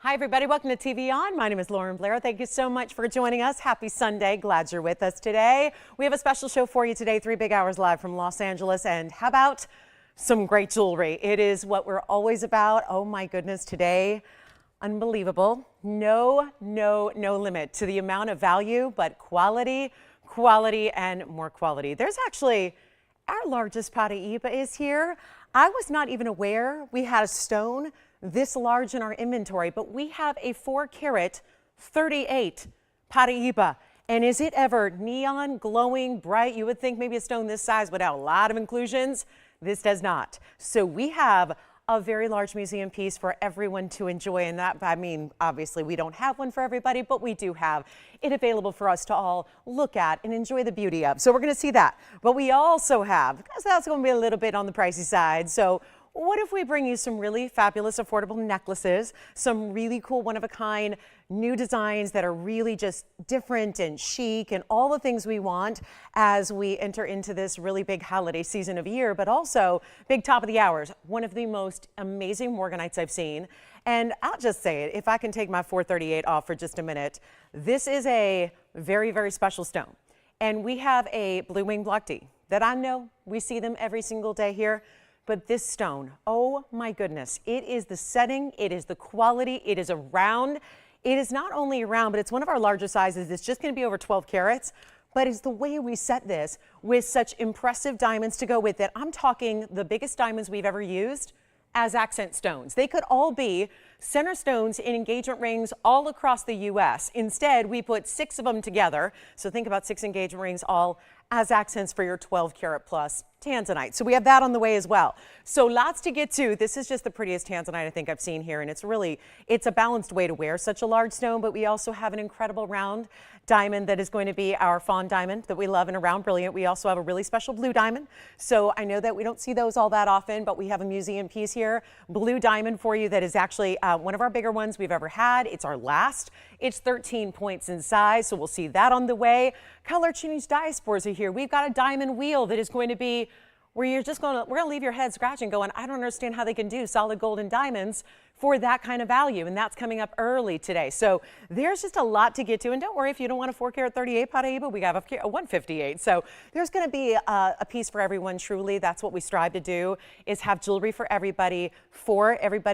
Hi, everybody. Welcome to TVON. My name is Blair. Thank you so much for joining us. Happy Sunday. Glad you're with us today. We have a special show for you today, 3 big hours live from Los Angeles. And how about some great jewelry? It is what we're always about. Oh, my goodness, today. Unbelievable. No limit to the amount of value, but quality, and more quality. There's actually our largest Paraiba is here. I was not even aware we had a stone this large in our inventory, but we have a 4-carat 38 Paraiba. And is it ever neon, glowing, bright? You would think maybe a stone this size would have a lot of inclusions. This does not. So we have a very large museum piece for everyone to enjoy. And that, I mean, obviously we don't have one for everybody, but we do have it available for us to all look at and enjoy the beauty of. So we're going to see that. But we also have, because that's going to be a little bit on the pricey side. So what if we bring you some really fabulous, affordable necklaces, some really cool, one-of-a-kind new designs that are really just different and chic and all the things we want as we enter into this really big holiday season of year, but also big top of the hours. One of the most amazing morganites I've seen. And I'll just say it, if I can take my 438 off for just a minute, this is a very, very special stone. And we have a blue wing block D that I know we see them every single day here. But this stone, oh my goodness, it is the setting, it is the quality, it is a round. It is not only a round, but it's one of our larger sizes. It's just going to be over 12 carats. But it's the way we set this with such impressive diamonds to go with it. I'm talking the biggest diamonds we've ever used as accent stones. They could all be center stones in engagement rings all across the U.S. Instead, we put 6 of them together. So think about 6 engagement rings all as accents for your 12-carat plus tanzanite. So we have that on the way as well. So lots to get to. This is just the prettiest tanzanite I think I've seen here. And it's a balanced way to wear such a large stone, but we also have an incredible round diamond that is going to be our fawn diamond that we love in a round brilliant. We also have a really special blue diamond. So I know that we don't see those all that often, but we have a museum piece here, blue diamond for you that is actually one of our bigger ones we've ever had. It's our last. It's 13 points in size, so we'll see that on the way. Color change diaspores are here. We've got a diamond wheel that is going to be where we're going to leave your head scratching going, I don't understand how they can do solid gold and diamonds for that kind of value. And that's coming up early today. So there's just a lot to get to. And don't worry if you don't want a 4-carat 38 Paraiba, we have a 158. So there's going to be a piece for everyone, truly. That's what we strive to do, is have jewelry for everybody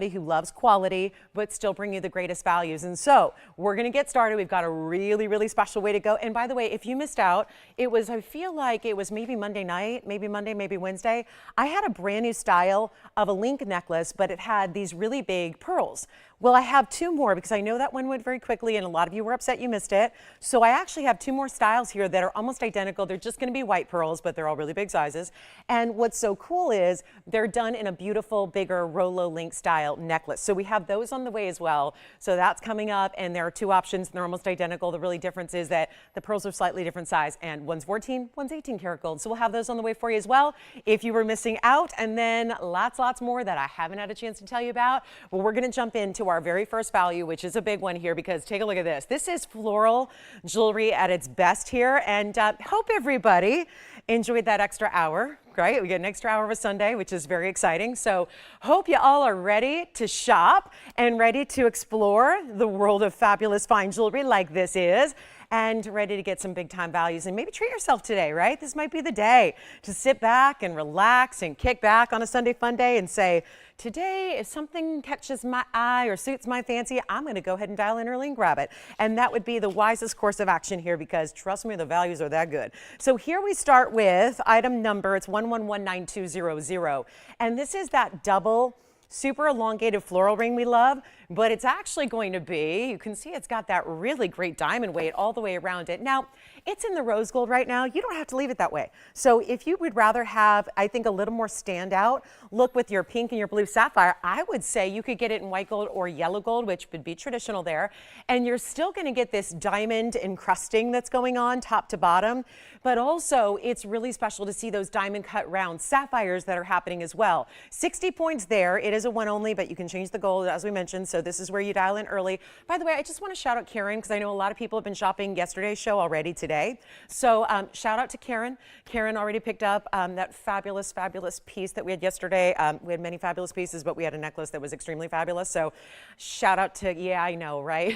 who loves quality, but still bring you the greatest values. And so we're going to get started. We've got a really, really special way to go. And by the way, if you missed out, I feel like it was maybe Monday night, maybe Monday, maybe Wednesday. I had a brand new style of a link necklace, but it had these really big pearls. Well, I have 2 more because I know that one went very quickly and a lot of you were upset you missed it. So I actually have 2 more styles here that are almost identical. They're just going to be white pearls, but they're all really big sizes. And what's so cool is they're done in a beautiful, bigger Rolo link style necklace. So we have those on the way as well. So that's coming up, and there are 2 options and they're almost identical. The really difference is that the pearls are slightly different size, and one's 14, one's 18 karat gold. So we'll have those on the way for you as well if you were missing out. And then lots more that I haven't had a chance to tell you about. But we're going to jump into our very first value, which is a big one here, because take a look at this. This is floral jewelry at its best here, and hope everybody enjoyed that extra hour. Great, we get an extra hour of a Sunday, which is very exciting. So hope you all are ready to shop and ready to explore the world of fabulous fine jewelry like this is, and ready to get some big time values and maybe treat yourself today, right? This might be the day to sit back and relax and kick back on a Sunday fun day and say, today, if something catches my eye or suits my fancy, I'm going to go ahead and dial in early and grab it. And that would be the wisest course of action here, because trust me, the values are that good. So here we start with item number, it's 1119200. And this is that double super elongated floral ring we love, but it's actually going to be, you can see it's got that really great diamond weight all the way around it. Now, it's in the rose gold right now. You don't have to leave it that way. So if you would rather have, I think, a little more standout look with your pink and your blue sapphire, I would say you could get it in white gold or yellow gold, which would be traditional there. And you're still going to get this diamond encrusting that's going on top to bottom. But also, it's really special to see those diamond cut round sapphires that are happening as well. 60 points there. It is a one only, but you can change the gold as we mentioned. So this is where you dial in early. By the way, I just want to shout out Karen because I know a lot of people have been shopping yesterday's show already today. So shout out to Karen. Karen already picked up that fabulous, fabulous piece that we had yesterday. We had many fabulous pieces, but we had a necklace that was extremely fabulous. So shout out to, yeah, I know, right?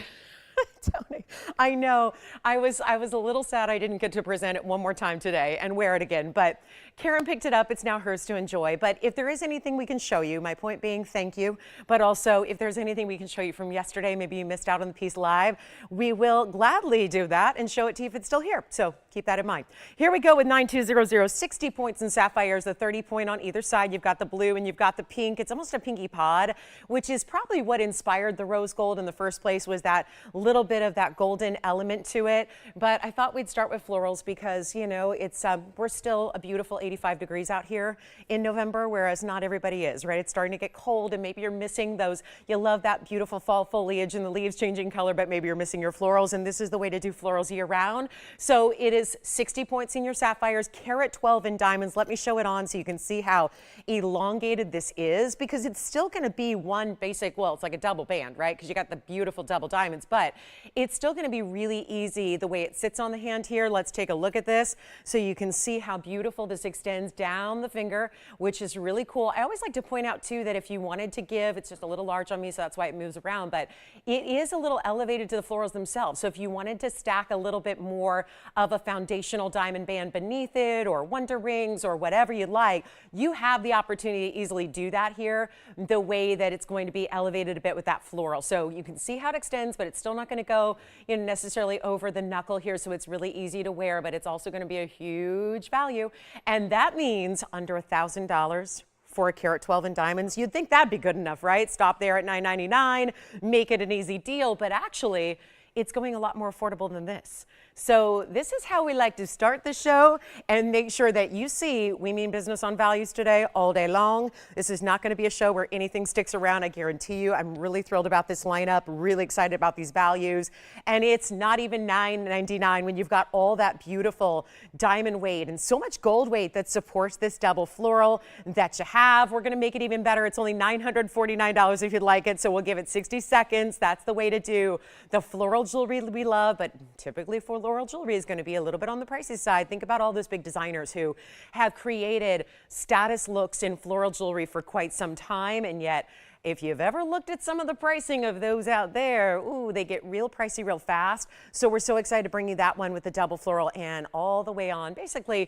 Tony, I know. I was a little sad I didn't get to present it one more time today and wear it again, but Karen picked it up. It's now hers to enjoy. But if there is anything we can show you, my point being thank you, but also if there's anything we can show you from yesterday, maybe you missed out on the piece live, we will gladly do that and show it to you if it's still here. So keep that in mind. Here we go with 9200, 60 points in sapphires, the 30 point on either side. You've got the blue and you've got the pink. It's almost a pinky pod, which is probably what inspired the rose gold in the first place, was that little bit of that golden element to it. But I thought we'd start with florals because, you know, it's we're still a beautiful 85 degrees out here in November, whereas not everybody is, right? It's starting to get cold and maybe you're missing those. You love that beautiful fall foliage and the leaves changing color, but maybe you're missing your florals, and this is the way to do florals year round. So it is 60 points in your sapphires, carat 12 in diamonds. Let me show it on so you can see how elongated this is, because it's still going to be one basic, well, it's like a double band, right? Because you got the beautiful double diamonds, but it's still going to be really easy the way it sits on the hand here. Let's take a look at this so you can see how beautiful this extends down the finger, which is really cool. I always like to point out too that if you wanted to give, it's just a little large on me, so that's why it moves around, but it is a little elevated to the florals themselves. So if you wanted to stack a little bit more of a foundational diamond band beneath it, or wonder rings, or whatever you'd like, you have the opportunity to easily do that here, the way that it's going to be elevated a bit with that floral. So you can see how it extends, but it's still not going to go, you know, necessarily over the knuckle here, so it's really easy to wear, but it's also going to be a huge value. And that means under $1,000 for a carat 12 in diamonds. You'd think that'd be good enough, right? Stop there at $9.99, make it an easy deal, but actually it's going a lot more affordable than this. So this is how we like to start the show and make sure that you see we mean business on values today all day long. This is not going to be a show where anything sticks around, I guarantee you. I'm really thrilled about this lineup, really excited about these values. And it's not even $9.99 when you've got all that beautiful diamond weight and so much gold weight that supports this double floral that you have. We're going to make it even better. It's only $949 if you'd like it, so we'll give it 60 seconds. That's the way to do the floral jewelry we love, but typically for floral jewelry is going to be a little bit on the pricey side. Think about all those big designers who have created status looks in floral jewelry for quite some time, and yet if you've ever looked at some of the pricing of those out there, ooh, they get real pricey real fast. So we're so excited to bring you that one with the double floral and all the way on. Basically,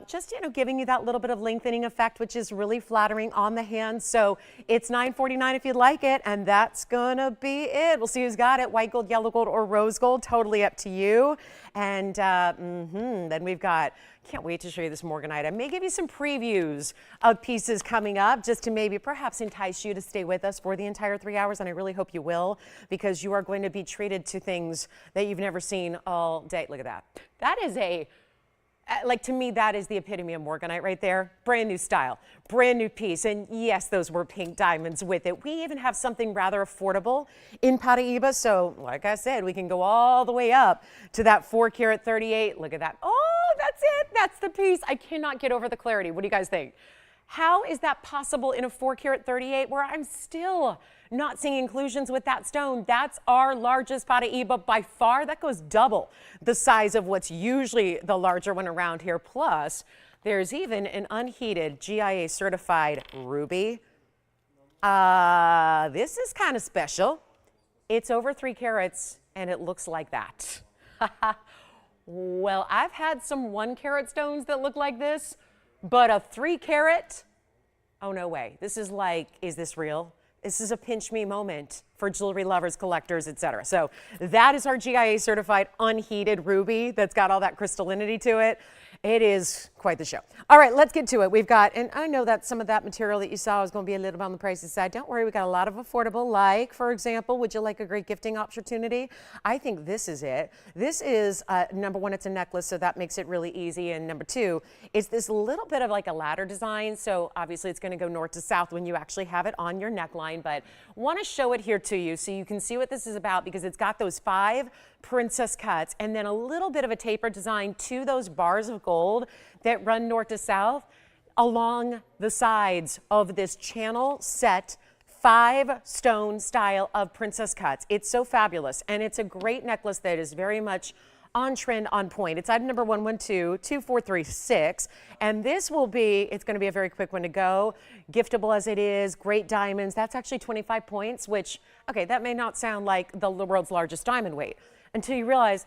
just, you know, giving you that little bit of lengthening effect, which is really flattering on the hand. So it's $9.49 if you'd like it, and that's gonna be it. We'll see who's got it. White gold, yellow gold, or rose gold, totally up to you. And then we've got, can't wait to show you this morganite. I may give you some previews of pieces coming up just to maybe perhaps entice you to stay with us for the entire 3 hours, and I really hope you will, because you are going to be treated to things that you've never seen all day. Look at that. That is a, like, to me, that is the epitome of morganite right there. Brand new style, brand new piece. And yes, those were pink diamonds with it. We even have something rather affordable in Paraiba. So like I said, we can go all the way up to that 4 carat 38. Look at that. Oh, that's it. That's the piece. I cannot get over the clarity. What do you guys think? How is that possible in a 4 carat 38 where I'm still not seeing inclusions with that stone? That's our largest Paraiba by far. That goes double the size of what's usually the larger one around here. Plus, there's even an unheated GIA certified ruby. This is kind of special. It's over 3 carats and it looks like that. Well, I've had some 1 carat stones that look like this, but a 3 carat, oh no way. This is like, is this real? This is a pinch me moment for jewelry lovers, collectors, etc. So that is our GIA certified unheated ruby that's got all that crystallinity to it. It is quite the show. All right, let's get to it. We've got, and I know that some of that material that you saw is going to be a little bit on the pricey side. Don't worry, we got a lot of affordable, like, for example, would you like a great gifting opportunity? I think this is it. This is, number one, it's a necklace, so that makes it really easy. And number two, it's this little bit of like a ladder design. So obviously it's going to go north to south when you actually have it on your neckline, but want to show it here to you so you can see what this is about, because it's got those 5 princess cuts and then a little bit of a taper design to those bars of gold that run north to south. along the sides of this channel set 5-stone style of princess cuts. It's so fabulous, and it's a great necklace that is very much on trend, on point. It's item number 112-2436, and this will be, it's going to be a very quick one to go. Giftable as it is, great diamonds. That's actually 25 points, which, okay, that may not sound like the world's largest diamond weight until you realize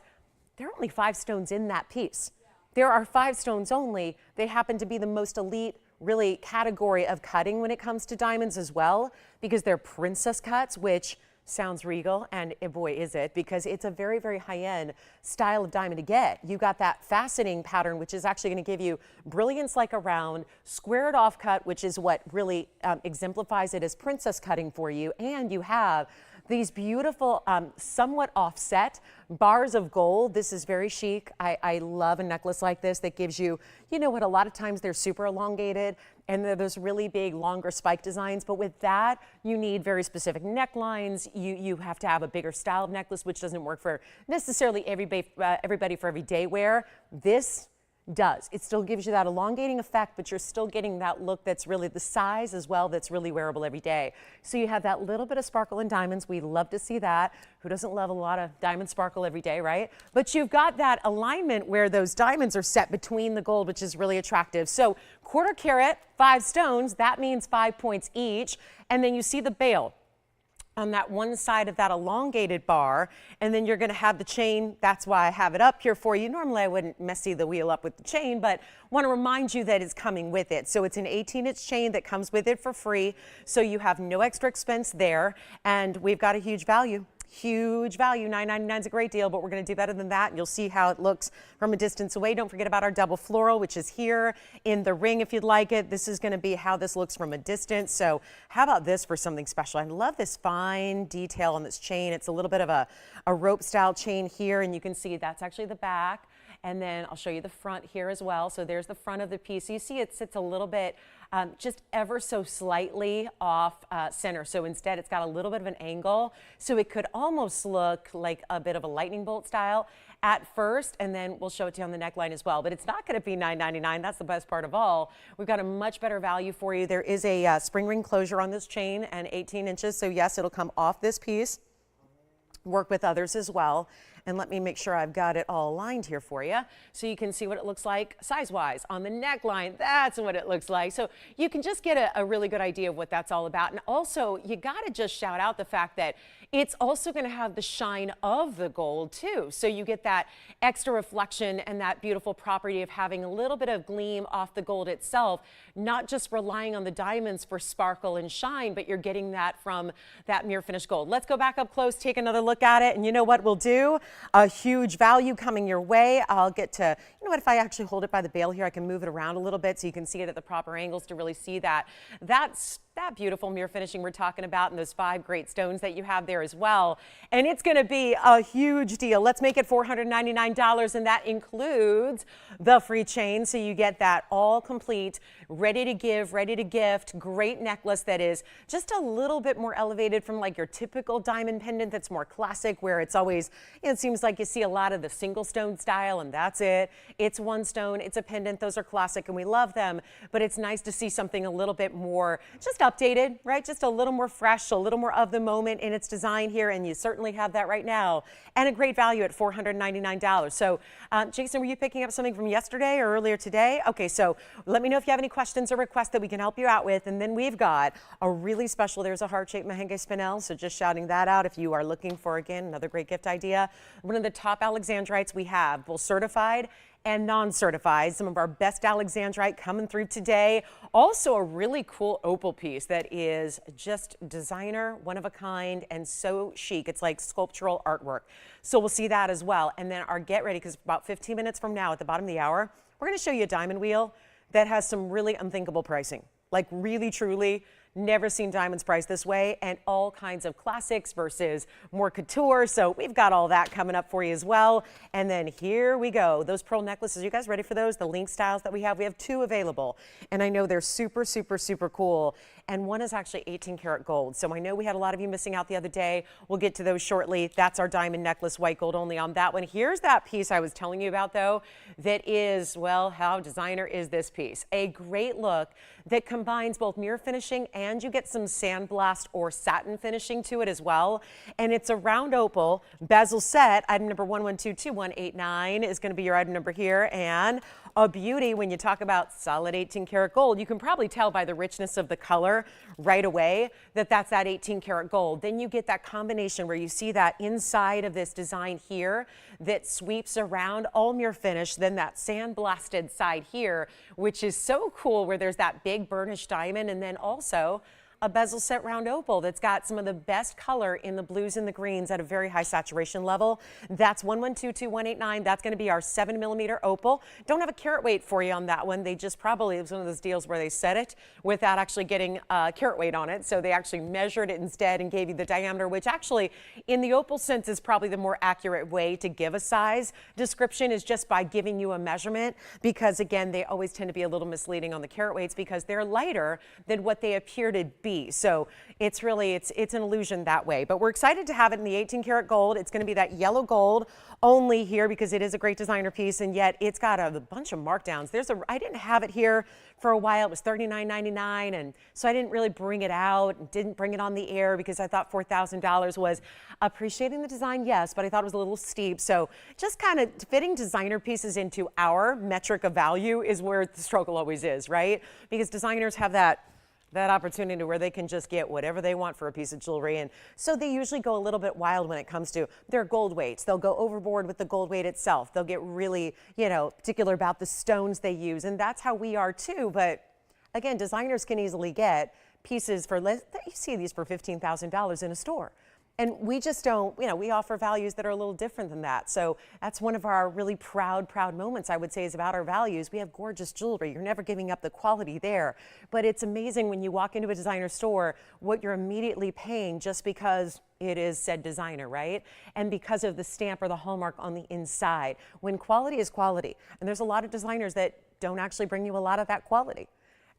there are only 5 stones in that piece. There are 5 stones only. They happen to be the most elite, really, category of cutting when it comes to diamonds as well, because they're princess cuts, which sounds regal, and boy is it, because it's a very, very high-end style of diamond to get. You got that faceting pattern, which is actually going to give you brilliance like a round, squared off cut, which is what really exemplifies it as princess cutting for you, and you have these beautiful, somewhat offset bars of gold. This is very chic. I love a necklace like this that gives you, you know what, a lot of times they're super elongated and they're those really big, longer spike designs. But with that, you need very specific necklines. You have to have a bigger style of necklace, which doesn't work for necessarily everybody for everyday wear. This does. It still gives you that elongating effect, but you're still getting that look that's really the size as well that's really wearable every day. So you have that little bit of sparkle in diamonds. We love to see that. Who doesn't love a lot of diamond sparkle every day, right? But you've got that alignment where those diamonds are set between the gold, which is really attractive. So 1/4 carat, 5 stones, that means 5 points each. And then you see the bail on that one side of that elongated bar, and then you're going to have the chain. That's why I have it up here for you. Normally I wouldn't messy the wheel up with the chain, but want to remind you that it's coming with it. So it's an 18-inch chain that comes with it for free, so you have no extra expense there, and we've got a huge value. Huge value. $9.99 is a great deal, but we're going to do better than that. And you'll see how it looks from a distance away. Don't forget about our double floral, which is here in the ring if you'd like it. This is going to be how this looks from a distance. So how about this for something special? I love this fine detail on this chain. It's a little bit of a rope style chain here, and you can see that's actually the back. And then I'll show you the front here as well. So there's the front of the piece. So you see it sits a little bit just ever so slightly off center. So instead it's got a little bit of an angle. So it could almost look like a bit of a lightning bolt style at first, and then we'll show it to you on the neckline as well. But it's not going to be $9.99. That's the best part of all. We've got a much better value for you. There is a spring ring closure on this chain and 18 inches. So yes, it'll come off this piece. Work with others as well. And let me make sure I've got it all aligned here for you so you can see what it looks like size-wise on the neckline. That's what it looks like. So you can just get a really good idea of what that's all about. And also, you got to just shout out the fact that it's also going to have the shine of the gold too. So you get that extra reflection and that beautiful property of having a little bit of gleam off the gold itself, not just relying on the diamonds for sparkle and shine, but you're getting that from that mirror finished gold. Let's go back up close, take another look at it. And you know what we'll do? A huge value coming your way. I'll get to, you know what, if I actually hold it by the bail here, I can move it around a little bit so you can see it at the proper angles to really see that. That's that beautiful mirror finishing we're talking about, and those 5 great stones that you have there as well. And it's going to be a huge deal. Let's make it $499, and that includes the free chain. So you get that all complete, ready to give, ready to gift, great necklace that is just a little bit more elevated from like your typical diamond pendant that's more classic, where it's always, you know, it seems like you see a lot of the single stone style and that's it. It's one stone, it's a pendant. Those are classic and we love them, but it's nice to see something a little bit more just updated, right? Just a little more fresh, a little more of the moment in its design here, and you certainly have that right now, and a great value at $499. So Jason, were you picking up something from yesterday or earlier today? Okay, so let me know if you have any questions or requests that we can help you out with. And then we've got a really special, there's a heart-shaped merengue spinel, so just shouting that out if you are looking for, again, another great gift idea. One of the top alexandrites we have, both certified and non-certified. Some of our best alexandrite coming through today. Also a really cool opal piece that is just designer, one of a kind, and so chic. It's like sculptural artwork. So we'll see that as well. And then our get ready, because about 15 minutes from now at the bottom of the hour, we're going to show you a diamond wheel that has some really unthinkable pricing. Like really, truly, never seen diamonds priced this way, and all kinds of classics versus more couture. So we've got all that coming up for you as well. And then here we go. Those pearl necklaces, you guys ready for those? The link styles that we have 2 available. And I know they're super, super, super cool. and one is actually 18 karat gold. So I know we had a lot of you missing out the other day. We'll get to those shortly. That's our diamond necklace, white gold only on that one. Here's that piece I was telling you about though, that is, well, how designer is this piece? A great look that combines both mirror finishing and you get some sandblast or satin finishing to it as well. And it's a round opal bezel set. Item number 11222189 is going to be your item number here, and a beauty when you talk about solid 18 karat gold. You can probably tell by the richness of the color right away that that's that 18 karat gold. Then you get that combination where you see that inside of this design here that sweeps around, all mirror finish, then that sandblasted side here, which is so cool, where there's that big burnished diamond, and then also a bezel set round opal that's got some of the best color in the blues and the greens at a very high saturation level. That's 11222189. That's going to be our 7mm opal. Don't have a carat weight for you on that one. They just probably, it was one of those deals where they set it without actually getting a carat weight on it. So they actually measured it instead and gave you the diameter, which actually in the opal sense is probably the more accurate way to give a size description, is just by giving you a measurement, because again, they always tend to be a little misleading on the carat weights because they're lighter than what they appear to be. So it's really, it's an illusion that way, but we're excited to have it in the 18 karat gold. It's going to be that yellow gold only here because it is a great designer piece, and yet it's got a bunch of markdowns. I didn't have it here for a while. It was $39.99, and so I didn't really bring it out, didn't bring it on the air because I thought $4,000 was appreciating the design, yes, but I thought it was a little steep. So just kind of fitting designer pieces into our metric of value is where the struggle always is, right? Because designers have that opportunity where they can just get whatever they want for a piece of jewelry. And so they usually go a little bit wild when it comes to their gold weights. They'll go overboard with the gold weight itself. They'll get really, particular about the stones they use. And that's how we are too. But again, designers can easily get pieces for less. You see these for $15,000 in a store. And we just don't, we offer values that are a little different than that. So that's one of our really proud moments, I would say, is about our values. We have gorgeous jewelry. You're never giving up the quality there. But it's amazing when you walk into a designer store, what you're immediately paying just because it is said designer, right? And because of the stamp or the hallmark on the inside. When quality is quality. And there's a lot of designers that don't actually bring you a lot of that quality.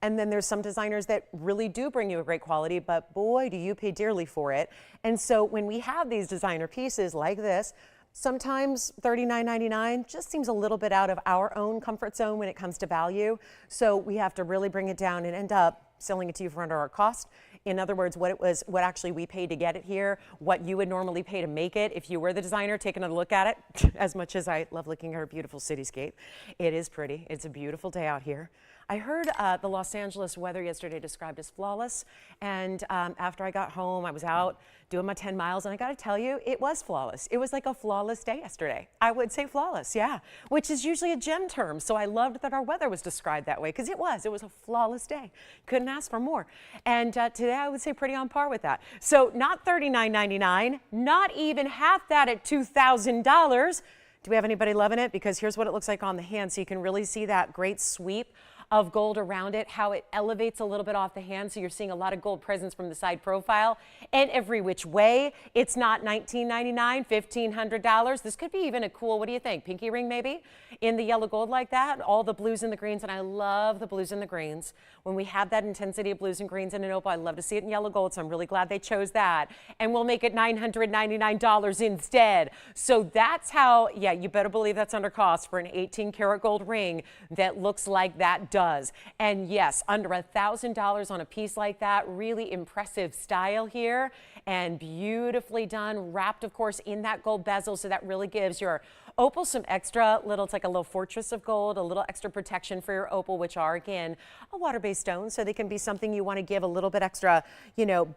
And then there's some designers that really do bring you a great quality, but boy, do you pay dearly for it. And so when we have these designer pieces like this, sometimes $39.99 just seems a little bit out of our own comfort zone when it comes to value. So we have to really bring it down and end up selling it to you for under our cost. In other words, what actually we paid to get it here, what you would normally pay to make it if you were the designer. Take another look at it. As much as I love looking at our beautiful cityscape, it is pretty. It's a beautiful day out here. I heard the Los Angeles weather yesterday described as flawless, and after I got home, I was out doing my 10 miles, and I got to tell you, it was flawless. It was like a flawless day yesterday. I would say flawless, yeah, which is usually a gem term, so I loved that our weather was described that way, because it was a flawless day. Couldn't ask for more. And today I would say pretty on par with that. So not $39.99, not even half that at $2,000. Do we have anybody loving it? Because here's what it looks like on the hand, so you can really see that great sweep of gold around it, how it elevates a little bit off the hand, so you're seeing a lot of gold presence from the side profile and every which way. It's not $19.99, $1,500. This could be even a cool, what do you think, pinky ring maybe, in the yellow gold like that, all the blues and the greens, and I love the blues and the greens. When we have that intensity of blues and greens in an opal, I love to see it in yellow gold, so I'm really glad they chose that, and we'll make it $999 instead. So that's how, yeah, you better believe that's under cost for an 18 karat gold ring that looks like that does. And yes, under $1,000 on a piece like that. Really impressive style here and beautifully done, wrapped of course in that gold bezel, so that really gives your opal some extra little, it's like a little fortress of gold, a little extra protection for your opal, which are again a water-based stone, so they can be something you want to give a little bit extra,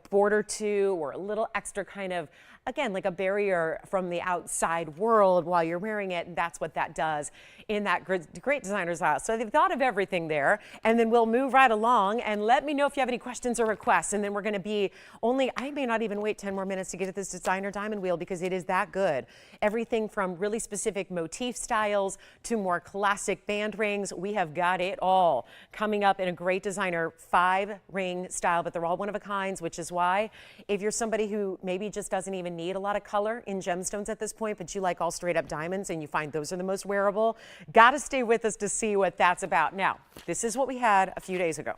border to, or a little extra kind of, again, like a barrier from the outside world while you're wearing it. And that's what that does in that great designer's house. So they've thought of everything there, and then we'll move right along and let me know if you have any questions or requests. And then we're going to be I may not even wait 10 more minutes to get at this designer diamond wheel because it is that good. Everything from really specific motif styles to more classic band rings. We have got it all coming up in a great designer 5-ring style, but they're all one of a kinds, which is why if you're somebody who maybe just doesn't even need a lot of color in gemstones at this point, but you like all straight up diamonds and you find those are the most wearable, got to stay with us to see what that's about. Now, this is what we had a few days ago.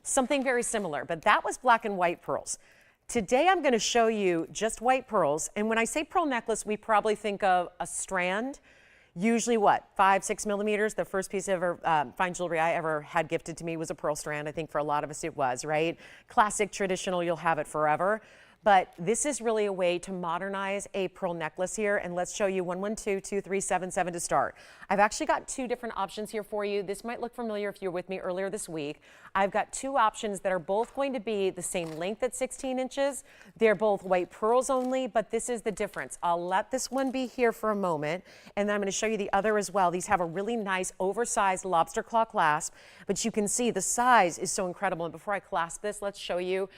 something very similar, but that was black and white pearls. Today I'm going to show you just white pearls, and when I say pearl necklace, we probably think of a strand, usually what, 5-6 millimeters. The first piece of fine jewelry I ever had gifted to me was a pearl strand. I think for a lot of us it was, right? Classic, traditional, you'll have it forever. But this is really a way to modernize a pearl necklace here, and let's show you 112, 2377 to start. I've actually got two different options here for you. This might look familiar if you were with me earlier this week. I've got two options that are both going to be the same length at 16 inches. They're both white pearls only, but this is the difference. I'll let this one be here for a moment, and then I'm going to show you the other as well. These have a really nice oversized lobster claw clasp, but you can see the size is so incredible. And before I clasp this, let's show you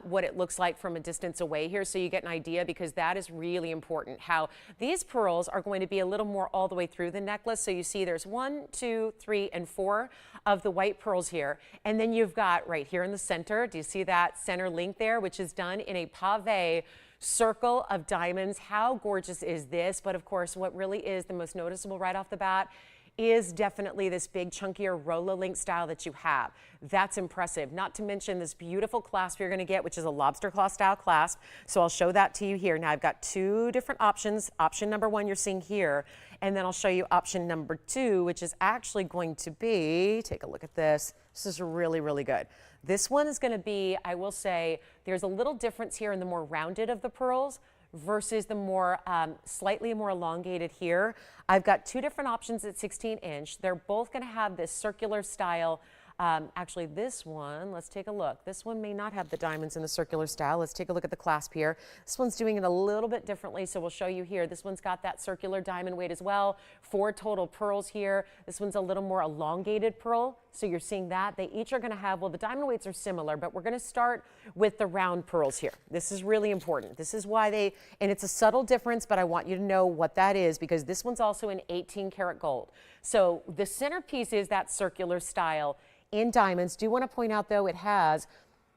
what it looks like from a distance away here so you get an idea, because that is really important. How these pearls are going to be a little more all the way through the necklace. So you see there's 1, 2, 3, and 4 of the white pearls here. And then you've got right here in the center, do you see that center link there, which is done in a pave circle of diamonds. How gorgeous is this? But of course, what really is the most noticeable right off the bat is definitely this big chunkier Rolo link style that you have. That's impressive. Not to mention this beautiful clasp you're going to get, which is a lobster claw style clasp. So I'll show that to you here. Now I've got two different options. Option number 1 you're seeing here, and then I'll show you option number 2, which is actually going to be, take a look at this. This is really, really good. This one is going to be, I will say, there's a little difference here in the more rounded of the pearls versus the more slightly more elongated here. I've got two different options at 16 inch. They're both going to have this circular style. Actually, this one, let's take a look. This one may not have the diamonds in the circular style. Let's take a look at the clasp here. This one's doing it a little bit differently, so we'll show you here. This one's got that circular diamond weight as well. 4 total pearls here. This one's a little more elongated pearl, so you're seeing that. They each are going to have, well, the diamond weights are similar, but we're going to start with the round pearls here. This is really important. This is why they, and it's a subtle difference, but I want you to know what that is, because this one's also in 18 karat gold. So the centerpiece is that circular style in diamonds. Do want to point out, though, it has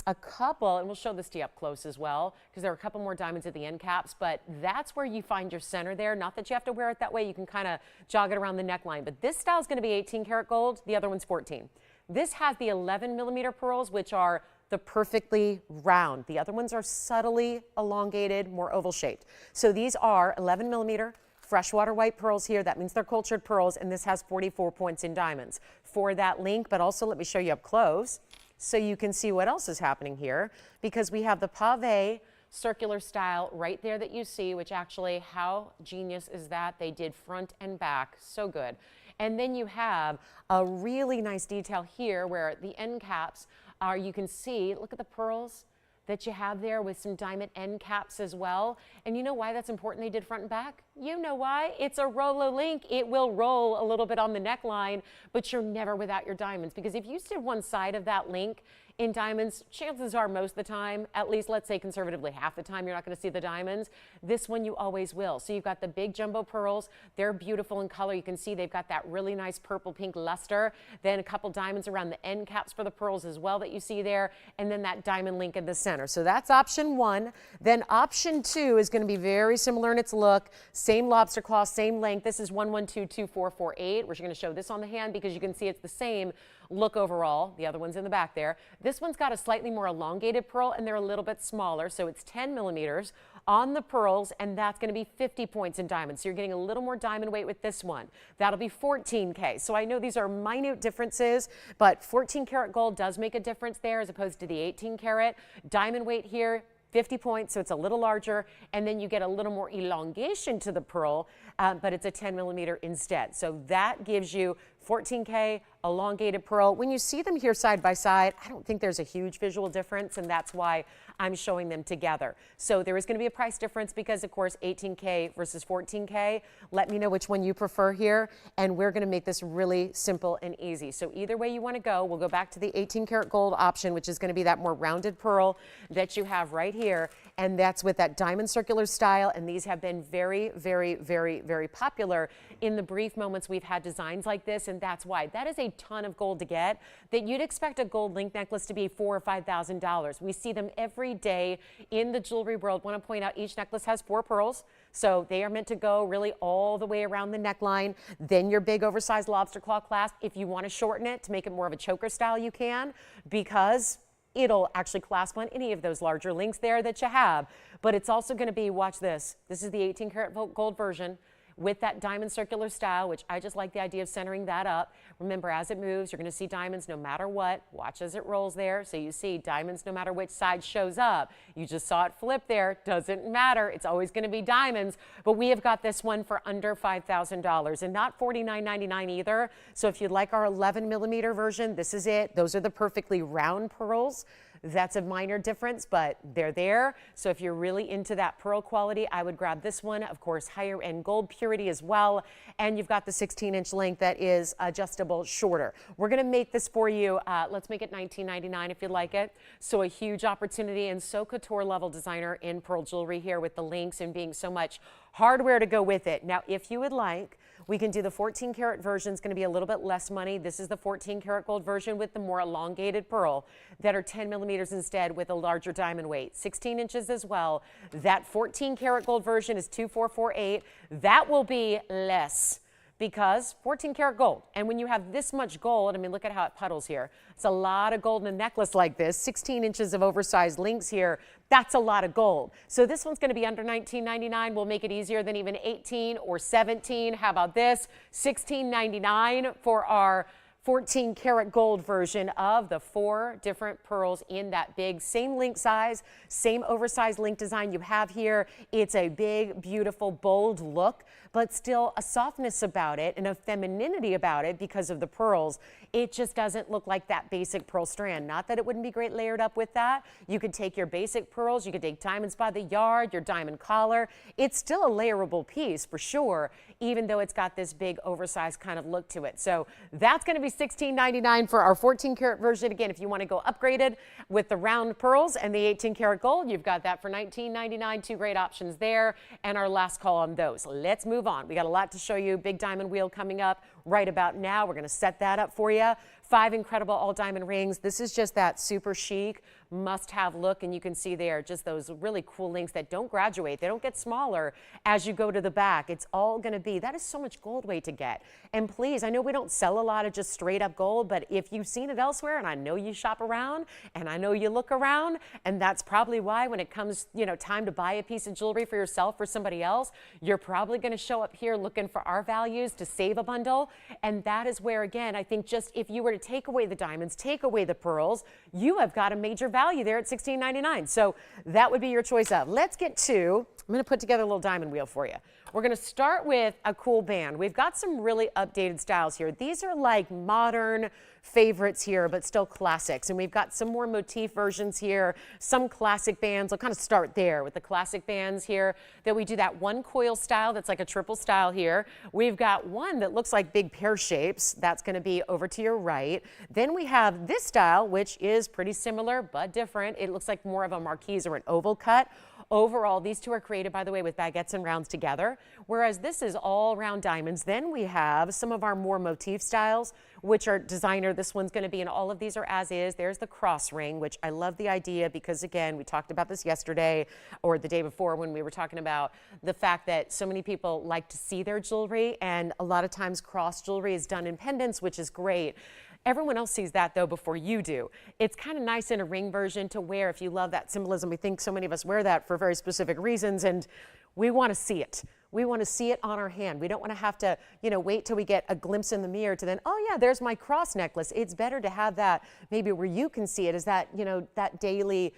a couple, and we'll show this to you up close as well, because there are a couple more diamonds at the end caps, but that's where you find your center there. Not that you have to wear it that way. You can kind of jog it around the neckline, but this style is going to be 18 karat gold. The other one's 14. This has the 11 millimeter pearls, which are the perfectly round. The other ones are subtly elongated, more oval shaped. So these are 11 millimeter freshwater white pearls here. That means they're cultured pearls, and this has 44 points in diamonds for that link. But also, let me show you up close so you can see what else is happening here, because we have the pave circular style right there that you see, which actually, how genius is that? They did front and back, so good. And then you have a really nice detail here where the end caps are, you can see, look at the pearls that you have there with some diamond end caps as well. And you know why that's important they did front and back? You know why? It's a Rolo link. It will roll a little bit on the neckline, but you're never without your diamonds, because if you did one side of that link in diamonds, chances are most of the time, at least let's say conservatively half the time, you're not going to see the diamonds. This one you always will. So you've got the big jumbo pearls. They're beautiful in color. You can see they've got that really nice purple pink luster. Then a couple diamonds around the end caps for the pearls as well that you see there. And then that diamond link in the center. So that's option 1. Then option 2 is going to be very similar in its look. Same lobster claw, same length. This is 1122448. We're going to show this on the hand because you can see it's the same look overall. The other one's in the back there. This one's got a slightly more elongated pearl, and they're a little bit smaller, so it's 10 millimeters on the pearls, and that's going to be 50 points in diamonds. So you're getting a little more diamond weight with this one. That'll be 14K. So I know these are minute differences, but 14 karat gold does make a difference there as opposed to the 18 karat. Diamond weight here, 50 points, so it's a little larger, and then you get a little more elongation to the pearl, but it's a 10 millimeter instead. So that gives you 14K, elongated pearl. When you see them here side by side, I don't think there's a huge visual difference, and that's why I'm showing them together. So there is going to be a price difference because, of course, 18K versus 14K. Let me know which one you prefer here, and we're going to make this really simple and easy. So either way you want to go, we'll go back to the 18 karat gold option, which is going to be that more rounded pearl that you have right here, and that's with that diamond circular style, and these have been very, very, very, very popular in the brief moments we've had designs like this. and that's why. That is a ton of gold to get that you'd expect a gold link necklace to be $4,000 or $5,000. We see them every day in the jewelry world. Want to point out each necklace has 4 pearls. So they are meant to go really all the way around the neckline. Then your big oversized lobster claw clasp. If you want to shorten it to make it more of a choker style, you can, because it'll actually clasp on any of those larger links there that you have. But it's also going to be, watch this. This is the 18 karat gold version with that diamond circular style, which I just like the idea of centering that up. Remember, as it moves, you're going to see diamonds no matter what. Watch as it rolls there. So you see diamonds no matter which side shows up. You just saw it flip there. Doesn't matter. It's always going to be diamonds. But we have got this one for under $5,000 and not $49.99 either. So if you'd like our 11 millimeter version, this is it. Those are the perfectly round pearls. That's a minor difference, but they're there. So if you're really into that pearl quality, I would grab this one. Of course, higher end gold purity as well. And you've got the 16-inch length that is adjustable shorter. We're going to make this for you. Let's make it $19.99 if you'd like it. So a huge opportunity, and so couture level designer in pearl jewelry here with the links and being so much hardware to go with it. Now, if you would like, we can do the 14 karat version. It's going to be a little bit less money. This is the 14 karat gold version with the more elongated pearl that are 10 millimeters instead with a larger diamond weight. 16 inches as well. That 14 karat gold version is 2448. That will be less because 14 karat gold. And when you have this much gold, I mean, look at how it puddles here. It's a lot of gold in a necklace like this. 16 inches of oversized links here. That's a lot of gold. So this one's going to be under $19.99. We'll make it easier than even 18 or 17. How about this? $16.99 for our 14 karat gold version of the 4 different pearls in that big same link size, same oversized link design you have here. It's a big, beautiful, bold look, but still a softness about it and a femininity about it because of the pearls. It just doesn't look like that basic pearl strand. Not that it wouldn't be great layered up with that. You could take your basic pearls, you could take diamonds by the yard, your diamond collar. It's still a layerable piece for sure, even though it's got this big oversized kind of look to it. So that's going to be $16.99 for our 14 karat version. Again, if you want to go upgraded with the round pearls and the 18 karat gold, you've got that for $19.99. 2 great options there. And our last call on those. Let's move on. We got a lot to show you. Big diamond wheel coming up right about now. We're going to set that up for you. 5 incredible all diamond rings. This is just that super chic must-have look, and you can see there just those really cool links that don't graduate. They don't get smaller as you go to the back. It's all going to be, that is so much gold weight to get. And please, I know we don't sell a lot of just straight up gold, but if you've seen it elsewhere, and I know you shop around, and I know you look around, and that's probably why when it comes, you know, time to buy a piece of jewelry for yourself or somebody else, you're probably going to show up here looking for our values to save a bundle. And that is where, again, I think just if you were to take away the diamonds, take away the pearls, you have got a major value there at $16.99. So that would be your choice of. Let's get to, I'm going to put together a little diamond wheel for you. We're going to start with a cool band. We've got some really updated styles here. These are like modern favorites here, but still classics. And we've got some more motif versions here, some classic bands. I'll kind of start there with the classic bands here. Then we do that one coil style that's like a triple style here. We've got one that looks like big pear shapes. That's going to be over to your right. Then we have this style, which is pretty similar but different. It looks like more of a marquise or an oval cut. Overall, these two are created, by the way, with baguettes and rounds together, whereas this is all round diamonds. Then we have some of our more motif styles, which are designer. This one's going to be, and all of these are as is. There's the cross ring, which I love the idea because, again, we talked about this yesterday or the day before when we were talking about the fact that so many people like to see their jewelry, and a lot of times cross jewelry is done in pendants, which is great. Everyone else sees that, though, before you do. It's kind of nice in a ring version to wear if you love that symbolism. We think so many of us wear that for very specific reasons, and we want to see it. We want to see it on our hand. We don't want to have to, you know, wait till we get a glimpse in the mirror to then, oh yeah, there's my cross necklace. It's better to have that maybe where you can see it as that, you know, that daily,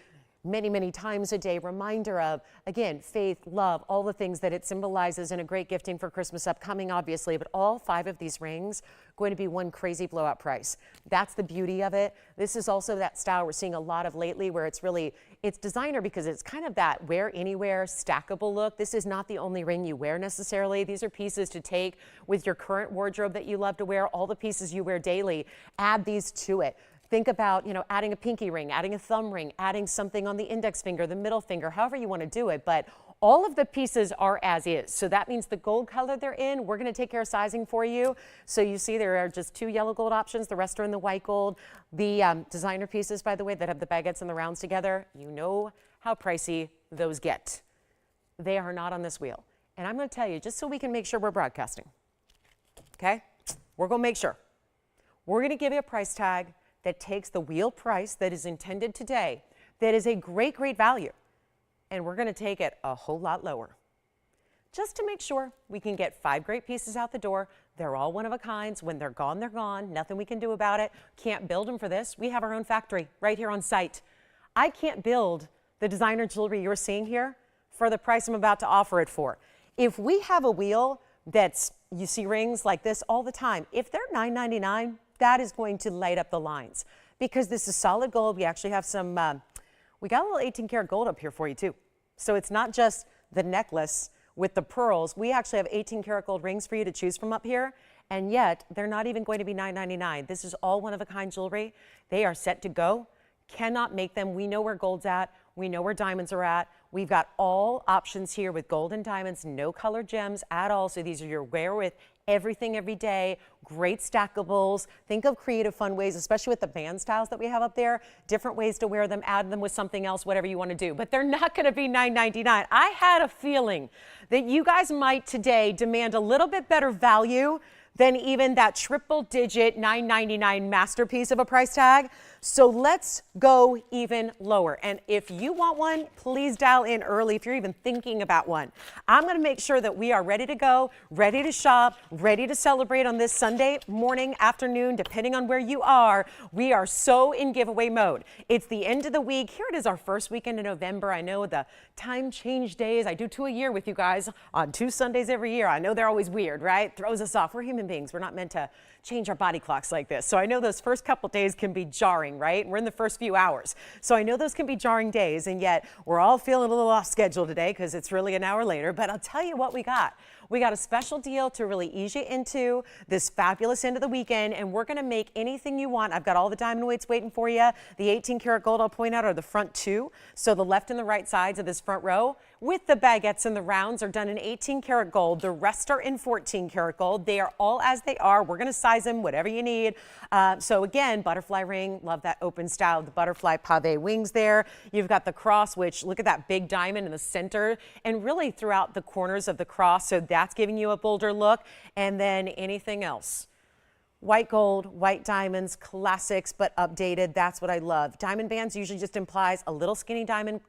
many, many times a day reminder of, again, faith, love, all the things that it symbolizes, and a great gifting for Christmas upcoming, obviously. But all 5 of these rings going to be one crazy blowout price. That's the beauty of it. This is also that style we're seeing a lot of lately where it's really, it's designer because it's kind of that wear anywhere stackable look. This is not the only ring you wear necessarily. These are pieces to take with your current wardrobe that you love to wear, all the pieces you wear daily. Add these to it. Think about, adding a pinky ring, adding a thumb ring, adding something on the index finger, the middle finger, however you want to do it. But all of the pieces are as is. So that means the gold color they're in, we're going to take care of sizing for you. So you see there are just 2 yellow gold options. The rest are in the white gold. The designer pieces, by the way, that have the baguettes and the rounds together, you know how pricey those get. They are not on this wheel. And I'm going to tell you, just so we can make sure we're broadcasting, okay? We're going to make sure. We're going to give you a price tag that takes the wheel price that is intended today, that is a great, great value. And we're going to take it a whole lot lower, just to make sure we can get 5 great pieces out the door. They're all one of a kinds. When they're gone, they're gone. Nothing we can do about it. Can't build them for this. We have our own factory right here on site. I can't build the designer jewelry you're seeing here for the price I'm about to offer it for. If we have a wheel that's, you see rings like this all the time, if they're $9.99, that is going to light up the lines, because this is solid gold. We actually have some, we got a little 18 karat gold up here for you too. So it's not just the necklace with the pearls. We actually have 18 karat gold rings for you to choose from up here. And yet they're not even going to be $9.99. This is all one of a kind jewelry. They are set to go. Cannot make them. We know where gold's at. We know where diamonds are at. We've got all options here with gold and diamonds, no colored gems at all. So these are your wear with everything every day. Great stackables. Think of creative, fun ways, especially with the band styles that we have up there. Different ways to wear them, add them with something else, whatever you want to do. But they're not going to be $9.99. I had a feeling that you guys might today demand a little bit better value than even that triple-digit $9.99 masterpiece of a price tag. So let's go even lower. And if you want one, please dial in early if you're even thinking about one. I'm going to make sure that we are ready to go, ready to shop, ready to celebrate on this Sunday morning, afternoon, depending on where you are. We are so in giveaway mode. It's the end of the week. Here it is, our first weekend in November. I know the time change days. I do 2 a year with you guys on 2 Sundays every year. I know they're always weird, right? Throws us off. We're human beings. We're not meant to change our body clocks like this. So I know those first couple days can be jarring, right? We're in the first few hours. So I know those can be jarring days, and yet we're all feeling a little off schedule today because it's really an hour later. But I'll tell you what we got. We got a special deal to really ease you into this fabulous end of the weekend, and we're going to make anything you want. I've got all the diamond weights waiting for you. The 18 karat gold, I'll point out, are the front 2. So the left and the right sides of this front row with the baguettes and the rounds are done in 18 karat gold. The rest are in 14 karat gold. They are all as they are. We're going to size them whatever you need. So again, butterfly ring, love that open style, the butterfly pave wings there. You've got the cross, which look at that big diamond in the center and really throughout the corners of the cross. So that's giving you a bolder look. And then anything else. White gold, white diamonds, classics, but updated. That's what I love. Diamond bands usually just implies a little skinny diamond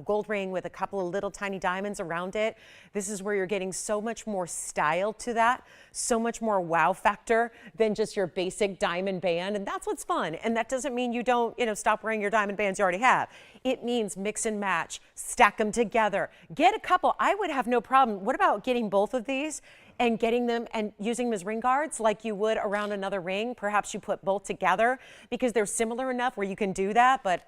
gold ring with a couple of little tiny diamonds around it. This is where you're getting so much more style to that, so much more wow factor than just your basic diamond band. And that's what's fun. And that doesn't mean you don't, stop wearing your diamond bands you already have. It means mix and match, stack them together, get a couple. I would have no problem. What about getting both of these and getting them and using them as ring guards like you would around another ring? Perhaps you put both together because they're similar enough where you can do that. But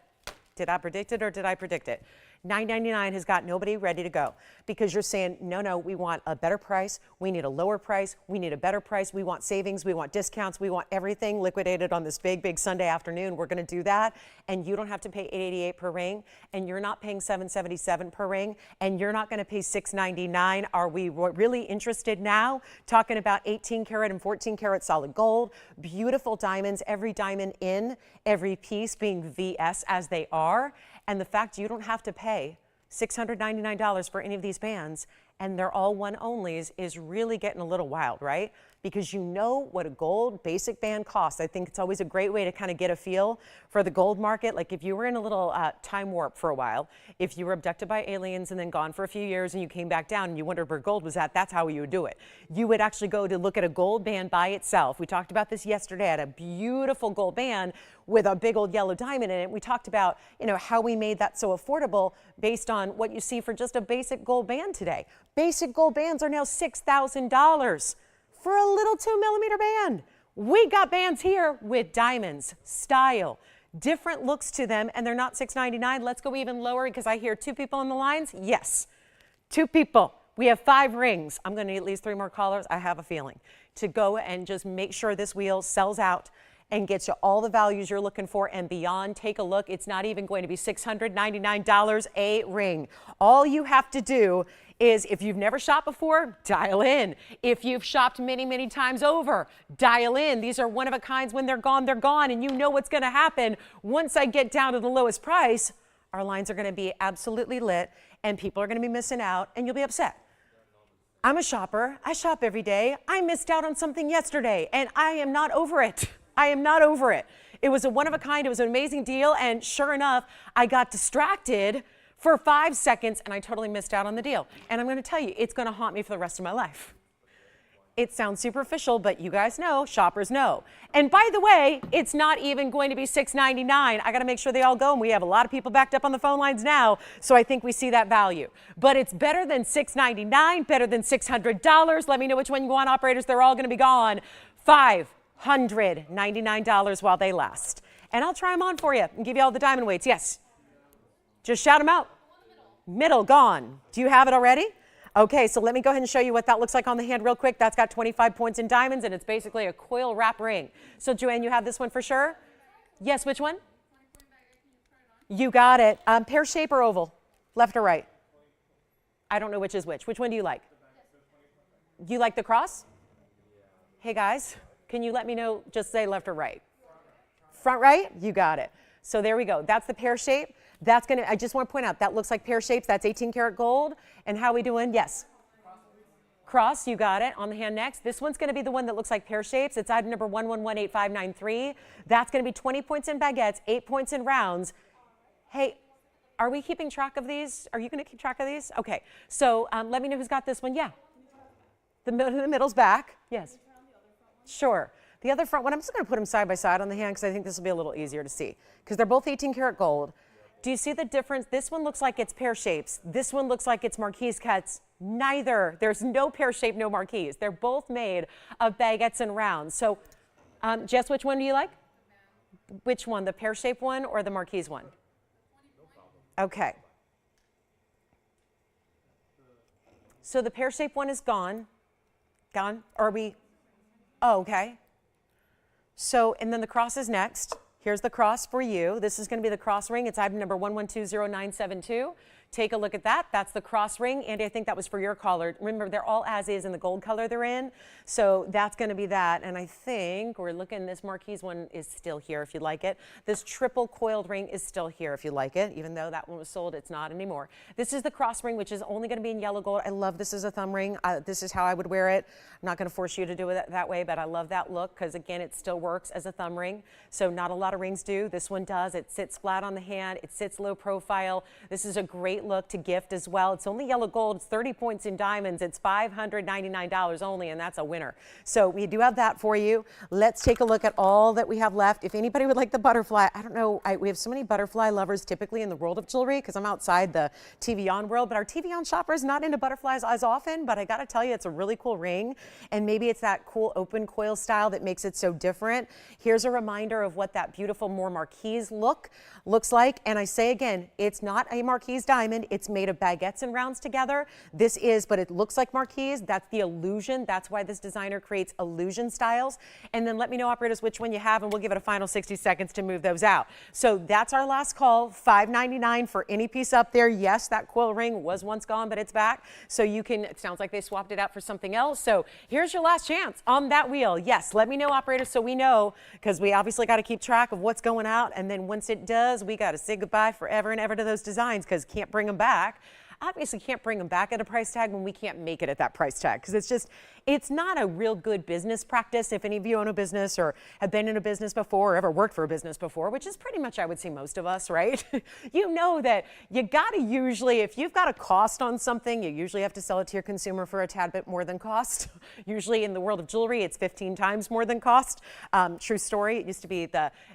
did I predict it or did I predict it? $9.99 has got nobody ready to go because you're saying, no, we want a better price. We need a lower price. We need a better price. We want savings. We want discounts. We want everything liquidated on this big, big Sunday afternoon. We're going to do that. And you don't have to pay $888 per ring. And you're not paying $777 per ring. And you're not going to pay $699. Are we really interested now? Talking about 18 karat and 14 karat solid gold, beautiful diamonds, every diamond in, every piece being VS as they are. And the fact you don't have to pay $699 for any of these bands and they're all one onlys is really getting a little wild, right? Because you know what a gold basic band costs. I think it's always a great way to kind of get a feel for the gold market. Like if you were in a little time warp for a while, if you were abducted by aliens and then gone for a few years and you came back down and you wondered where gold was at, that's how you would do it. You would actually go to look at a gold band by itself. We talked about this yesterday. I had a beautiful gold band with a big old yellow diamond in it. We talked about, how we made that so affordable based on what you see for just a basic gold band today. Basic gold bands are now $6,000 for a little 2mm band. We got bands here with diamonds, style, different looks to them, and they're not $699. Let's go even lower because I hear 2 people on the lines. Yes, 2 people. We have 5 rings. I'm going to need at least 3 more callers. I have a feeling to go and just make sure this wheel sells out and get you all the values you're looking for and beyond. Take a look. It's not even going to be $699 a ring. All you have to do is, if you've never shopped before, dial in. If you've shopped many, many times over, dial in. These are one of a kinds. When they're gone, and you know what's going to happen. Once I get down to the lowest price, our lines are going to be absolutely lit and people are going to be missing out and you'll be upset. I'm a shopper. I shop every day. I missed out on something yesterday and I am not over it. I am not over it. It was a one of a kind. It was an amazing deal. And sure enough, I got distracted for 5 seconds and I totally missed out on the deal. And I'm going to tell you, it's going to haunt me for the rest of my life. It sounds superficial, but you guys know, shoppers know. And by the way, it's not even going to be $699. I got to make sure they all go, and we have a lot of people backed up on the phone lines now, so I think we see that value. But it's better than $699, better than $600. Let me know which one you want, operators. They're all going to be gone. $599 while they last. And I'll try them on for you and give you all the diamond weights. Yes. Just shout them out. Middle gone. Do you have it already? Okay, so let me go ahead and show you what that looks like on the hand real quick. That's got 25 points in diamonds, and it's basically a coil wrap ring. So, Joanne, you have this one for sure? Yes, which one? You got it. Pear shape or oval? Left or right? I don't know which is which. Which one do you like? You like the cross? Hey, guys, can you let me know? Just say left or right. Front right? You got it. So there we go. That's the pear shape. That's going to, I just want to point out, that looks like pear shapes. That's 18 karat gold. And how we doing? Yes. Cross, you got it. On the hand next. This one's going to be the one that looks like pear shapes. It's item number 1118593. That's going to be 20 points in baguettes, 8 points in rounds. Hey, are we keeping track of these? Are you going to keep track of these? Okay. So let me know who's got this one. Yeah. The middle's back. Yes. Sure. The other front one, I'm just going to put them side by side on the hand because I think this will be a little easier to see because they're both 18 karat gold. Do you see the difference? This one looks like it's pear shapes. This one looks like it's marquise cuts. Neither. There's no pear shape, no marquise. They're both made of baguettes and rounds. So, Jess, which one do you like? Which one, the pear shape one or the marquise one? Okay. So the pear shape one is gone. Gone? Are we? Oh, okay. So, and then the cross is next. Here's the cross for you. This is going to be the cross ring. It's item number 11200972. Take a look at that. That's the cross ring. Andy, I think that was for your collar. Remember, they're all as is in the gold color they're in. So that's going to be that. And I think we're looking, this marquise one is still here if you'd like it. This triple coiled ring is still here if you like it. Even though that one was sold, it's not anymore. This is the cross ring, which is only going to be in yellow gold. I love this as a thumb ring. This is how I would wear it. I'm not going to force you to do it that way, but I love that look because, again, it still works as a thumb ring. So not a lot of rings do. This one does. It sits flat on the hand. It sits low profile. This is a great look to gift as well. It's only yellow gold. It's 30 points in diamonds. It's $599 only, and that's a winner. So we do have that for you. Let's take a look at all that we have left. If anybody would like the butterfly, I don't know. We have so many butterfly lovers typically in the world of jewelry because I'm outside the TVON world, but our TVON shopper is not into butterflies as often, but I got to tell you, it's a really cool ring, and maybe it's that cool open coil style that makes it so different. Here's a reminder of what that beautiful, more marquise look looks like, and I say again, it's not a marquise diamond. It's made of baguettes and rounds together. This is, but it looks like marquise. That's the illusion. That's why this designer creates illusion styles. And then let me know, operators, which one you have, and we'll give it a final 60 seconds to move those out. So that's our last call, $599 for any piece up there. Yes, that coil ring was once gone, but it's back. So you can, it sounds like they swapped it out for something else. So here's your last chance on that wheel. Yes, let me know, operators, so we know, because we obviously got to keep track of what's going out. And then once it does, we got to say goodbye forever and ever to those designs because can't bring them back. Obviously can't bring them back at a price tag when we can't make it at that price tag because it's just, it's not a real good business practice. If any of you own a business or have been in a business before or ever worked for a business before, which is pretty much, I would say, most of us, right? You know that you got to usually, if you've got a cost on something, you usually have to sell it to your consumer for a tad bit more than cost. Usually in the world of jewelry, it's 15 times more than cost. True story. It used to be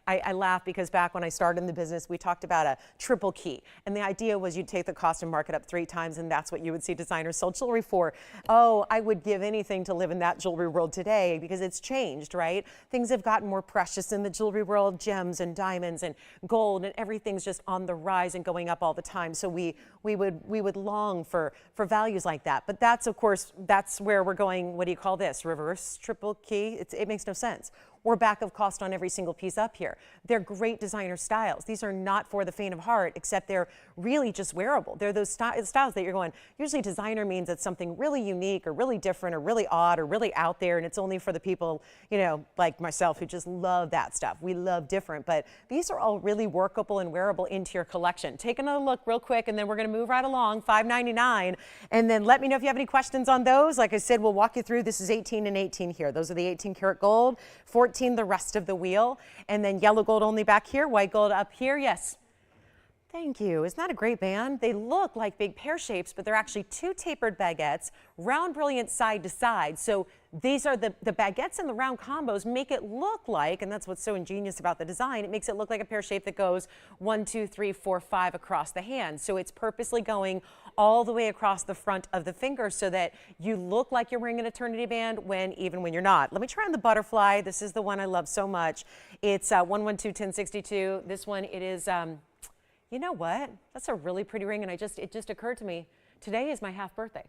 I laugh because back when I started in the business, we talked about a triple key. And the idea was you'd take the cost and mark it up 3 times, and that's what you would see designers sell jewelry for. Oh, I would give anything to live in that jewelry world today because it's changed, right? Things have gotten more precious in the jewelry world, gems and diamonds and gold, and everything's just on the rise and going up all the time. So we would long for values like that. But that's, of course, that's where we're going. What do you call this? Reverse triple key? It makes no sense. or back of cost on every single piece up here. They're great designer styles. These are not for the faint of heart, except they're really just wearable. They're those styles that you're going, usually designer means it's something really unique or really different or really odd or really out there, and it's only for the people, you know, like myself who just love that stuff. We love different, but these are all really workable and wearable into your collection. Take another look real quick, and then we're gonna move right along, $5.99, and then let me know if you have any questions on those. Like I said, we'll walk you through. This is 18 and 18 here. Those are the 18 karat gold, 14 the rest of the wheel, and then yellow gold only back here, white gold up here. Yes. Thank you. Isn't that a great band? They look like big pear shapes, but they're actually two tapered baguettes, round brilliant side to side. So these are the baguettes and the round combos make it look like, and that's what's so ingenious about the design, it makes it look like a pear shape that goes 1, 2, 3, 4, 5 across the hand. So it's purposely going all the way across the front of the finger so that you look like you're wearing an eternity band even when you're not. Let me try on the butterfly. This is the one I love so much. It's 112-1062. This one, it is, you know what? That's a really pretty ring, and it just occurred to me, today is my half birthday.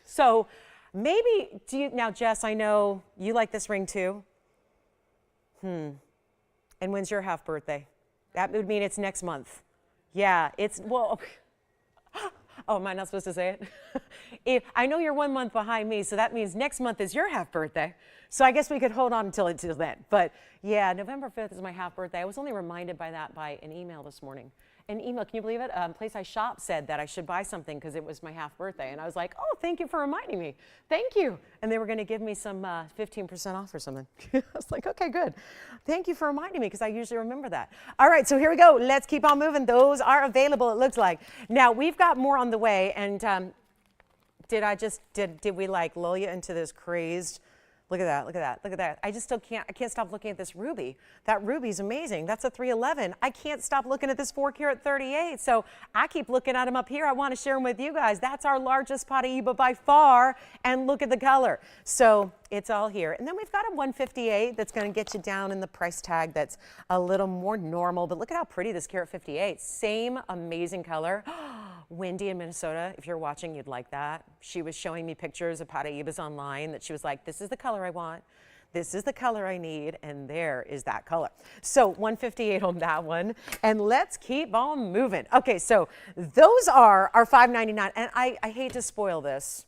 So maybe, now Jess, I know you like this ring too. And when's your half birthday? That would mean it's next month. Yeah, well, oh, am I not supposed to say it? I know you're 1 month behind me, so that means next month is your half birthday. So I guess we could hold on until then. But yeah, November 5th is my half birthday. I was only reminded by that by an email this morning. An email, can you believe it? Place I shop said that I should buy something because it was my half birthday. And I was like, oh, thank you for reminding me. Thank you. And they were going to give me some 15% off or something. I was like, okay, good. Thank you for reminding me because I usually remember that. All right, so here we go. Let's keep on moving. Those are available, it looks like. Now, we've got more on the way. And did we like lull you into this crazed? Look at that, look at that, look at that. I can't stop looking at this ruby. That ruby's amazing. That's a 311. I can't stop looking at this 4 karat 38. So I keep looking at them up here. I want to share them with you guys. That's our largest Paraiba by far. And look at the color. So it's all here. And then we've got a 158 that's going to get you down in the price tag that's a little more normal. But look at how pretty this karat 58. Same amazing color. Wendy in Minnesota, if you're watching, you'd like that. She was showing me pictures of Paraibas online that she was like, this is the color I want. This is the color I need, and there is that color. So 158 on that one, and let's keep on moving. Okay, so those are our $5.99, and I hate to spoil this,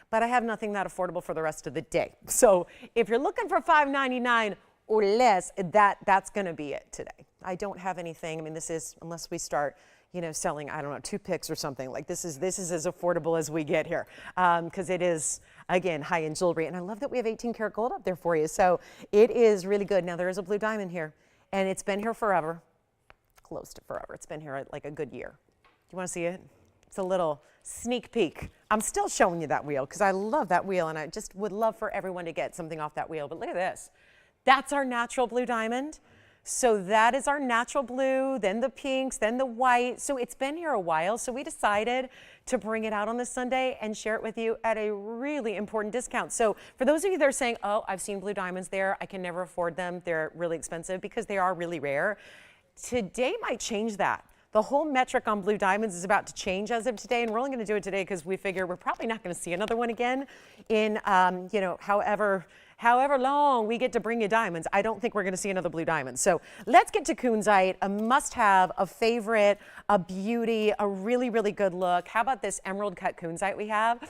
but I have nothing that affordable for the rest of the day. So if you're looking for $5.99 or less, that's gonna be it today. I don't have anything, I mean, this is, unless we start, you know, selling, I don't know, toothpicks or something. Like this is as affordable as we get here because it is, again, high-end jewelry. And I love that we have 18 karat gold up there for you. So it is really good. Now there is a blue diamond here and it's been here forever, close to forever. It's been here like a good year. Do you want to see it? It's a little sneak peek. I'm still showing you that wheel because I love that wheel and I just would love for everyone to get something off that wheel. But look at this. That's our natural blue diamond. So that is our natural blue, then the pinks, then the white. So it's been here a while. So we decided to bring it out on this Sunday and share it with you at a really important discount. So for those of you that are saying, oh, I've seen blue diamonds there, I can never afford them, they're really expensive because they are really rare. Today might change that. The whole metric on blue diamonds is about to change as of today, and we're only going to do it today because we figure we're probably not going to see another one again in, you know, however long we get to bring you diamonds. I don't think we're going to see another blue diamond. So let's get to kunzite, a must-have, a favorite, a beauty, a really, really good look. How about this emerald cut kunzite we have?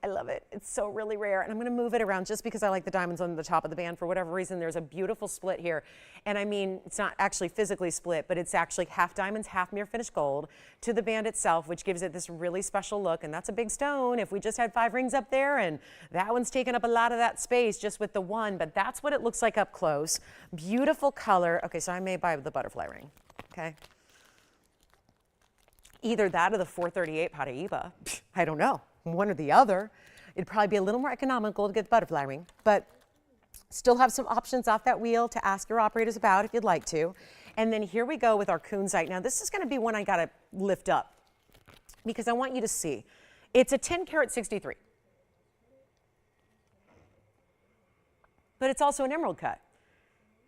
I love it. It's so really rare. And I'm going to move it around just because I like the diamonds on the top of the band. For whatever reason, there's a beautiful split here. And I mean, it's not actually physically split, but it's actually half diamonds, half mirror finished gold to the band itself, which gives it this really special look. And that's a big stone. If we just had 5 rings up there, and that one's taken up a lot of that space just with the one, but that's what it looks like up close. Beautiful color. Okay, so I may buy the butterfly ring. Okay. Either that or the 438 Paraiba. I don't know. One or the other. It'd probably be a little more economical to get the butterfly ring, but still have some options off that wheel to ask your operators about if you'd like to. And then here we go with our kunzite. Now this is going to be one I got to lift up because I want you to see. It's a 10 karat 63, but it's also an emerald cut.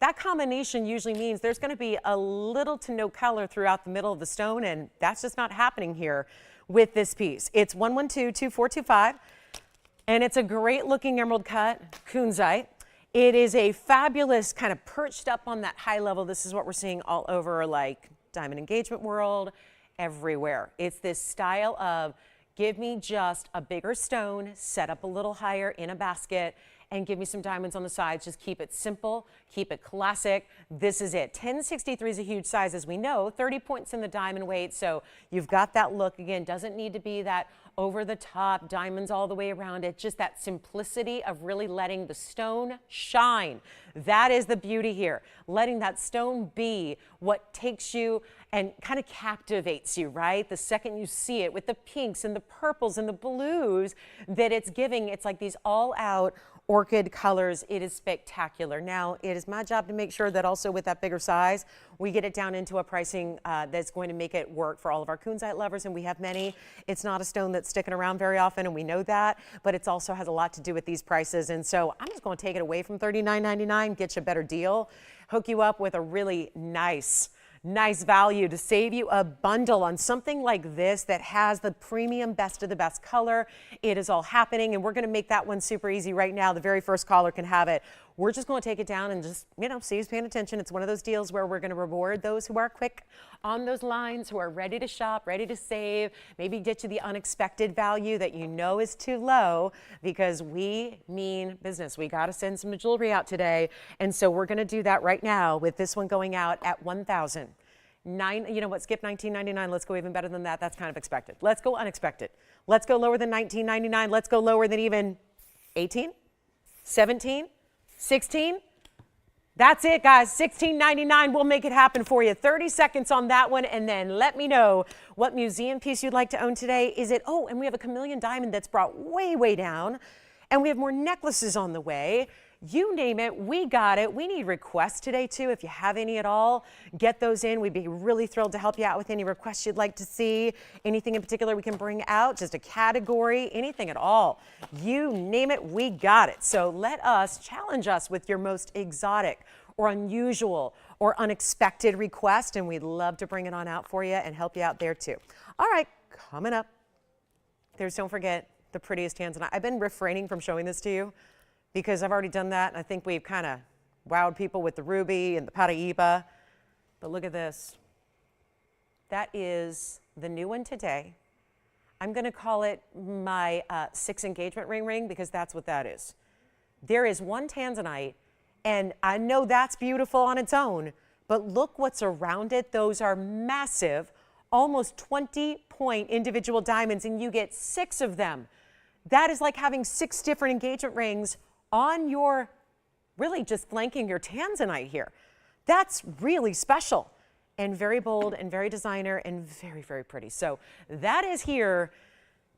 That combination usually means there's going to be a little to no color throughout the middle of the stone, and that's just not happening here with this piece. It's 112-2425, and it's a great looking emerald cut kunzite. It is a fabulous kind of perched up on that high level. This is what we're seeing all over like diamond engagement world, everywhere. It's this style of give me just a bigger stone, set up a little higher in a basket, and give me some diamonds on the sides. Just keep it simple, keep it classic. This is it. 1063 is a huge size, as we know, 30 points in the diamond weight. So you've got that look. Again, doesn't need to be that over the top, diamonds all the way around it. Just that simplicity of really letting the stone shine. That is the beauty here. Letting that stone be what takes you and kind of captivates you, right? The second you see it with the pinks and the purples and the blues that it's giving, it's like these all out orchid colors. It is spectacular. Now, it is my job to make sure that also with that bigger size, we get it down into a pricing that's going to make it work for all of our kunzite lovers, and we have many. It's not a stone that's sticking around very often, and we know that, but it also has a lot to do with these prices. And so I'm just going to take it away from $39.99, get you a better deal, hook you up with a really nice value to save you a bundle on something like this that has the premium best of the best color. It is all happening, and we're going to make that one super easy right now. The very first caller can have it. We're just going to take it down and just, see who's paying attention. It's one of those deals where we're going to reward those who are quick on those lines, who are ready to shop, ready to save, maybe get you the unexpected value that you know is too low, because we mean business. We got to send some jewelry out today. And so we're going to do that right now with this one going out at $1,009. You know what, skip $19.99. Let's go even better than that. That's kind of expected. Let's go unexpected. Let's go lower than $19.99. Let's go lower than even 18, 17, 16. That's it, guys. $16.99. We'll make it happen for you. 30 seconds on that one, and then let me know what museum piece you'd like to own today. Is it, oh, and we have a chameleon diamond that's brought way, way down, and we have more necklaces on the way. You name it, we got it. We need requests today, too. If you have any at all, get those in. We'd be really thrilled to help you out with any requests you'd like to see. Anything in particular we can bring out, just a category, anything at all. You name it, we got it. So let us challenge us with your most exotic or unusual or unexpected request, and we'd love to bring it on out for you and help you out there, too. All right, coming up, don't forget the prettiest tanzanite. I've been refraining from showing this to you, because I've already done that, and I think we've kind of wowed people with the ruby and the Paraiba. But look at this. That is the new one today. I'm going to call it my 6 engagement ring, because that's what that is. There is one tanzanite, and I know that's beautiful on its own, but look what's around it. Those are massive, almost 20-point individual diamonds, and you get 6 of them. That is like having 6 different engagement rings on your, really just flanking your tanzanite here. That's really special and very bold and very designer and very, very pretty. So that is here,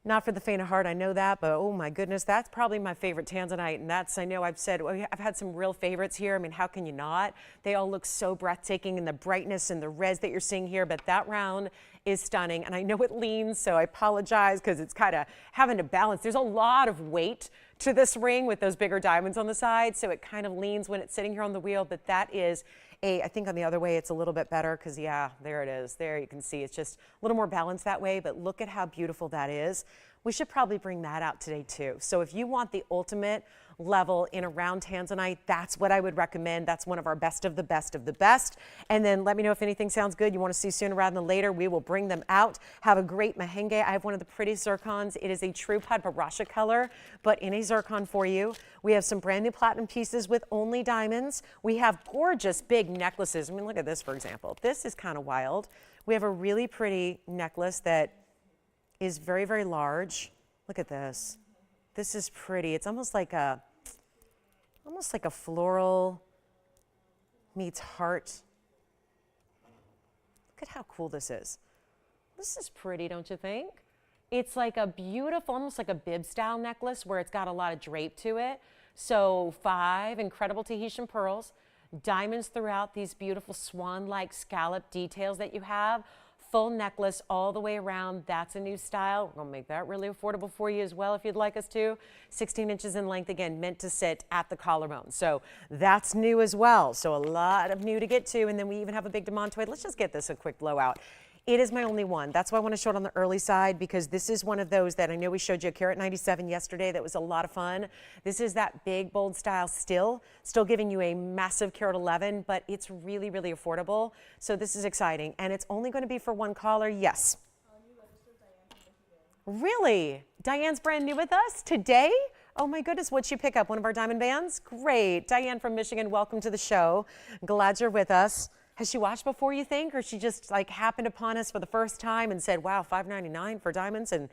not for the faint of heart, I know that, but oh my goodness, that's probably my favorite tanzanite. And that's, I know I've said, I've had some real favorites here. I mean, how can you not? They all look so breathtaking in the brightness and the reds that you're seeing here, but that round is stunning. And I know it leans, so I apologize, because it's kind of having to balance. There's a lot of weight to this ring with those bigger diamonds on the side, so it kind of leans when it's sitting here on the wheel, but that is I think on the other way it's a little bit better, because yeah, there it is. There you can see it's just a little more balanced that way, but look at how beautiful that is. We should probably bring that out today too. So if you want the ultimate level in a round tanzanite, that's what I would recommend. That's one of our best of the best of the best. And then let me know if anything sounds good you want to see sooner rather than later. We will bring them out. Have a great mahenge. I have one of the prettiest zircons. It is a true Padbarasha color, but in a zircon for you. We have some brand new platinum pieces with only diamonds. We have gorgeous big necklaces. I mean, look at this, for example. This is kind of wild. We have a really pretty necklace that is very, very large. Look at this. This is pretty. It's almost like a floral meets heart. Look at how cool this is. This is pretty, don't you think? It's like a beautiful, almost like a bib style necklace where it's got a lot of drape to it. So 5 incredible Tahitian pearls, diamonds throughout, these beautiful swan-like scallop details that you have. Full necklace all the way around. That's a new style. We're going to make that really affordable for you as well if you'd like us to. 16 inches in length, again, meant to sit at the collarbone. So that's new as well. So a lot of new to get to. And then we even have a big Demantoid. Let's just get this a quick blowout. It is my only one. That's why I want to show it on the early side, because this is one of those that I know we showed you a carat 97 yesterday. That was a lot of fun. This is that big, bold style still giving you a massive carat 11, but it's really, really affordable. So this is exciting. And it's only going to be for one caller. Yes. Really? Diane's brand new with us today? Oh my goodness, what'd she pick up? One of our diamond bands? Great. Diane from Michigan, welcome to the show. Glad you're with us. Has she watched before, you think, or she just like happened upon us for the first time and said, wow, $5.99 for diamonds? And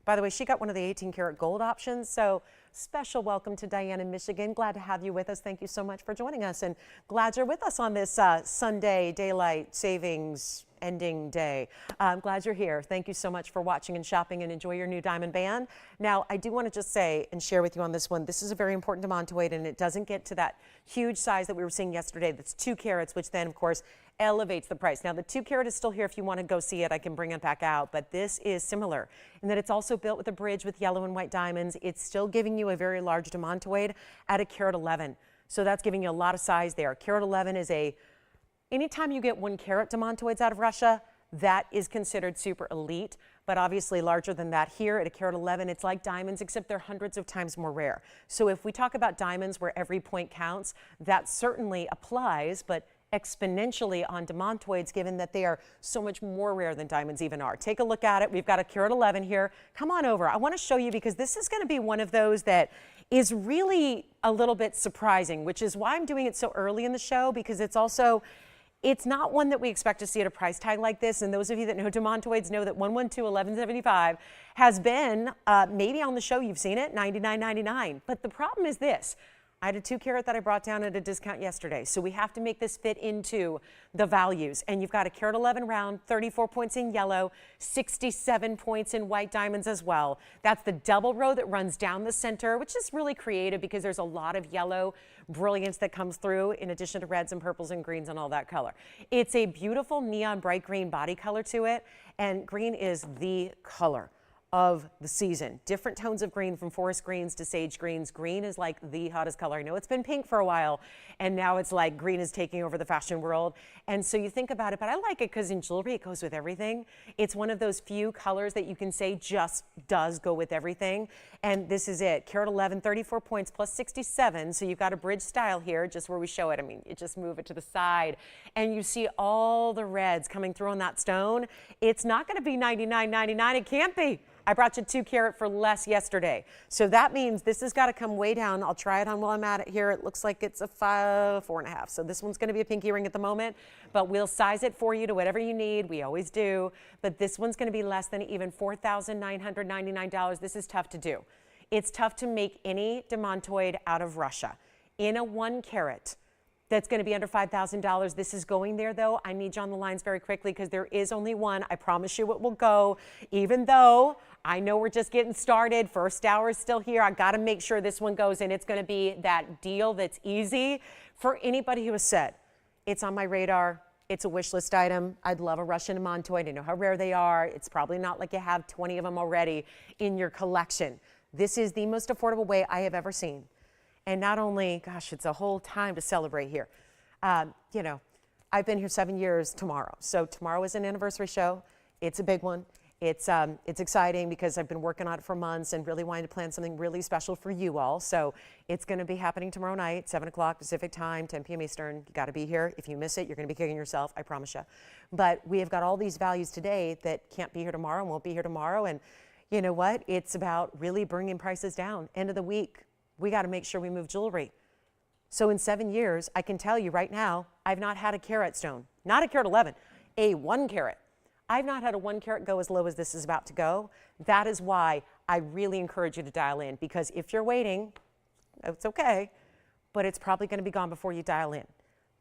by the way, she got one of the 18 karat gold options. So special welcome to Diane in Michigan. Glad to have you with us. Thank you so much for joining us, and glad you're with us on this Sunday daylight savings ending day. I'm glad you're here. Thank you so much for watching and shopping, and enjoy your new diamond band. Now, I do want to just say and share with you on this one, this is a very important Demantoid, and it doesn't get to that huge size that we were seeing yesterday. That's 2 carats, which then, of course, elevates the price. Now, the 2 carat is still here. If you want to go see it, I can bring it back out, but this is similar in that it's also built with a bridge with yellow and white diamonds. It's still giving you a very large Demantoid at a carat 11. So that's giving you a lot of size there. Carat 11 is anytime you get 1 carat Demantoids out of Russia, that is considered super elite, but obviously larger than that here at a carat 11, it's like diamonds, except they're hundreds of times more rare. So if we talk about diamonds where every point counts, that certainly applies, but exponentially on Demantoids, given that they are so much more rare than diamonds even are. Take a look at it. We've got a carat 11 here. Come on over. I want to show you, because this is going to be one of those that is really a little bit surprising, which is why I'm doing it so early in the show, because it's not one that we expect to see at a price tag like this. And those of you that know Demantoids know that 112-1175 has been, maybe on the show you've seen it, $99.99. But the problem is this. I had a 2 carat that I brought down at a discount yesterday. So we have to make this fit into the values. And you've got a carat 11 round, 34 points in yellow, 67 points in white diamonds as well. That's the double row that runs down the center, which is really creative because there's a lot of yellow brilliance that comes through in addition to reds and purples and greens and all that color. It's a beautiful neon bright green body color to it. And green is the color of the season. Different tones of green, from forest greens to sage greens. Green is like the hottest color. I know it's been pink for a while, and now it's like green is taking over the fashion world. And so you think about it, but I like it because in jewelry it goes with everything. It's one of those few colors that you can say just does go with everything. And this is it. Carat 11, 34 points plus 67. So you've got a bridge style here, just where we show it. I mean, you just move it to the side and you see all the reds coming through on that stone. It's not going to be $99.99. It can't be. I brought you 2 carat for less yesterday. So that means this has got to come way down. I'll try it on while I'm at it here. It looks like it's a 4.5. So this one's going to be a pinky ring at the moment, but we'll size it for you to whatever you need. We always do. But this one's going to be less than even $4,999. This is tough to do. It's tough to make any Demantoid out of Russia in a 1 carat. That's going to be under $5,000. This is going there, though. I need you on the lines very quickly because there is only one. I promise you it will go, even though I know we're just getting started. First hour is still here. I got to make sure this one goes, and it's going to be that deal that's easy for anybody who has said, it's on my radar. It's a wish list item. I'd love a Russian Demantoid. I know how rare they are. It's probably not like you have 20 of them already in your collection. This is the most affordable way I have ever seen. And not only, gosh, it's a whole time to celebrate here. You know, I've been here 7 years tomorrow. So tomorrow is an anniversary show. It's a big one. It's exciting because I've been working on it for months and really wanting to plan something really special for you all. So it's going to be happening tomorrow night, 7 o'clock Pacific time, 10 p.m. Eastern. You got to be here. If you miss it, you're going to be kicking yourself, I promise you. But we have got all these values today that can't be here tomorrow and won't be here tomorrow. And you know what? It's about really bringing prices down. End of the week, we got to make sure we move jewelry. So in 7 years, I can tell you right now, I've not had a carat stone, not a carat 11, a 1 carat. I've not had a 1 carat go as low as this is about to go. That is why I really encourage you to dial in, because if you're waiting, it's okay, but it's probably going to be gone before you dial in,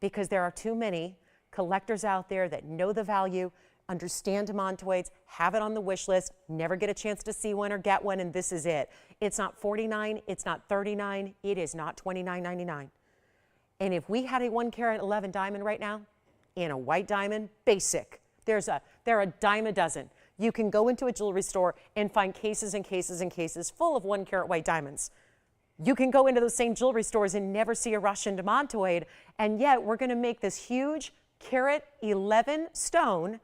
because there are too many collectors out there that know the value, understand Demantoids, have it on the wish list, never get a chance to see one or get one, and this is it. It's not $49, it's not $39, it is not $29.99. And if we had a 1 carat 11 diamond right now, in a white diamond, basic, there are a dime a dozen. You can go into a jewelry store and find cases and cases and cases full of 1 carat white diamonds. You can go into those same jewelry stores and never see a Russian Demantoid, and yet we're going to make this huge carat 11 stone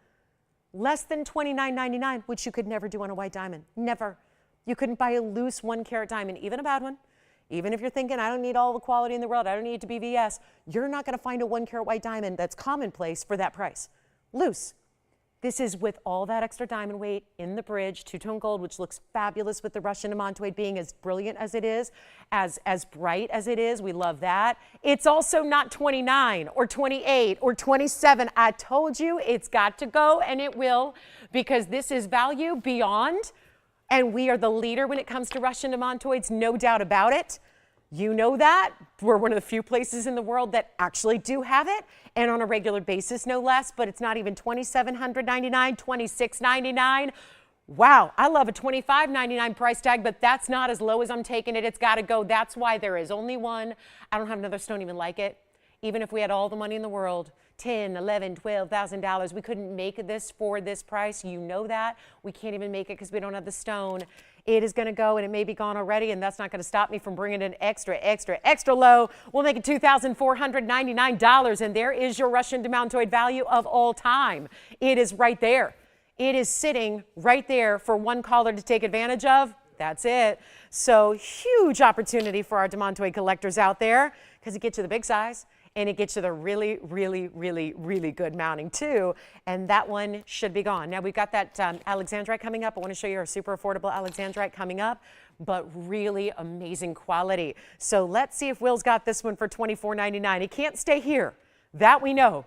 less than $29.99, which you could never do on a white diamond. Never. You couldn't buy a loose 1 carat diamond, even a bad one. Even if you're thinking, I don't need all the quality in the world, I don't need it to be VS, you're not going to find a 1 carat white diamond that's commonplace for that price. Loose. This is with all that extra diamond weight in the bridge, two-tone gold, which looks fabulous with the Russian Demantoid being as brilliant as it is, as bright as it is. We love that. It's also not 29 or 28 or 27. I told you it's got to go, and it will, because this is value beyond, and we are the leader when it comes to Russian Demantoids, no doubt about it. You know that. We're one of the few places in the world that actually do have it, and on a regular basis, no less, but it's not even $2,799, $2,699. Wow, I love a $25.99 price tag, but that's not as low as I'm taking it. It's got to go. That's why there is only one. I don't have another stone even like it. Even if we had all the money in the world, $10,000, $11,000, $12,000, we couldn't make this for this price. You know that. We can't even make it because we don't have the stone. It is going to go, and it may be gone already, and that's not going to stop me from bringing it extra, extra, extra low. We'll make it $2,499, and there is your Russian Demantoid value of all time. It is right there. It is sitting right there for one caller to take advantage of. That's it. So huge opportunity for our Demantoid collectors out there, because it gets you the big size, and it gets you the really, really, really, really good mounting too. And that one should be gone. Now we've got that alexandrite coming up. I want to show you our super affordable alexandrite coming up, but really amazing quality. So let's see if Will's got this one for $24.99. It can't stay here. That we know.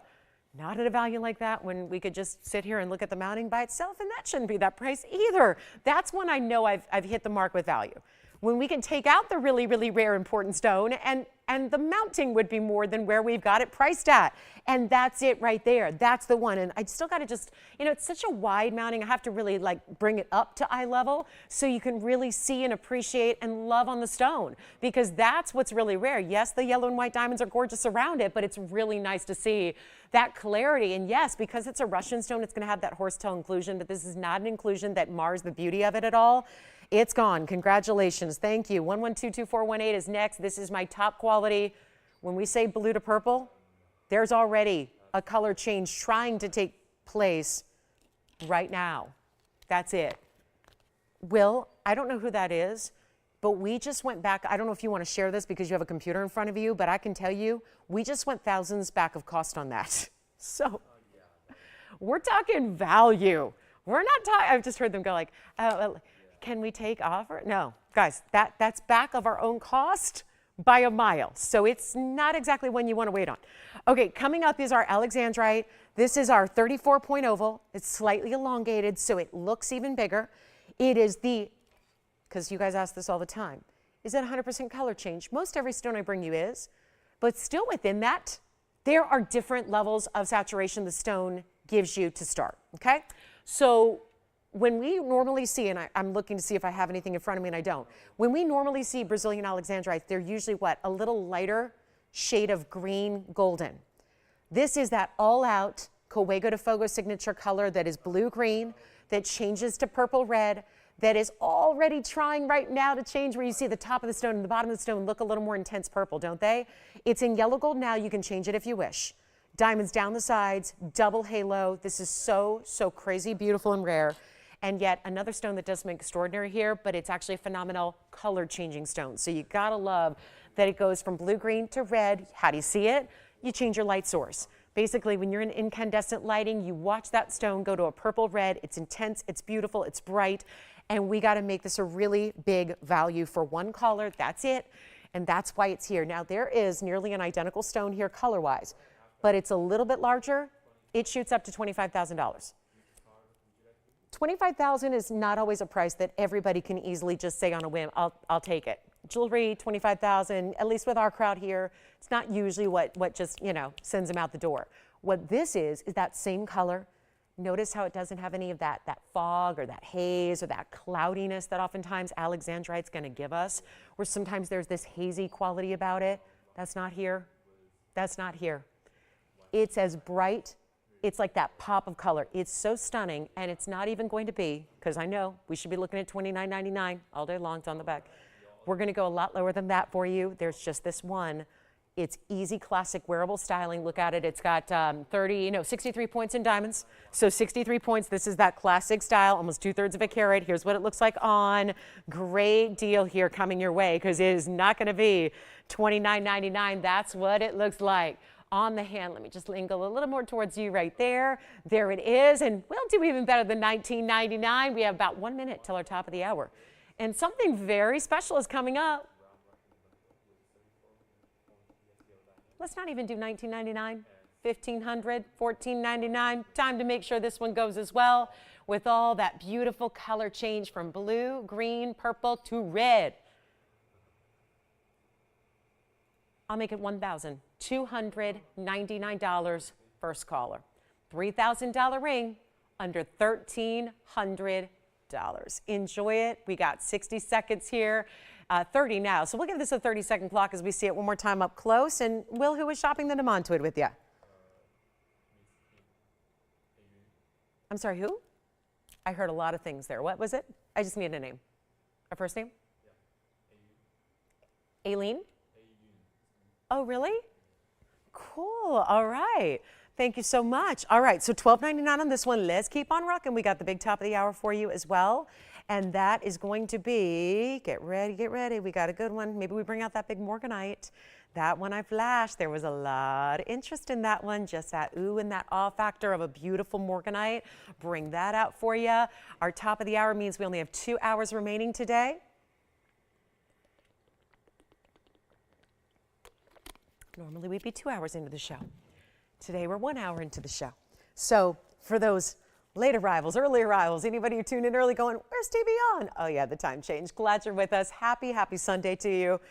Not at a value like that when we could just sit here and look at the mounting by itself, and that shouldn't be that price either. That's when I know I've hit the mark with value. When we can take out the really, really rare important stone, and the mounting would be more than where we've got it priced at. And that's it right there. That's the one. And I still got to just, you know, it's such a wide mounting. I have to really like bring it up to eye level so you can really see and appreciate and love on the stone, because that's what's really rare. Yes, the yellow and white diamonds are gorgeous around it, but it's really nice to see that clarity. And yes, because it's a Russian stone, it's going to have that horsetail inclusion, but this is not an inclusion that mars the beauty of it at all. It's gone. Congratulations. Thank you. 1122418 is next. This is my top quality. When we say blue to purple, there's already a color change trying to take place right now. That's it. Will, I don't know who that is, but we just went back. I don't know if you want to share this because you have a computer in front of you, but I can tell you, we just went thousands back of cost on that. So we're talking value. We're not talking, I've just heard them go like, can we take offer? No, guys, that's back of our own cost by a mile. So it's not exactly one you want to wait on. Okay, coming up is our alexandrite. This is our 34-point oval. It's slightly elongated, so it looks even bigger. It is because you guys ask this all the time, is it 100% color change? Most every stone I bring you is, but still within that, there are different levels of saturation the stone gives you to start, okay? So when we normally see, and I'm looking to see if I have anything in front of me and I don't, when we normally see Brazilian alexandrites, they're usually what? A little lighter shade of green golden. This is that all-out Coego de Fogo signature color that is blue-green, that changes to purple-red, that is already trying right now to change where you see the top of the stone and the bottom of the stone look a little more intense purple, don't they? It's in yellow gold now. You can change it if you wish. Diamonds down the sides, double halo. This is so, so crazy beautiful and rare. And yet another stone that does make extraordinary here, but it's actually a phenomenal color changing stone. So you gotta love that it goes from blue-green to red. How do you see it? You change your light source. Basically, when you're in incandescent lighting, you watch that stone go to a purple-red. It's intense, it's beautiful, it's bright, and we gotta make this a really big value for one caller. That's it, and that's why it's here. Now, there is nearly an identical stone here color-wise, but it's a little bit larger. It shoots up to $25,000. $25,000 is not always a price that everybody can easily just say on a whim, I'll take it. Jewelry, $25,000, at least with our crowd here, it's not usually what just, you know, sends them out the door. What this is that same color. Notice how it doesn't have any of that fog or that haze or that cloudiness that oftentimes alexandrite's gonna give us, where sometimes there's this hazy quality about it. That's not here. That's not here. It's as bright. It's like that pop of color. It's so stunning, and it's not even going to be, because I know we should be looking at $29.99 all day long. It's on the back. We're going to go a lot lower than that for you. There's just this one. It's easy classic wearable styling. Look at it. It's got 63 points in diamonds. So 63 points. This is that classic style, almost 2/3 of a carat. Here's what it looks like on. Great deal here coming your way because it is not going to be $29.99. That's what it looks like on the hand. Let me just angle a little more towards you right there. There it is. And we'll do even better than $19.99. We have about 1 minute till our top of the hour. And something very special is coming up. Let's not even do $19.99, $1,500, $14.99. Time to make sure this one goes as well with all that beautiful color change from blue, green, purple to red. I'll make it $1,299 first caller. $3,000 ring under $1,300. Enjoy it. We got 60 seconds here. 30 now. So we'll give this a 30-second clock as we see it one more time up close. And Will, who was shopping the Demantoid with you? I'm sorry, who? I heard a lot of things there. What was it? I just need a name. A first name? Yeah. Aileen? Oh, really? Cool. All right. Thank you so much. All right. So $12.99 on this one. Let's keep on rocking. We got the big top of the hour for you as well. And that is going to be, get ready, get ready. We got a good one. Maybe we bring out that big morganite. That one I flashed. There was a lot of interest in that one. Just that ooh and that awe factor of a beautiful morganite. Bring that out for you. Our top of the hour means we only have 2 hours remaining today. Normally we'd be 2 hours into the show. Today we're 1 hour into the show. So for those late arrivals, early arrivals, anybody who tuned in early going, where's TVON? Oh yeah, the time changed. Glad you're with us. Happy Sunday to you.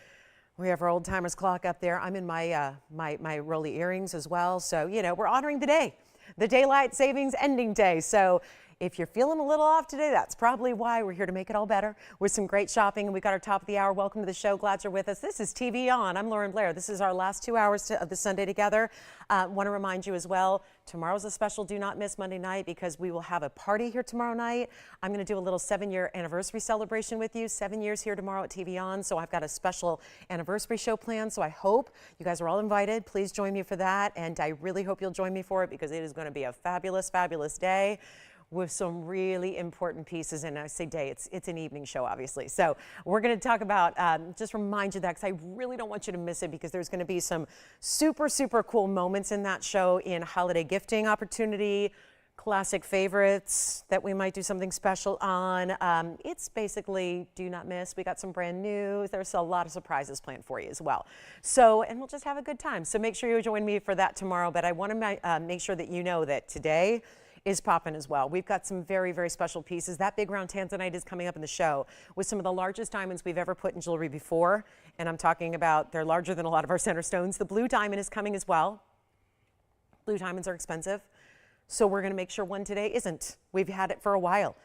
We have our old timers clock up there. I'm in my my Rolly earrings as well. So, you know, we're honoring the day, the daylight savings ending day. So if you're feeling a little off today, that's probably why. We're here to make it all better with some great shopping. And we got our top of the hour. Welcome to the show. Glad you're with us. This is TVON. I'm Lauren Blair. This is our last 2 hours of the Sunday together. Want to remind you as well, tomorrow's a special do not miss Monday night because we will have a party here tomorrow night. I'm going to do a little 7-year anniversary celebration with you. 7 years here tomorrow at TVON. So I've got a special anniversary show planned. So I hope you guys are all invited. Please join me for that. And I really hope you'll join me for it because it is going to be a fabulous, fabulous day with some really important pieces. And I say day, it's an evening show, obviously. So we're going to talk about, just remind you that because I really don't want you to miss it because there's going to be some super, super cool moments in that show in holiday gifting opportunity, classic favorites that we might do something special on. It's basically do not miss. We got some brand new. There's a lot of surprises planned for you as well. So, and we'll just have a good time. So make sure you join me for that tomorrow. But I want to make sure that you know that today is popping as well. We've got some very, very special pieces. That big round tanzanite is coming up in the show with some of the largest diamonds we've ever put in jewelry before. And I'm talking about, they're larger than a lot of our center stones. The blue diamond is coming as well. Blue diamonds are expensive. So we're gonna make sure one today isn't. We've had it for a while.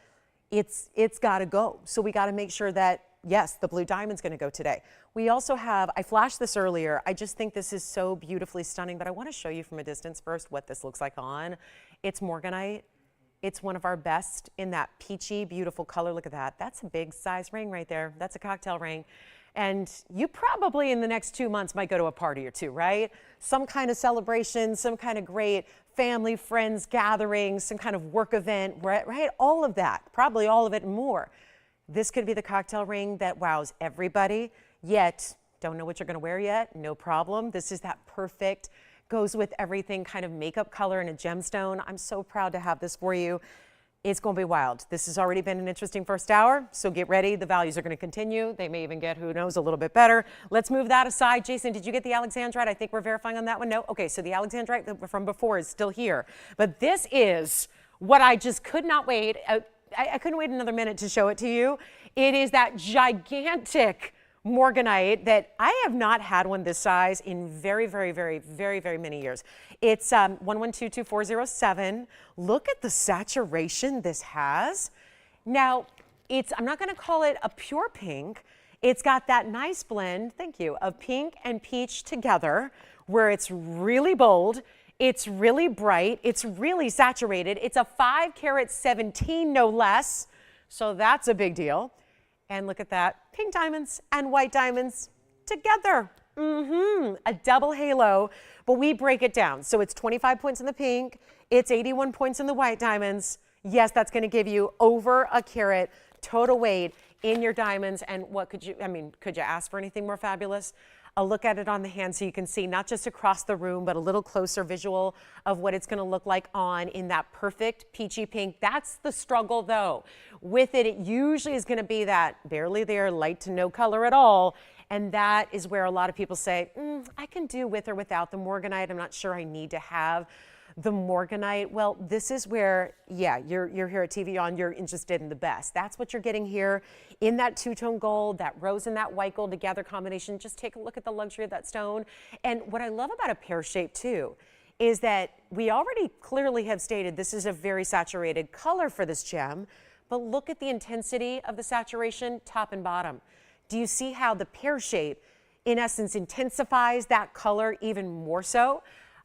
It's gotta go. So we gotta make sure that, yes, the blue diamond's gonna go today. We also have, I flashed this earlier. I just think this is so beautifully stunning, but I wanna show you from a distance first what this looks like on. It's morganite. It's one of our best in that peachy, beautiful color. Look at that. That's a big size ring right there. That's a cocktail ring. And you probably in the next 2 months might go to a party or two, right? Some kind of celebration, some kind of great family, friends gathering, some kind of work event, right? All of that, probably all of it and more. This could be the cocktail ring that wows everybody, yet don't know what you're gonna wear yet, no problem. This is that perfect, goes with everything kind of makeup color and a gemstone. I'm so proud to have this for you. It's gonna be wild. This has already been an interesting first hour, so get ready. The values are gonna continue. They may even get, who knows, a little bit better. Let's move that aside. Jason, did you get the alexandrite? I think we're verifying on that one. No? Okay, so the alexandrite from before is still here. But this is what I just could not wait. I couldn't wait another minute to show it to you. It is that gigantic morganite that I have not had one this size in very, very, very, very, very many years. It's 11222407. Look at the saturation this has. Now, I'm not gonna call it a pure pink. It's got that nice blend, thank you, of pink and peach together where it's really bold. It's really bright. It's really saturated. It's a 5 carat 17, no less. So that's a big deal. And look at that, pink diamonds and white diamonds together. A double halo, but we break it down. So it's 25 points in the pink, it's 81 points in the white diamonds. Yes, that's going to give you over a carat total weight in your diamonds. And what could you, I mean, could you ask for anything more fabulous? A look at it on the hand so you can see not just across the room, but a little closer visual of what it's going to look like on in that perfect peachy pink. That's the struggle though. With it, it usually is going to be that barely there, light to no color at all. And that is where a lot of people say, I can do with or without the morganite. I'm not sure I need to have the morganite. Well, this is where, yeah, you're here at TVON, you're interested in the best. That's what you're getting here in that two-tone gold, that rose and that white gold together combination. Just take a look at the luxury of that stone. And what I love about a pear shape too is that we already clearly have stated this is a very saturated color for this gem, but look at the intensity of the saturation top and bottom. Do you see how the pear shape in essence intensifies that color even more so?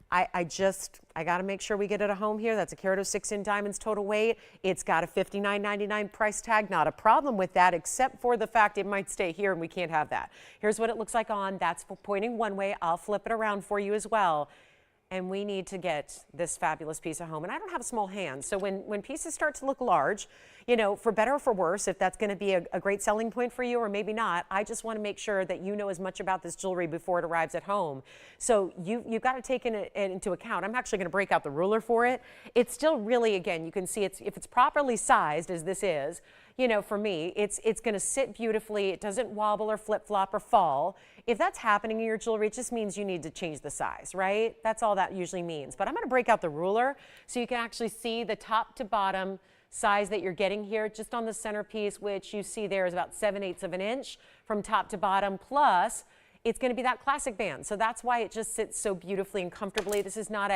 I got to make sure we get it a home here. That's a carat of 6 in diamonds total weight. It's got a $59.99 price tag. Not a problem with that, except for the fact it might stay here and we can't have that. Here's what it looks like on. That's pointing one way. I'll flip it around for you as well. And we need to get this fabulous piece of home. And I don't have small hands, so when pieces start to look large, you know, for better or for worse, if that's going to be a great selling point for you or maybe not, I just want to make sure that you know as much about this jewelry before it arrives at home. So you've got to take it into account. I'm actually going to break out the ruler for it. It's still really, again, you can see if it's properly sized as this is, you know, for me, it's going to sit beautifully. It doesn't wobble or flip-flop or fall. If that's happening in your jewelry, it just means you need to change the size, right? That's all that usually means. But I'm going to break out the ruler so you can actually see the top to bottom size that you're getting here just on the centerpiece, which you see there is about 7/8 of an inch from top to bottom, plus it's going to be that classic band. So that's why it just sits so beautifully and comfortably. This is not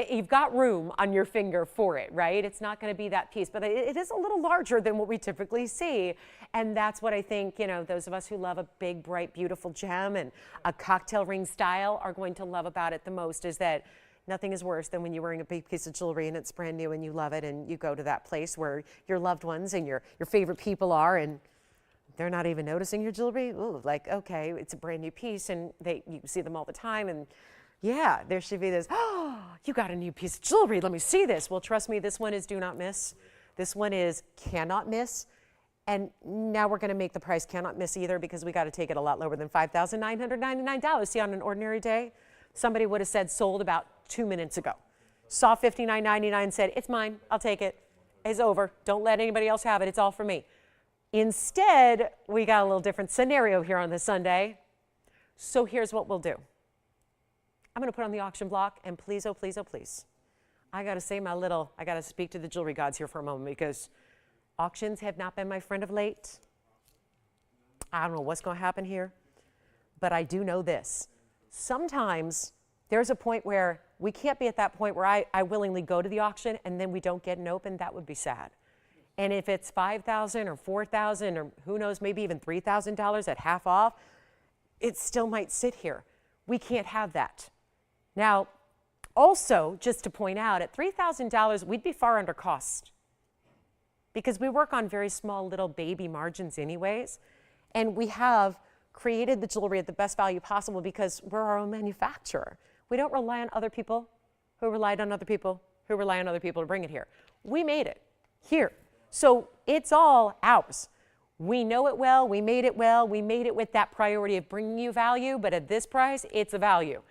you've got room on your finger for it, right? It's not going to be that piece, but it is a little larger than what we typically see. And that's what I think, you know, those of us who love a big, bright, beautiful gem and a cocktail ring style are going to love about it the most, is that nothing is worse than when you're wearing a big piece of jewelry and it's brand new and you love it and you go to that place where your loved ones and your favorite people are and they're not even noticing your jewelry. Ooh, like, okay, it's a brand new piece and you see them all the time and yeah, there should be this, oh, you got a new piece of jewelry, let me see this. Well, trust me, this one is do not miss. This one is cannot miss. And now we're gonna make the price cannot miss either because we gotta take it a lot lower than $5,999. See, on an ordinary day, somebody would have said sold about 2 minutes ago. Saw $59.99, said, it's mine, I'll take it. It's over, don't let anybody else have it, it's all for me. Instead, we got a little different scenario here on this Sunday. So here's what we'll do. I'm gonna put on the auction block and please, oh please, oh please. I gotta say I gotta speak to the jewelry gods here for a moment because auctions have not been my friend of late. I don't know what's gonna happen here, but I do know this. Sometimes there's a point where we can't be at that point where I willingly go to the auction and then we don't get an open. That would be sad. And if it's $5,000 or $4,000 or who knows, maybe even $3,000 at half off, it still might sit here. We can't have that. Now, also, just to point out, at $3,000, we'd be far under cost because we work on very small little baby margins anyways, and we have created the jewelry at the best value possible because we're our own manufacturer. We don't rely on other people who relied on other people who rely on other people to bring it here. We made it here. So it's all ours. We know it well, we made it with that priority of bringing you value, but at this price, it's a value.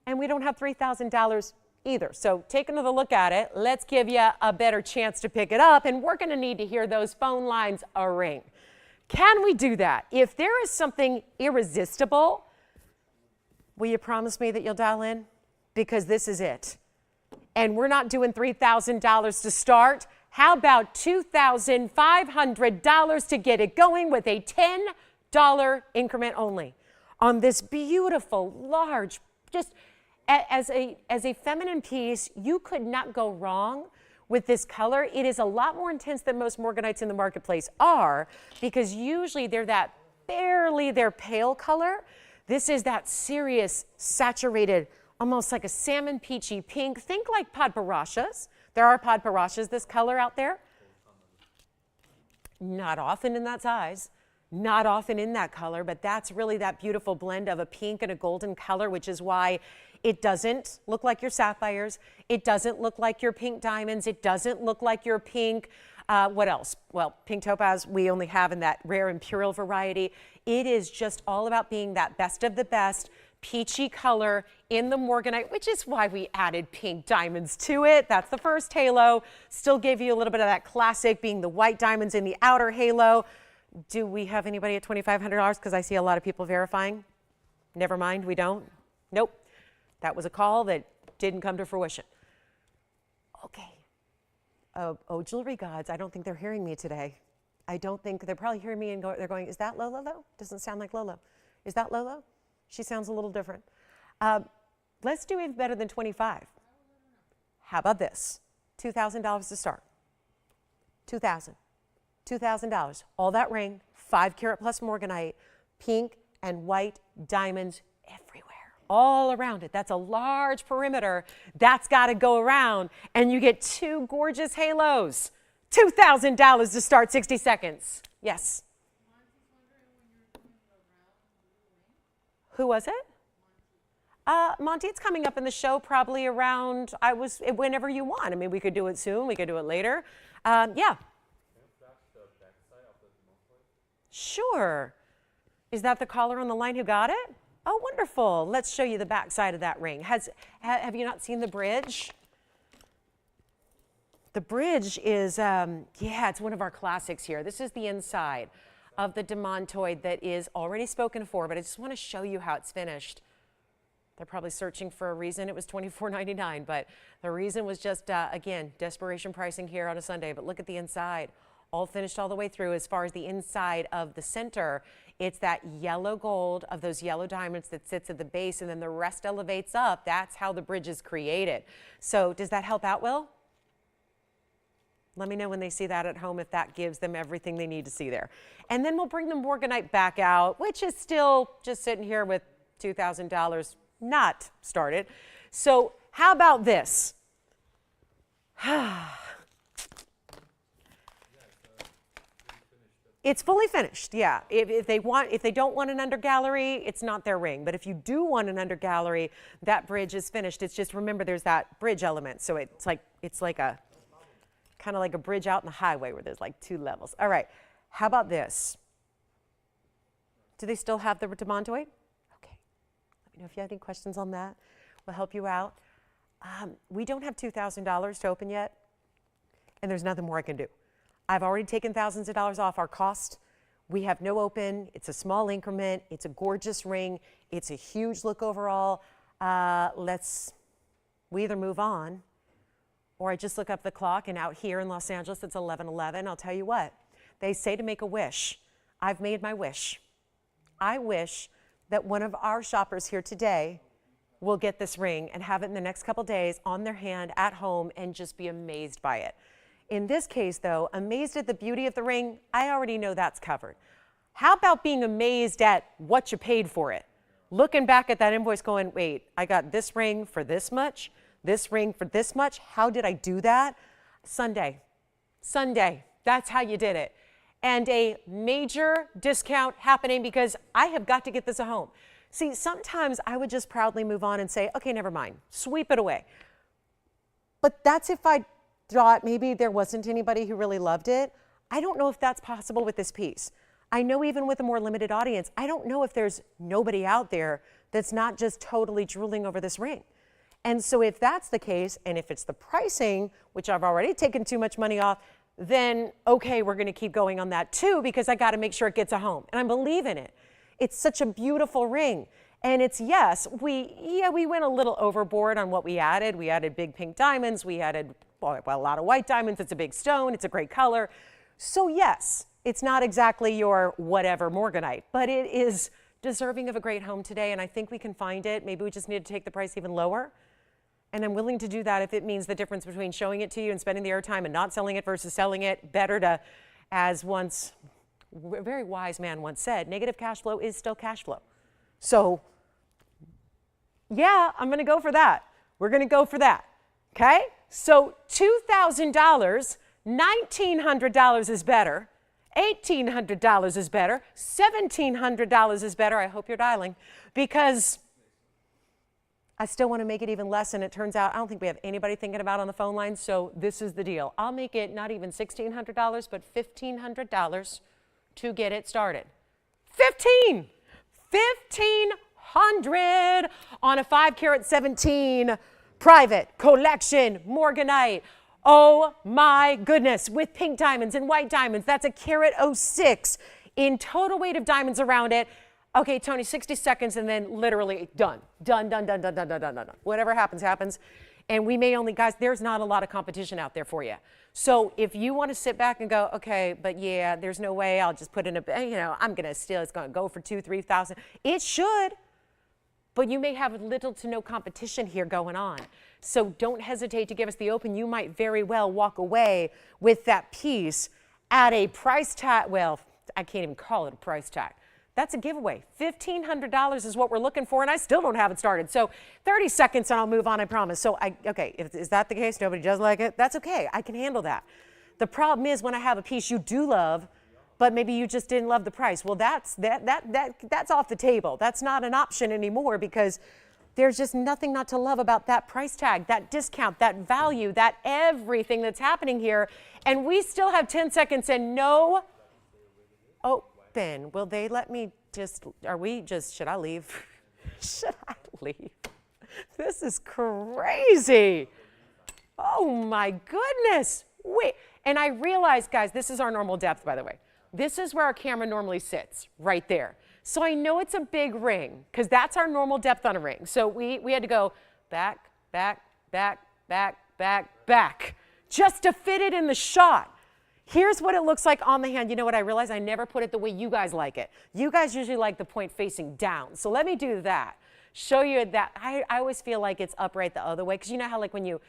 And we don't have $3,000 either. So take another look at it. Let's give you a better chance to pick it up, and we're gonna need to hear those phone lines a ring. Can we do that? If there is something irresistible, will you promise me that you'll dial in? Because this is it. And we're not doing $3,000 to start. How about $2,500 to get it going with a $10 increment only on this beautiful, large, just as a feminine piece, you could not go wrong with this color. It is a lot more intense than most morganites in the marketplace are because usually they're that they're pale color. This is that serious, saturated, almost like a salmon peachy pink. Think like podparashas. There are podparashas this color out there. Not often in that size. not often in that color, but that's really that beautiful blend of a pink and a golden color, which is why it doesn't look like your sapphires. It doesn't look like your pink diamonds. It doesn't look like your pink, what else? Well, pink topaz, we only have in that rare imperial variety. It is just all about being that best of the best, peachy color in the morganite, which is why we added pink diamonds to it. That's the first halo. Still gave you a little bit of that classic being the white diamonds in the outer halo. Do we have anybody at $2,500? Because I see a lot of people verifying. Never mind, we don't. Nope. That was a call that didn't come to fruition. Okay. Oh, jewelry gods, I don't think they're hearing me today. I don't think, they're probably hearing me and they're going, is that Lolo though? Doesn't sound like Lolo. Is that Lolo? She sounds a little different. Let's do even better than 25. How about this? $2,000 to start. $2,000. All that ring, 5 carat plus morganite, pink and white diamonds everywhere, all around it. That's a large perimeter. That's got to go around, and you get 2 gorgeous halos. $2,000 to start, 60 seconds. Yes. Who was it? Monty, it's coming up in the show probably around, whenever you want. I mean, we could do it soon. We could do it later. Yeah. Sure. Is that the caller on the line who got it? Oh, wonderful. Let's show you the back side of that ring. Have you not seen the bridge? The bridge is, yeah, it's one of our classics here. This is the inside of the Demantoid that is already spoken for, but I just want to show you how it's finished. They're probably searching for a reason. It was $24.99, but the reason was just, again, desperation pricing here on a Sunday. But look at the inside, all finished all the way through. As far as the inside of the center, it's that yellow gold of those yellow diamonds that sits at the base, and then the rest elevates up. That's how the bridge is created. So does that help out, Will? Let me know when they see that at home if that gives them everything they need to see there. And then we'll bring the morganite back out, which is still just sitting here with $2,000 not started. So how about this? It's fully finished, yeah. If they don't want an under gallery, it's not their ring. But if you do want an under gallery, that bridge is finished. It's just, remember, there's that bridge element. So it's like a kind of like a bridge out in the highway where there's like 2 levels. All right, how about this? Do they still have the Demantoid? Okay, let me know if you have any questions on that. We'll help you out. We don't have $2,000 to open yet, and there's nothing more I can do. I've already taken thousands of dollars off our cost. We have no open. It's a small increment. It's a gorgeous ring. It's a huge look overall. We either move on, or I just look up the clock, and out here in Los Angeles, it's 11:11. I'll tell you what, they say to make a wish. I've made my wish. I wish that one of our shoppers here today will get this ring and have it in the next couple days on their hand at home and just be amazed by it. In this case, though, amazed at the beauty of the ring, I already know that's covered. How about being amazed at what you paid for it? Looking back at that invoice going, wait, I got this ring for this much, this ring for this much. How did I do that? Sunday, that's how you did it. And a major discount happening because I have got to get this at home. See, sometimes I would just proudly move on and say, okay, never mind, sweep it away. But that's if I thought maybe there wasn't anybody who really loved it. I don't know if that's possible with this piece. I know even with a more limited audience, I don't know if there's nobody out there that's not just totally drooling over this ring. And so if that's the case, and if it's the pricing, which I've already taken too much money off, then okay, we're gonna keep going on that too, because I gotta make sure it gets a home. And I believe in it. It's such a beautiful ring. And it's, yes, we went a little overboard on what we added. We added big pink diamonds. We added a lot of white diamonds. It's a big stone. It's a great color. So yes, it's not exactly your whatever morganite, but it is deserving of a great home today. And I think we can find it. Maybe we just need to take the price even lower. And I'm willing to do that if it means the difference between showing it to you and spending the airtime and not selling it versus selling it. Better to, as once a very wise man once said, negative cash flow is still cash flow. So yeah, I'm going to go for that. We're going to go for that. Okay? So $2,000, $1,900 is better. $1,800 is better. $1,700 is better. I hope you're dialing, because I still want to make it even less, and it turns out I don't think we have anybody thinking about it on the phone line, so this is the deal. I'll make it not even $1,600, but $1,500 to get it started. $1,500 on a 5-carat 17 private collection morganite. Oh my goodness, with pink diamonds and white diamonds. That's a carat 06 in total weight of diamonds around it. Okay, Tony, 60 seconds and then literally done. Done. Whatever happens, happens. And we may only, guys, there's not a lot of competition out there for you. So if you want to sit back and go, okay, but yeah, there's no way I'll just put in I'm going to steal, it's going to go for $2,000, $3,000. It should, but you may have little to no competition here going on. So don't hesitate to give us the open. You might very well walk away with that piece at a price tag. Well, I can't even call it a price tag. That's a giveaway. $1,500 is what we're looking for, and I still don't have it started. So 30 seconds and I'll move on, I promise. So, okay, is that the case? Nobody does like it? That's okay. I can handle that. The problem is when I have a piece you do love, but maybe you just didn't love the price. Well, that's off the table. That's not an option anymore, because there's just nothing not to love about that price tag, that discount, that value, that everything that's happening here. And we still have 10 seconds and no open. Will they let me should I leave? Should I leave? This is crazy. Oh my goodness. Wait, and I realize, guys, this is our normal depth, by the way. This is where our camera normally sits, right there. So I know it's a big ring, because that's our normal depth on a ring. So we had to go back, just to fit it in the shot. Here's what it looks like on the hand. You know what I realized? I never put it the way you guys like it. You guys usually like the point facing down. So let me do that. Show you that. I always feel like it's upright the other way, because you know how like when you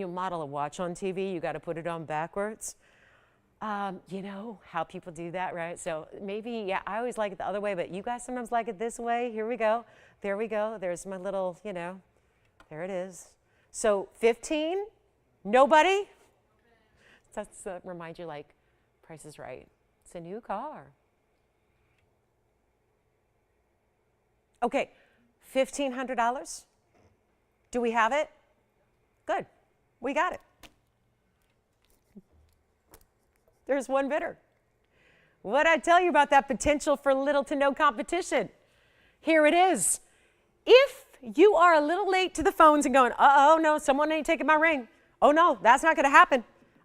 model a watch on TV, you got to put it on backwards. You know how people do that, right? So maybe, yeah, I always like it the other way, but you guys sometimes like it this way. Here we go. There we go. There's my little, there it is. So 15, nobody? That's remind you, like, Price is Right. It's a new car. Okay, $1,500. Do we have it? Good. We got it. There's one bidder. What'd I tell you about that potential for little to no competition? Here it is. If you are a little late to the phones and going, uh-oh, no, someone ain't taking my ring. Oh, no, that's not going to happen.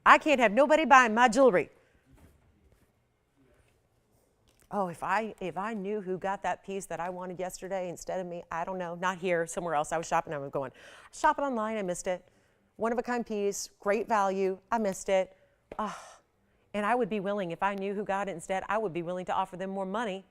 I can't have nobody buying my jewelry. Oh, if I knew who got that piece that I wanted yesterday instead of me, I don't know, not here, somewhere else. I was shopping, I was going, shopping online, I missed it. One-of-a-kind piece, great value, I missed it. Oh, and I would be willing, if I knew who got it instead, I would be willing to offer them more money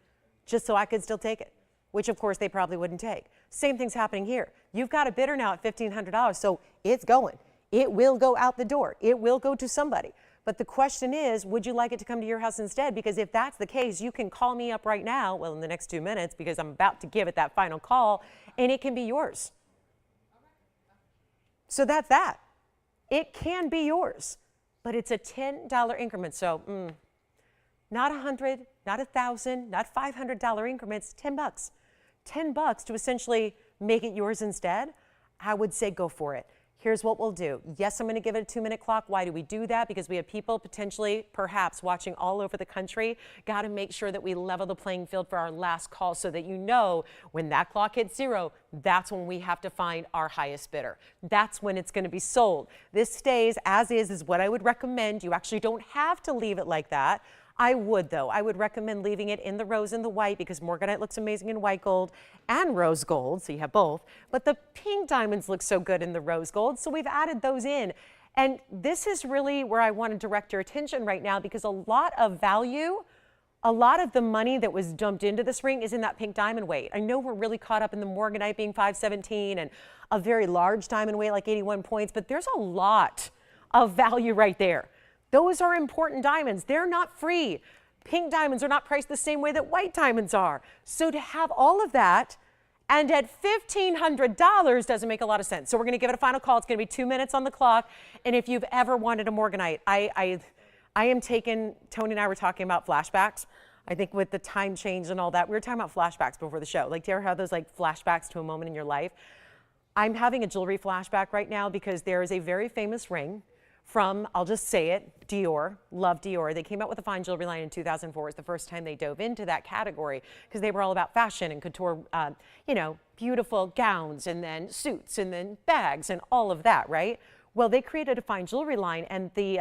just so I could still take it, which of course they probably wouldn't take. Same thing's happening here. You've got a bidder now at $1,500, so it's going. It will go out the door. It will go to somebody. But the question is, would you like it to come to your house instead? Because if that's the case, you can call me up right now, well, in the next 2 minutes, because I'm about to give it that final call, and it can be yours. So that's that. It can be yours, but it's a $10 increment. So not $100, not $1,000, not $500 increments, $10. $10 to essentially make it yours instead. I would say go for it. Here's what we'll do. Yes, I'm going to give it a 2-minute clock. Why do we do that? Because we have people potentially, perhaps, watching all over the country. Got to make sure that we level the playing field for our last call so that you know when that clock hits 0, that's when we have to find our highest bidder. That's when it's going to be sold. This stays as is what I would recommend. You actually don't have to leave it like that. I would, though. I would recommend leaving it in the rose and the white because morganite looks amazing in white gold and rose gold, so you have both. But the pink diamonds look so good in the rose gold, so we've added those in. And this is really where I want to direct your attention right now because a lot of value, a lot of the money that was dumped into this ring is in that pink diamond weight. I know we're really caught up in the morganite being 517 and a very large diamond weight like 81 points, but there's a lot of value right there. Those are important diamonds. They're not free. Pink diamonds are not priced the same way that white diamonds are. So to have all of that and at $1,500 doesn't make a lot of sense. So we're going to give it a final call. It's going to be 2 minutes on the clock. And if you've ever wanted a morganite, I am taken, Tony and I were talking about flashbacks. I think with the time change and all that, we were talking about flashbacks before the show. Like, do you ever have those like flashbacks to a moment in your life? I'm having a jewelry flashback right now because there is a very famous ring from, I'll just say it, Dior. Love Dior. They came out with a fine jewelry line in 2004. It's the first time they dove into that category because they were all about fashion and couture, you know, beautiful gowns and then suits and then bags and all of that, right? Well, they created a fine jewelry line, and the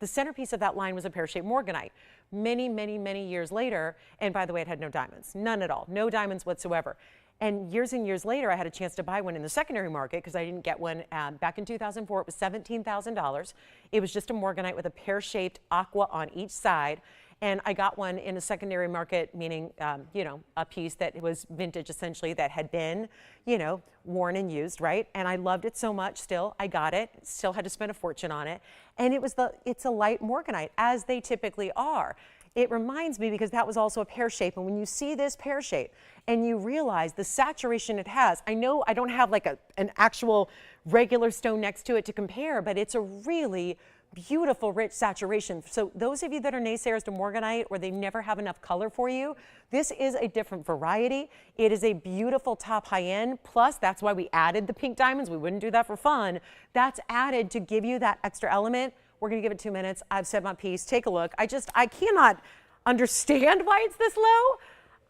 centerpiece of that line was a pear-shaped morganite. Many, many, many years later, and by the way, it had no diamonds, none at all, no diamonds whatsoever. And years later, I had a chance to buy one in the secondary market because I didn't get one back in 2004. It was $17,000. It was just a morganite with a pear-shaped aqua on each side. And I got one in a secondary market, meaning, you know, a piece that was vintage essentially that had been, you know, worn and used, right? And I loved it so much still. I got it, still had to spend a fortune on it. And it's a light morganite, as they typically are. It reminds me because that was also a pear shape. And when you see this pear shape and you realize the saturation it has, I know I don't have like an actual regular stone next to it to compare, but it's a really beautiful, rich saturation. So those of you that are naysayers to morganite or they never have enough color for you, this is a different variety. It is a beautiful top high end. Plus, that's why we added the pink diamonds. We wouldn't do that for fun. That's added to give you that extra element. We're going to give it 2 minutes. I've said my piece. Take a look. I cannot understand why it's this low.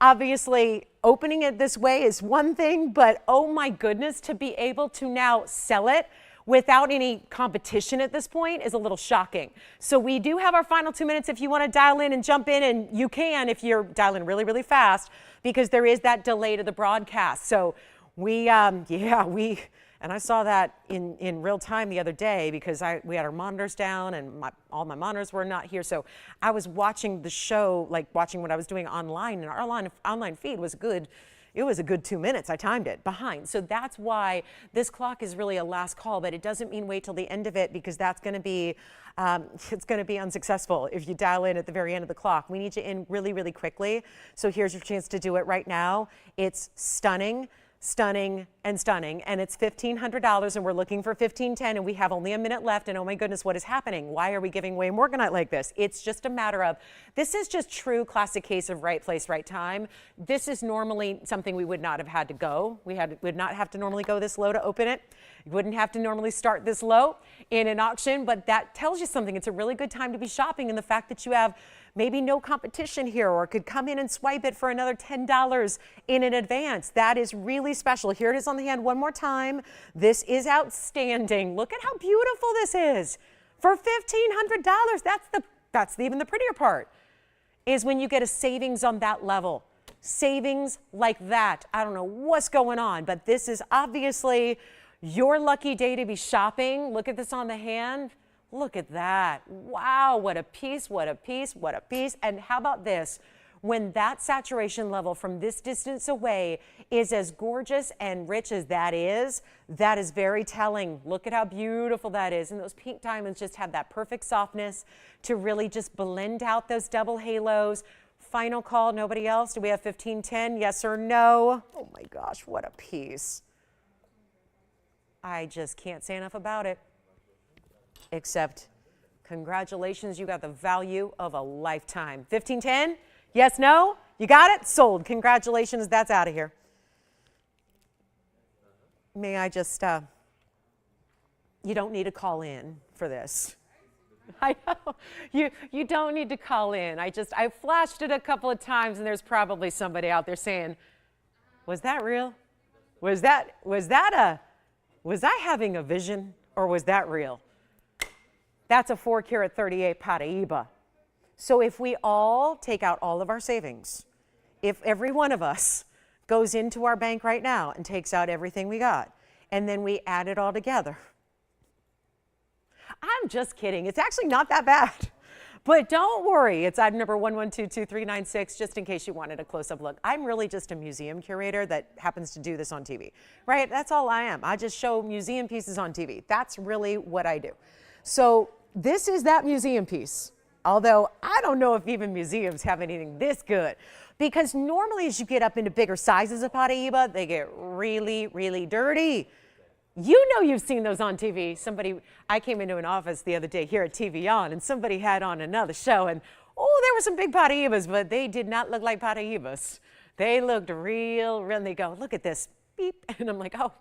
Obviously, opening it this way is one thing, but oh my goodness, to be able to now sell it without any competition at this point is a little shocking. So we do have our final 2 minutes if you want to dial in and jump in, and you can if you're dialing really, really fast, because there is that delay to the broadcast. So and I saw that in real time the other day because we had our monitors down and all my monitors were not here. So I was watching the show, like watching what I was doing online, and our online feed was good. It was a good 2 minutes. I timed it behind. So that's why this clock is really a last call, but it doesn't mean wait till the end of it because that's going to be, it's going to be unsuccessful if you dial in at the very end of the clock. We need you in really, really quickly. So here's your chance to do it right now. It's stunning. Stunning and stunning, and it's $1,500, and we're looking for $1,510, and we have only a minute left, and oh my goodness, what is happening? Why are we giving away morganite like this? It's just a matter of, this is just true classic case of right place, right time. This is normally something we would not have had to go. Would not have to normally go this low to open it. You wouldn't have to normally start this low in an auction, but that tells you something. It's a really good time to be shopping, and the fact that you have maybe no competition here or could come in and swipe it for another $10 in advance. That is really special. Here it is on the hand one more time. This is outstanding. Look at how beautiful this is. For $1,500, that's even the prettier part, is when you get a savings on that level. Savings like that. I don't know what's going on, but this is obviously your lucky day to be shopping. Look at this on the hand. Look at that. Wow, what a piece, what a piece, what a piece. And how about this? When that saturation level from this distance away is as gorgeous and rich as that is very telling. Look at how beautiful that is. And those pink diamonds just have that perfect softness to really just blend out those double halos. Final call, nobody else? Do we have 1510? Yes or no? Oh my gosh, what a piece. I just can't say enough about it. Except, congratulations, you got the value of a lifetime. 1510? Yes, no? You got it? Sold. Congratulations, that's out of here. May I just, you don't need to call in for this. I know, you don't need to call in. I flashed it a couple of times and there's probably somebody out there saying, was that real? Was I having a vision or was that real? That's a 4 carat 38 Paraiba. So if we all take out all of our savings, if every one of us goes into our bank right now and takes out everything we got, and then we add it all together, I'm just kidding. It's actually not that bad. But don't worry, it's item number 11222396, just in case you wanted a close-up look. I'm really just a museum curator that happens to do this on TV, right? That's all I am. I just show museum pieces on TV. That's really what I do. So this is that museum piece, although I don't know if even museums have anything this good, because normally as you get up into bigger sizes of Paraiba, they get really, really dirty. You know you've seen those on TV. I came into an office the other day here at TVON, and somebody had on another show, and oh, there were some big Paraibas, but they did not look like Paraibas. They looked real, and they go, look at this, beep, and I'm like, oh.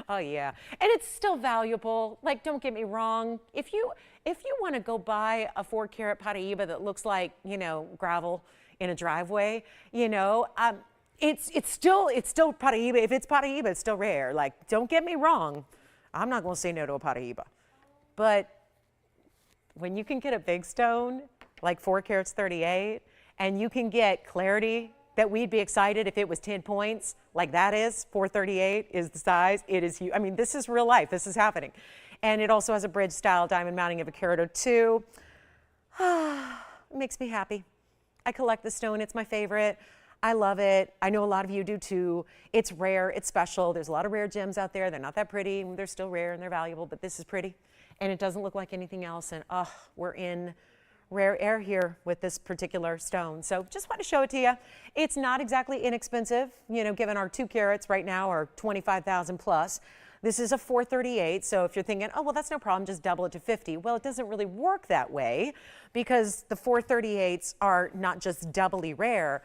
Oh yeah, and it's still valuable. Like, don't get me wrong. If you want to go buy a 4-carat Paraiba that looks like, you know, gravel in a driveway, you know, it's still Paraiba. If it's Paraiba, it's still rare. Like, don't get me wrong. I'm not going to say no to a Paraiba, but when you can get a big stone like 4 carats 38, and you can get clarity that we'd be excited if it was 10 points, like that is, 438 is the size, it is huge. I mean, this is real life, this is happening. And it also has a bridge style diamond mounting of a carat or 2. It makes me happy. I collect the stone, it's my favorite. I love it. I know a lot of you do too. It's rare, it's special. There's a lot of rare gems out there. They're not that pretty, they're still rare and they're valuable, but this is pretty. And it doesn't look like anything else, and we're in rare air here with this particular stone. So just want to show it to you. It's not exactly inexpensive, you know, given our 2 carats right now are 25,000 plus. This is a 438, so if you're thinking, oh, well, that's no problem, just double it to 50. Well, it doesn't really work that way, because the 438s are not just doubly rare,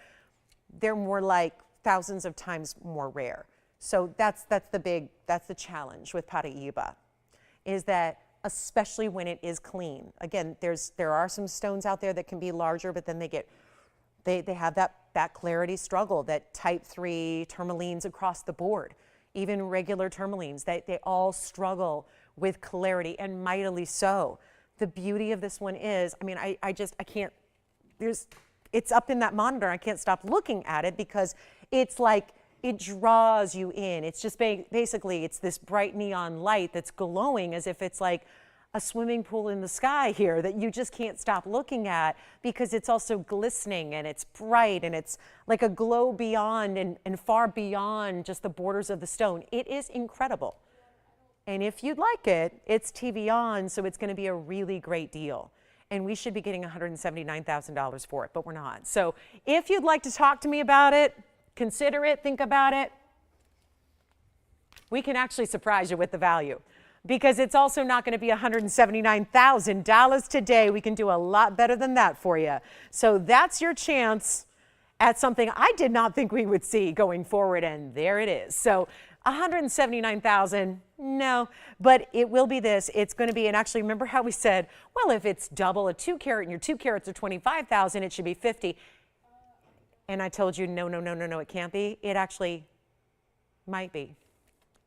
they're more like thousands of times more rare. So that's the challenge with Paraiba, is that especially when it is clean. Again, there are some stones out there that can be larger, but then they have that clarity struggle, that type 3 tourmalines across the board, even regular tourmalines, they all struggle with clarity, and mightily so. The beauty of this one is, I mean, I can't, it's up in that monitor, I can't stop looking at it, because it's like, it draws you in. It's just basically, it's this bright neon light that's glowing as if it's like a swimming pool in the sky here that you just can't stop looking at, because it's also glistening and it's bright and it's like a glow beyond and far beyond just the borders of the stone. It is incredible. And if you'd like it, it's TVON, so it's going to be a really great deal. And we should be getting $179,000 for it, but we're not. So if you'd like to talk to me about it, consider it, think about it, we can actually surprise you with the value, because it's also not going to be $179,000 today. We can do a lot better than that for you. So that's your chance at something I did not think we would see going forward, and there it is. So $179,000, no, but it will be this. It's going to be, and actually remember how we said, well, if it's double a 2 carat and your 2 carats are 25,000, it should be 50. And I told you, no, it can't be. It actually might be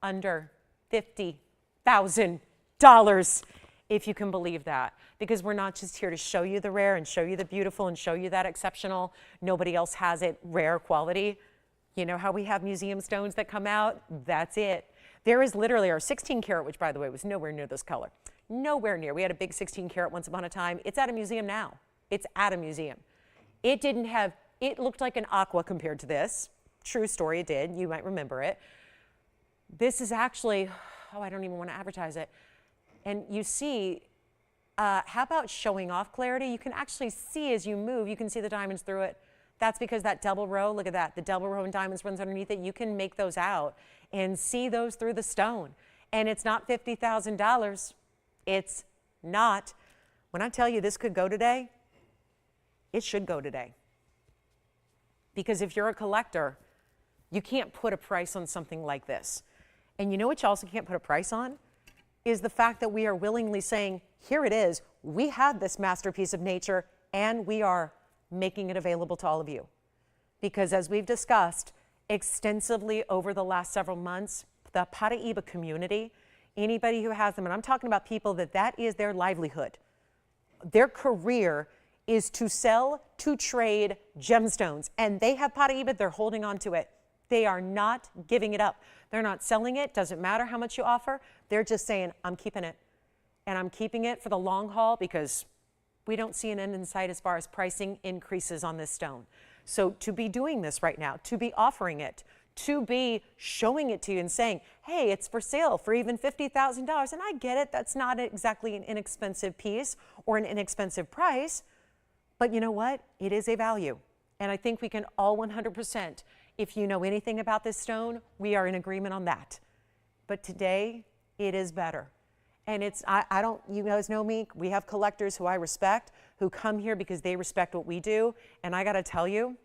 under $50,000, if you can believe that. Because we're not just here to show you the rare and show you the beautiful and show you that exceptional, nobody else has it, rare quality. You know how we have museum stones that come out? That's it. There is literally our 16 carat, which by the way was nowhere near this color. Nowhere near. We had a big 16 carat once upon a time. It's at a museum now. It's at a museum. It didn't have, it looked like an aqua compared to this. True story, it did. You might remember it. This is actually, oh, I don't even want to advertise it. And you see, how about showing off clarity? You can actually see as you move, you can see the diamonds through it. That's because that double row, look at that, the double row and diamonds runs underneath it. You can make those out and see those through the stone. And it's not $50,000. It's not. When I tell you this could go today, it should go today. Because if you're a collector, you can't put a price on something like this. And you know what you also can't put a price on? Is the fact that we are willingly saying, here it is, we have this masterpiece of nature, and we are making it available to all of you. Because as we've discussed extensively over the last several months, the Paraiba community, anybody who has them, and I'm talking about people that is their livelihood. Their career is to sell, to trade gemstones, and they have Paraiba, they're holding on to it. They are not giving it up. They're not selling it, doesn't matter how much you offer. They're just saying, I'm keeping it. And I'm keeping it for the long haul, because we don't see an end in sight as far as pricing increases on this stone. So to be doing this right now, to be offering it, to be showing it to you and saying, hey, it's for sale for even $50,000. And I get it, that's not exactly an inexpensive piece or an inexpensive price, but you know what? It is a value. And I think we can all 100%, if you know anything about this stone, we are in agreement on that. but today it is better. And I don't, you guys know me, we have collectors who I respect, who come here because they respect what we do. And I gotta tell you,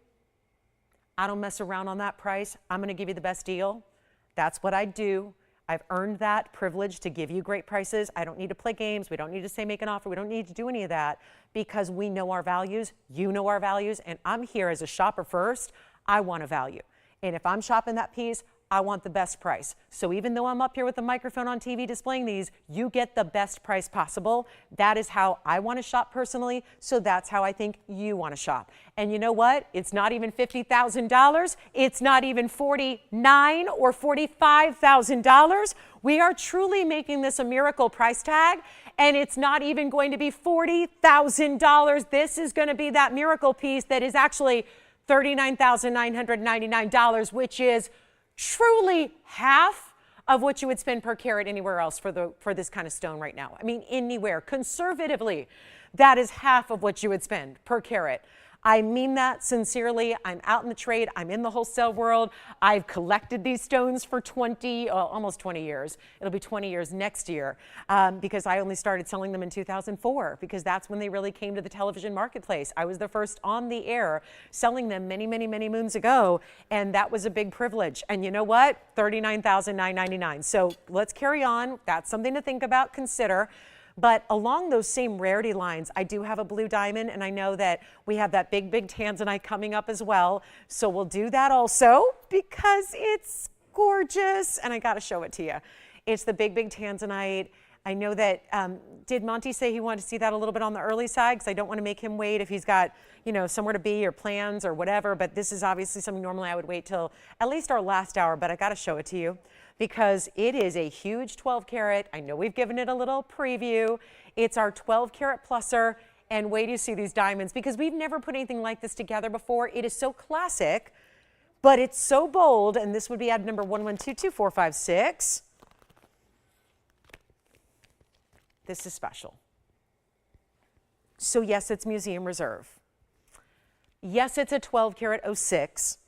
I don't mess around on that price. I'm gonna give you the best deal. That's what I do. I've earned that privilege to give you great prices. I don't need to play games. We don't need to say make an offer. We don't need to do any of that because we know our values. You know our values. And I'm here as a shopper first. I want a value. And if I'm shopping that piece, I want the best price. So even though I'm up here with the microphone on TV displaying these, you get the best price possible. That is how I want to shop personally. So that's how I think you want to shop. And you know what? It's not even $50,000. It's not even $49,000 or $45,000. We are truly making this a miracle price tag. And it's not even going to be $40,000. This is going to be that miracle piece that is actually $39,999, which is truly half of what you would spend per carat anywhere else for this kind of stone right now. I mean, anywhere. Conservatively, that is half of what you would spend per carat. I mean that sincerely. I'm out in the trade. I'm in the wholesale world. I've collected these stones for almost 20 years. It'll be 20 years next year because I only started selling them in 2004 because that's when they really came to the television marketplace. I was the first on the air selling them many, many, many moons ago, and that was a big privilege. And you know what? $39,999. So let's carry on. That's something to think about, consider. But along those same rarity lines, I do have a blue diamond, and I know that we have that big, big tanzanite coming up as well. So we'll do that also because it's gorgeous, and I got to show it to you. It's the big, big tanzanite. I know that, did Monty say he wanted to see that a little bit on the early side? Because I don't want to make him wait if he's got, you know, somewhere to be or plans or whatever. But this is obviously something normally I would wait till at least our last hour, but I got to show it to you, because it is a huge 12 karat. I know we've given it a little preview. It's our 12 karat pluser, and wait till you see these diamonds, because we've never put anything like this together before. It is so classic, but it's so bold, and this would be ad number 1122456. This is special. So yes, it's museum reserve. Yes, it's a 12 karat 06.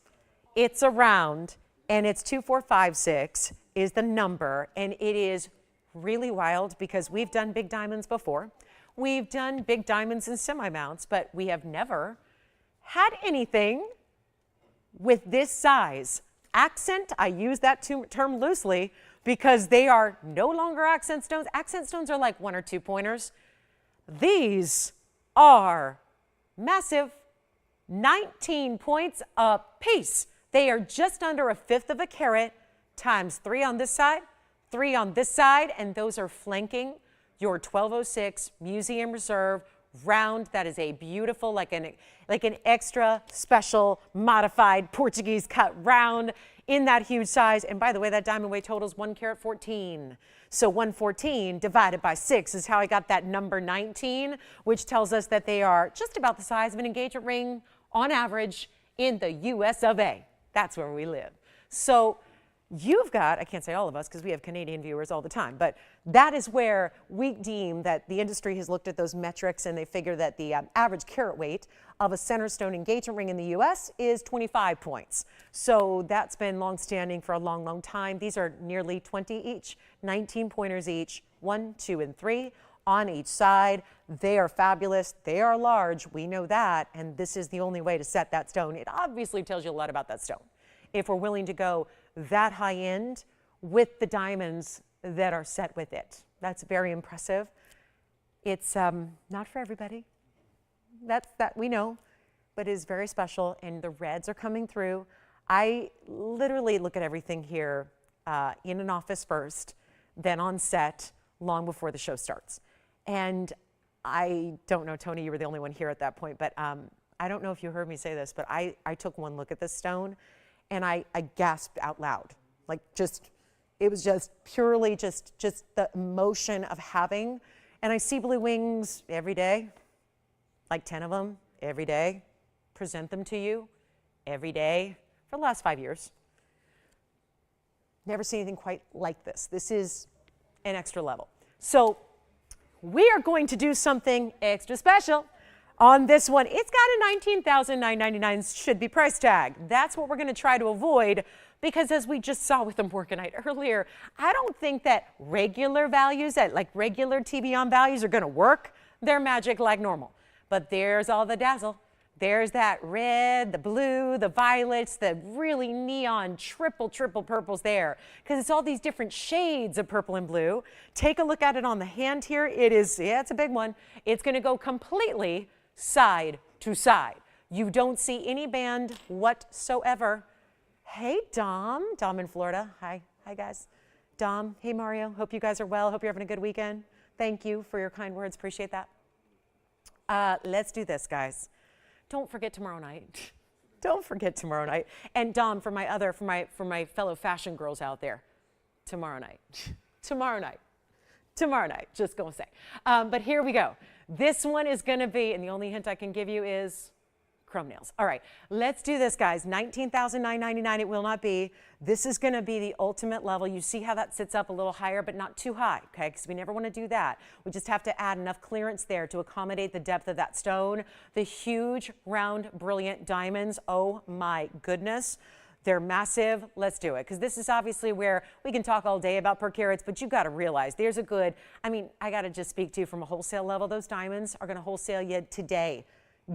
It's a round, and it's 2456 is the number, and it is really wild because we've done big diamonds before. We've done big diamonds in semi-mounts, but we have never had anything with this size. Accent, I use that term loosely because they are no longer accent stones. Accent stones are like 1 or 2 pointers. These are massive, 19 points a piece. They are just under 1/5 of a carat times 3 on this side, 3 on this side, and those are flanking your 1206 museum reserve round. That is a beautiful, like an extra special modified Portuguese cut round in that huge size. And by the way, that diamond weight totals 1 carat 14. So 114 divided by 6 is how I got that number 19, which tells us that they are just about the size of an engagement ring on average in the US of A. That's where we live. So you've got, I can't say all of us because we have Canadian viewers all the time, but that is where we deem that the industry has looked at those metrics, and they figure that the average carat weight of a center stone engagement ring in the US is 25 points. So that's been long-standing for a long, long time. These are nearly 20 each, 19 pointers each, 1, 2, and 3 on each side. They are fabulous. They are large. We know that, and this is the only way to set that stone. It obviously tells you a lot about that stone if we're willing to go that high end with the diamonds that are set with it. That's very impressive. It's not for everybody. That we know, but it is very special, and the reds are coming through. I literally look at everything here in an office first, then on set long before the show starts. And I don't know, Tony, you were the only one here at that point, but I don't know if you heard me say this, but I took one look at this stone, and I gasped out loud. Like, it was just purely just the emotion of having. And I see blue wings every day, like 10 of them every day, present them to you every day for the last 5 years. Never seen anything quite like this. This is an extra level. So we are going to do something extra special. on this one. It's got a $19,999 should be price tag. That's what we're going to try to avoid, because as we just saw with the morganite earlier, I don't think that regular values, that like regular TVON values, are going to work. They're magic like normal. But there's all the dazzle. There's that red, the blue, the violets, the really neon triple purples there, because it's all these different shades of purple and blue. Take a look at it on the hand here. It is, yeah, it's a big one. It's going to go completely side to side. You don't see any band whatsoever. Hey, Dom in Florida. Hi guys. Dom, hey Mario. Hope you guys are well. Hope you're having a good weekend. Thank you for your kind words. Appreciate that. Let's do this, guys. Don't forget tomorrow night. Don't forget tomorrow night. And Dom, for my fellow fashion girls out there, tomorrow night. Tomorrow night, just gonna say. But here we go. This one is gonna be, and the only hint I can give you is chrome nails. All right, let's do this, guys. $19,999 it will not be. This is gonna be the ultimate level. You see how that sits up a little higher, but not too high, okay? Because we never wanna do that. We just have to add enough clearance there to accommodate the depth of that stone. The huge, round, brilliant diamonds, oh my goodness. They're massive. Let's do it. Because this is obviously where we can talk all day about per carats, but you've got to realize there's a good, I got to just speak to you from a wholesale level. Those diamonds are going to wholesale you today.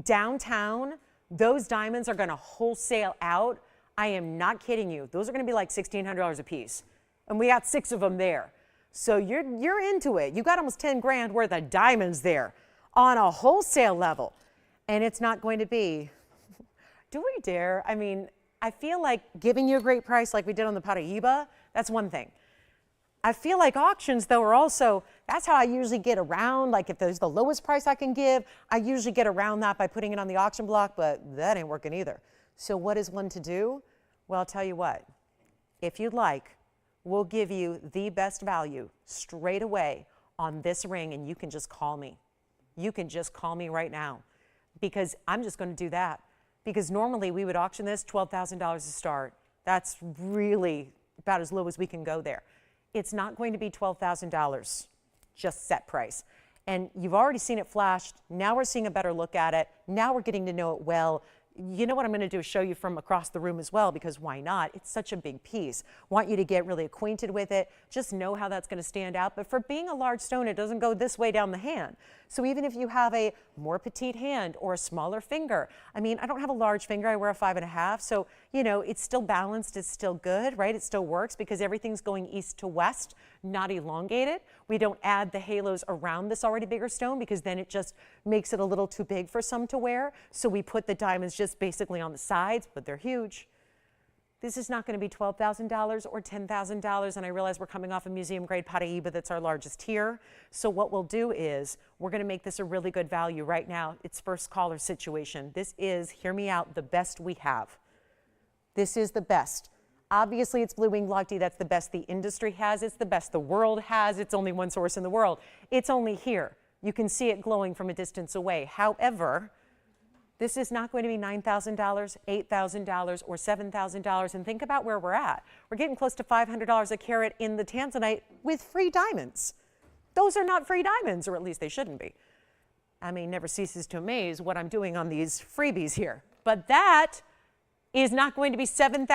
Downtown, those diamonds are going to wholesale out. I am not kidding you. Those are going to be like $1,600 a piece. And we got 6 of them there. So you're into it. You got almost 10 grand worth of diamonds there on a wholesale level. And it's not going to be, do we dare? I feel like giving you a great price like we did on the Paraiba, that's one thing. I feel like auctions, though, are also, that's how I usually get around. Like if there's the lowest price I can give, I usually get around that by putting it on the auction block, but that ain't working either. So what is one to do? Well, I'll tell you what. If you'd like, we'll give you the best value straight away on this ring, and you can just call me. You can just call me right now, because I'm just going to do that. Because normally we would auction this $12,000 to start. That's really about as low as we can go there. It's not going to be $12,000, just set price. And you've already seen it flashed. Now we're seeing a better look at it. Now we're getting to know it well. You know what I'm going to do is show you from across the room as well, because why not? It's such a big piece. Want you to get really acquainted with it. Just know how that's going to stand out. But for being a large stone, it doesn't go this way down the hand. So even if you have a more petite hand or a smaller finger, I don't have a large finger. I wear a 5.5. So, it's still balanced. It's still good, right? It still works because everything's going east to west, not elongated. We don't add the halos around this already bigger stone because then it just makes it a little too big for some to wear. So we put the diamonds just basically on the sides, but they're huge. This is not going to be $12,000 or $10,000, and I realize we're coming off a museum grade Paraiba that's our largest here. So what we'll do is we're going to make this a really good value right now. It's first caller situation. This is, hear me out, the best we have. This is the best. Obviously, it's blue winged loctite. That's the best the industry has. It's the best the world has. It's only one source in the world. It's only here. You can see it glowing from a distance away. However, this is not going to be $9,000, $8,000, or $7,000. And think about where we're at. We're getting close to $500 a carat in the tanzanite with free diamonds. Those are not free diamonds, or at least they shouldn't be. Never ceases to amaze what I'm doing on these freebies here. But that is not going to be $7,000,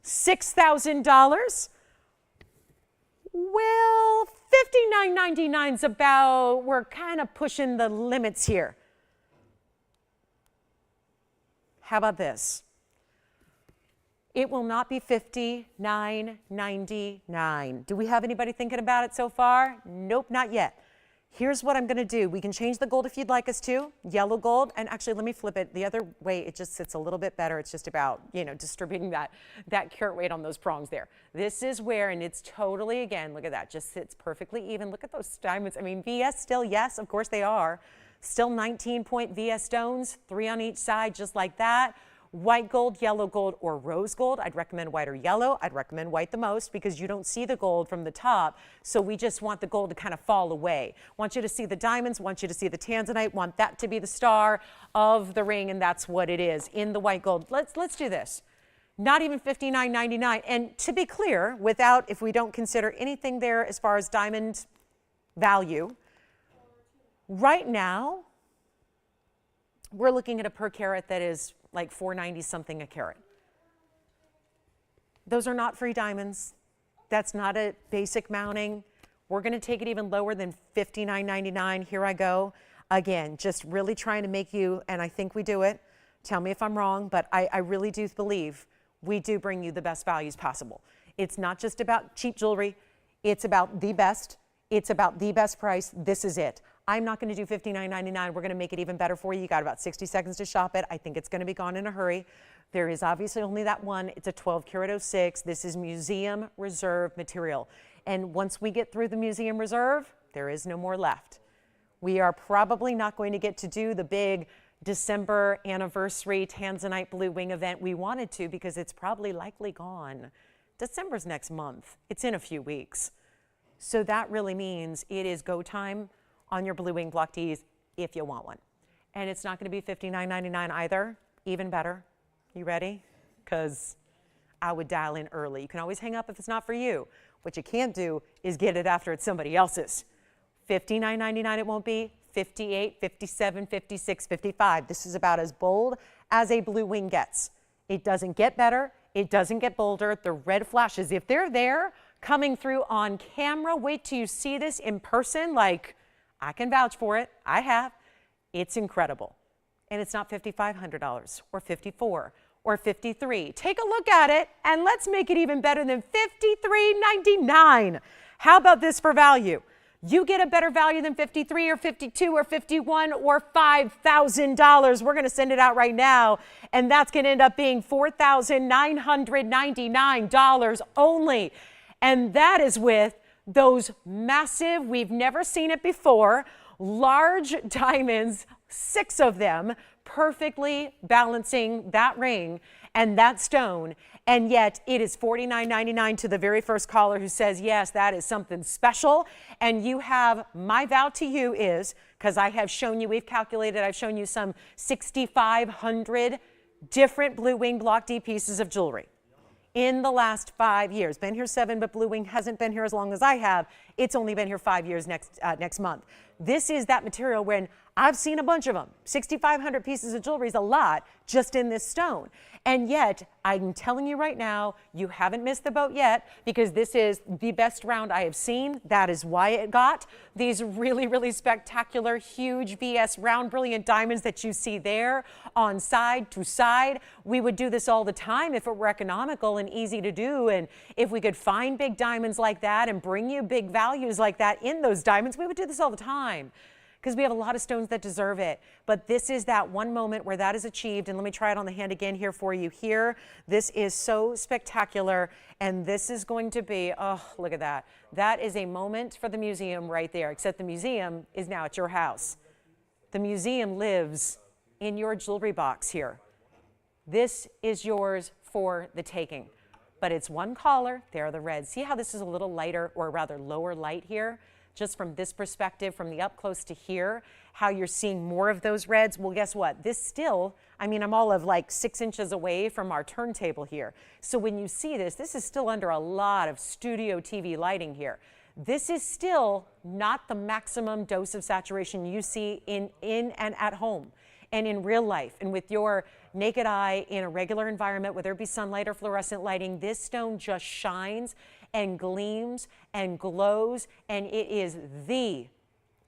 $6,000. Well, $59.99 is about, we're kind of pushing the limits here. How about this? It will not be $59.99. Do we have anybody thinking about it so far? Nope, not yet. Here's what I'm going to do. We can change the gold if you'd like us to, yellow gold. And actually, let me flip it the other way. It just sits a little bit better. It's just about, distributing that carat weight on those prongs there. This is where, and it's totally, again, look at that, just sits perfectly even. Look at those diamonds. VS still, yes, of course they are. Still 19-point VS stones, 3 on each side, just like that. White gold, yellow gold, or rose gold. I'd recommend white or yellow. I'd recommend white the most because you don't see the gold from the top. So we just want the gold to kind of fall away. Want you to see the diamonds, want you to see the tanzanite, want that to be the star of the ring, and that's what it is in the white gold. Let's do this. Not even $59.99. And to be clear, if we don't consider anything there as far as diamond value, right now, we're looking at a per carat that is like $490 something a carat. Those are not free diamonds. That's not a basic mounting. We're going to take it even lower than $59.99. Here I go. Again, just really trying to make you, and I think we do it. Tell me if I'm wrong, but I really do believe we do bring you the best values possible. It's not just about cheap jewelry. It's about the best. It's about the best price. This is it. I'm not going to do $59.99. We're going to make it even better for you. You got about 60 seconds to shop it. I think it's going to be gone in a hurry. There is obviously only that one. It's a 12 karat 06. This is museum reserve material. And once we get through the museum reserve, there is no more left. We are probably not going to get to do the big December anniversary Tanzanite Blue Wing event we wanted to because it's probably likely gone. December's next month. It's in a few weeks. So that really means it is go time on your Blue Wing Block Ds if you want one. And it's not going to be $59.99 either. Even better. You ready? Because I would dial in early. You can always hang up if it's not for you. What you can't do is get it after it's somebody else's. $59.99 it won't be. $58, $57, $56, $55. This is about as bold as a Blue Wing gets. It doesn't get better. It doesn't get bolder. The red flashes, if they're there coming through on camera, wait till you see this in person. Like, I can vouch for it. I have. It's incredible. And it's not $5,500 or $54 or $53. Take a look at it and let's make it even better than $53.99. How about this for value? You get a better value than $53 or $52 or $51 or $5,000. We're going to send it out right now, and that's going to end up being $4,999 only. And that is with those massive, we've never seen it before, large diamonds, 6 of them, perfectly balancing that ring and that stone. And yet it is $49.99 to the very first caller who says, yes, that is something special. And you have, my vow to you is, because I have shown you, we've calculated, I've shown you some 6,500 different Blue Wing Block D pieces of jewelry in the last 5 years. Been here 7, but Blue Wing hasn't been here as long as I have. It's only been here 5 years next month. This is that material when I've seen a bunch of them. 6,500 pieces of jewelry is a lot just in this stone. And yet, I'm telling you right now, you haven't missed the boat yet because this is the best round I have seen. That is why it got these really, really spectacular, huge VS round brilliant diamonds that you see there on side to side. We would do this all the time if it were economical and easy to do. And if we could find big diamonds like that and bring you big values like that in those diamonds, we would do this all the time, because we have a lot of stones that deserve it. But this is that one moment where that is achieved. And let me try it on the hand again here for you here. This is so spectacular. And this is going to be, oh, look at that. That is a moment for the museum right there, except the museum is now at your house. The museum lives in your jewelry box here. This is yours for the taking. But it's one caller. There are the reds. See how this is a little lighter, or rather lower light here? Just from this perspective, from the up close to here, how you're seeing more of those reds. Well, guess what? This still, I mean, I'm all of like 6 inches away from our turntable here. So when you see this, this is still under a lot of studio TV lighting here. This is still not the maximum dose of saturation you see in and at home and in real life. And with your naked eye in a regular environment, whether it be sunlight or fluorescent lighting, this stone just shines and gleams and glows, and it is the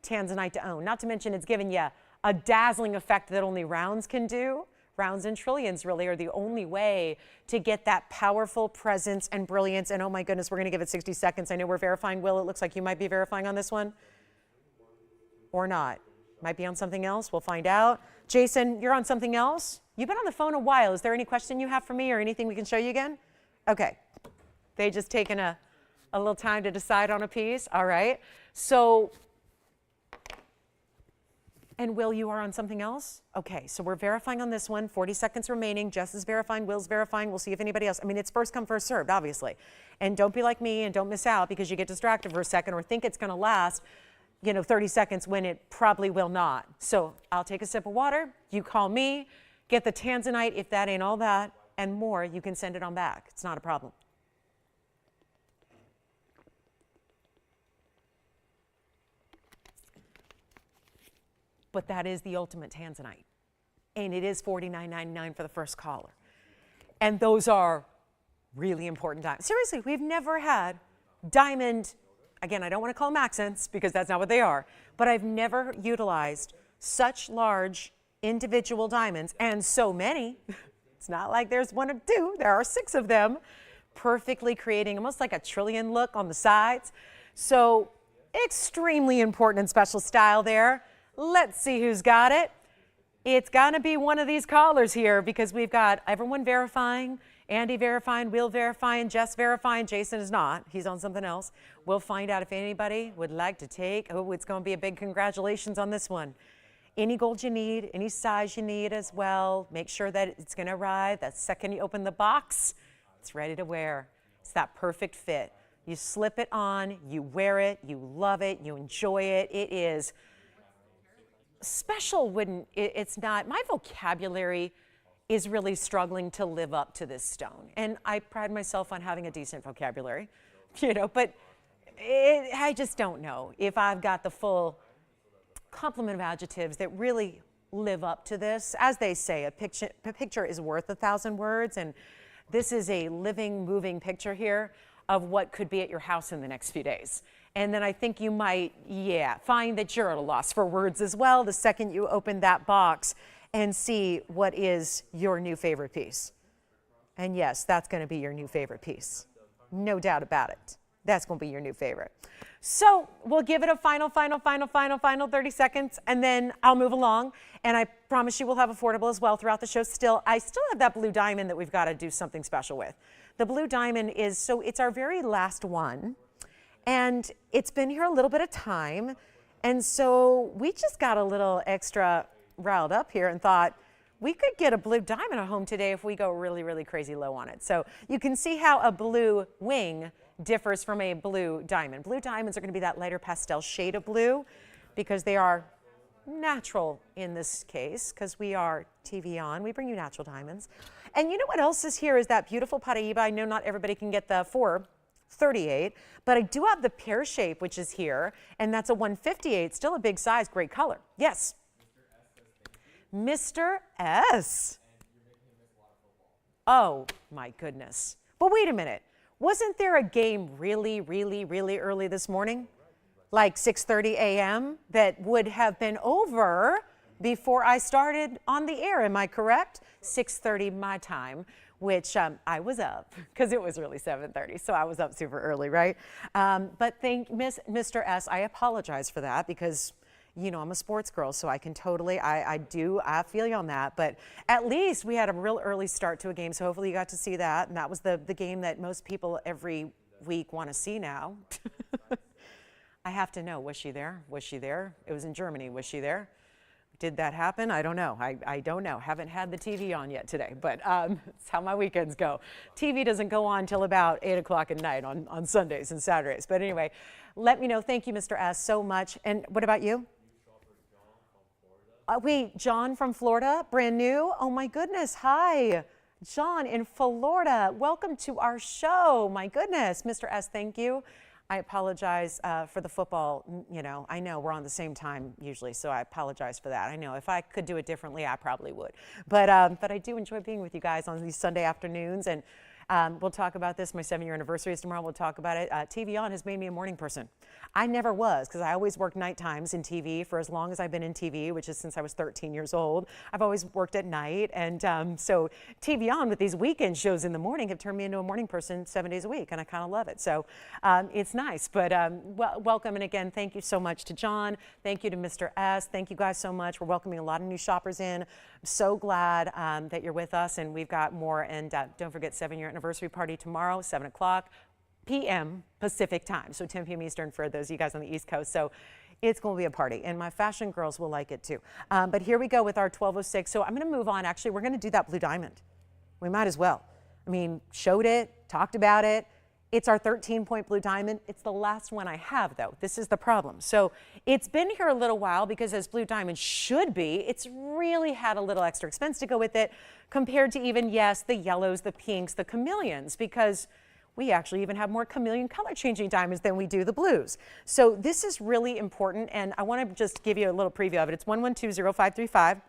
tanzanite to own. Not to mention it's given you a dazzling effect that only rounds can do. Rounds and trillions really are the only way to get that powerful presence and brilliance. And oh my goodness, we're going to give it 60 seconds. I know we're verifying. Will, it looks like you might be verifying on this one. Or not. Might be on something else. We'll find out. Jason, you're on something else? You've been on the phone a while. Is there any question you have for me or anything we can show you again? Okay. They just taken a little time to decide on a piece. All right. So, and Will, you are on something else? Okay. So we're verifying on this one. 40 seconds remaining. Jess is verifying. Will's verifying. We'll see if anybody else. I mean, it's first come, first served, obviously. And don't be like me and don't miss out because you get distracted for a second or think it's going to last, 30 seconds when it probably will not. So I'll take a sip of water. You call me. Get the tanzanite. If that ain't all that and more, you can send it on back. It's not a problem. But that is the ultimate tanzanite. and it is $49.99 for the first caller. And those are really important diamonds. Seriously, we've never had diamond, again, I don't want to call them accents because that's not what they are, but I've never utilized such large individual diamonds and so many. It's not like there's one or two, there are 6 of them, perfectly creating almost like a trillion look on the sides. So extremely important and special style there. Let's see who's got it. It's gonna be one of these callers here because we've got everyone verifying, Andy verifying, Will verifying, Jess verifying. Jason is not, he's on something else. We'll find out if anybody would like to take, oh, it's gonna be a big congratulations on this one. Any gold you need, any size you need as well. Make sure that it's gonna arrive. The second you open the box, it's ready to wear. It's that perfect fit. You slip it on, you wear it, you love it, you enjoy it. It is special, it's not, my vocabulary is really struggling to live up to this stone. And I pride myself on having a decent vocabulary, you know, but I just don't know if I've got the full complement of adjectives that really live up to this. As they say, a picture is worth 1,000 words, and this is a living, moving picture here of what could be at your house in the next few days. And then I think you might, find that you're at a loss for words as well the second you open that box and see what is your new favorite piece. And yes, that's going to be your new favorite piece. No doubt about it. That's going to be your new favorite. So we'll give it a final 30 seconds, and then I'll move along. And I promise you we'll have affordable as well throughout the show. I still have that blue diamond that we've got to do something special with. The blue diamond is, it's our very last one. And it's been here a little bit of time. And so we just got a little extra riled up here and thought we could get a blue diamond at home today if we go really, really crazy low on it. So you can see how a blue wing differs from a blue diamond. Blue diamonds are going to be that lighter pastel shade of blue because they are natural in this case because we are TVON. We bring you natural diamonds. And you know what else is here is that beautiful Paraiba. I know not everybody can get the 438, but I do have the pear shape, which is here, and that's a 158, still a big size, great color. Yes. Mr. S. Oh my goodness. But wait a minute. Wasn't there a game really, really, really early this morning? Like 6:30 a.m. that would have been over before I started on the air, am I correct? 6:30 my time, which I was up because it was really 7:30, so I was up super early, right? But Mr. S, I apologize for that because, you know, I'm a sports girl, so I can totally, I feel you on that. But at least we had a real early start to a game, so hopefully you got to see that. And that was the game that most people every week want to see now. I have to know, was she there? Was she there? It was in Germany, was she there? Did that happen? I don't know. I don't know. Haven't had the TV on yet today, but it's how my weekends go. TV doesn't go on till about 8 o'clock at night on Sundays and Saturdays. But anyway, let me know. Thank you, Mr. S, so much. And what about you? Wait, John from Florida, brand new? Oh my goodness, hi. John in Florida, welcome to our show. My goodness, Mr. S, thank you. I apologize for the football, you know, I know we're on the same time usually, so I apologize for that. I know if I could do it differently, I probably would. But I do enjoy being with you guys on these Sunday afternoons, and we'll talk about this. My 7-year anniversary is tomorrow. We'll talk about it. TVON has made me a morning person. I never was, because I always worked night times in TV for as long as I've been in TV, which is since I was 13 years old. I've always worked at night, and so TVON with these weekend shows in the morning have turned me into a morning person 7 days a week, and I kind of love it. So it's nice, but welcome, and again, thank you so much to John. Thank you to Mr. S. Thank you guys so much. We're welcoming a lot of new shoppers in. I'm so glad that you're with us, and we've got more, and don't forget 7-year anniversary party tomorrow, 7 o'clock p.m. Pacific time, so 10 p.m. Eastern for those of you guys on the East Coast. So it's going to be a party, and my fashion girls will like it too. But here we go with our 1206. So I'm going to move on. Actually, we're going to do that blue diamond. We might as well. I mean, showed it, talked about it. It's our 13-point blue diamond. It's the last one I have, though. This is the problem. So it's been here a little while because as blue diamond should be, it's really had a little extra expense to go with it compared to even, yes, the yellows, the pinks, the chameleons, because we actually even have more chameleon color changing diamonds than we do the blues. So this is really important, and I want to just give you a little preview of it. It's 1120535.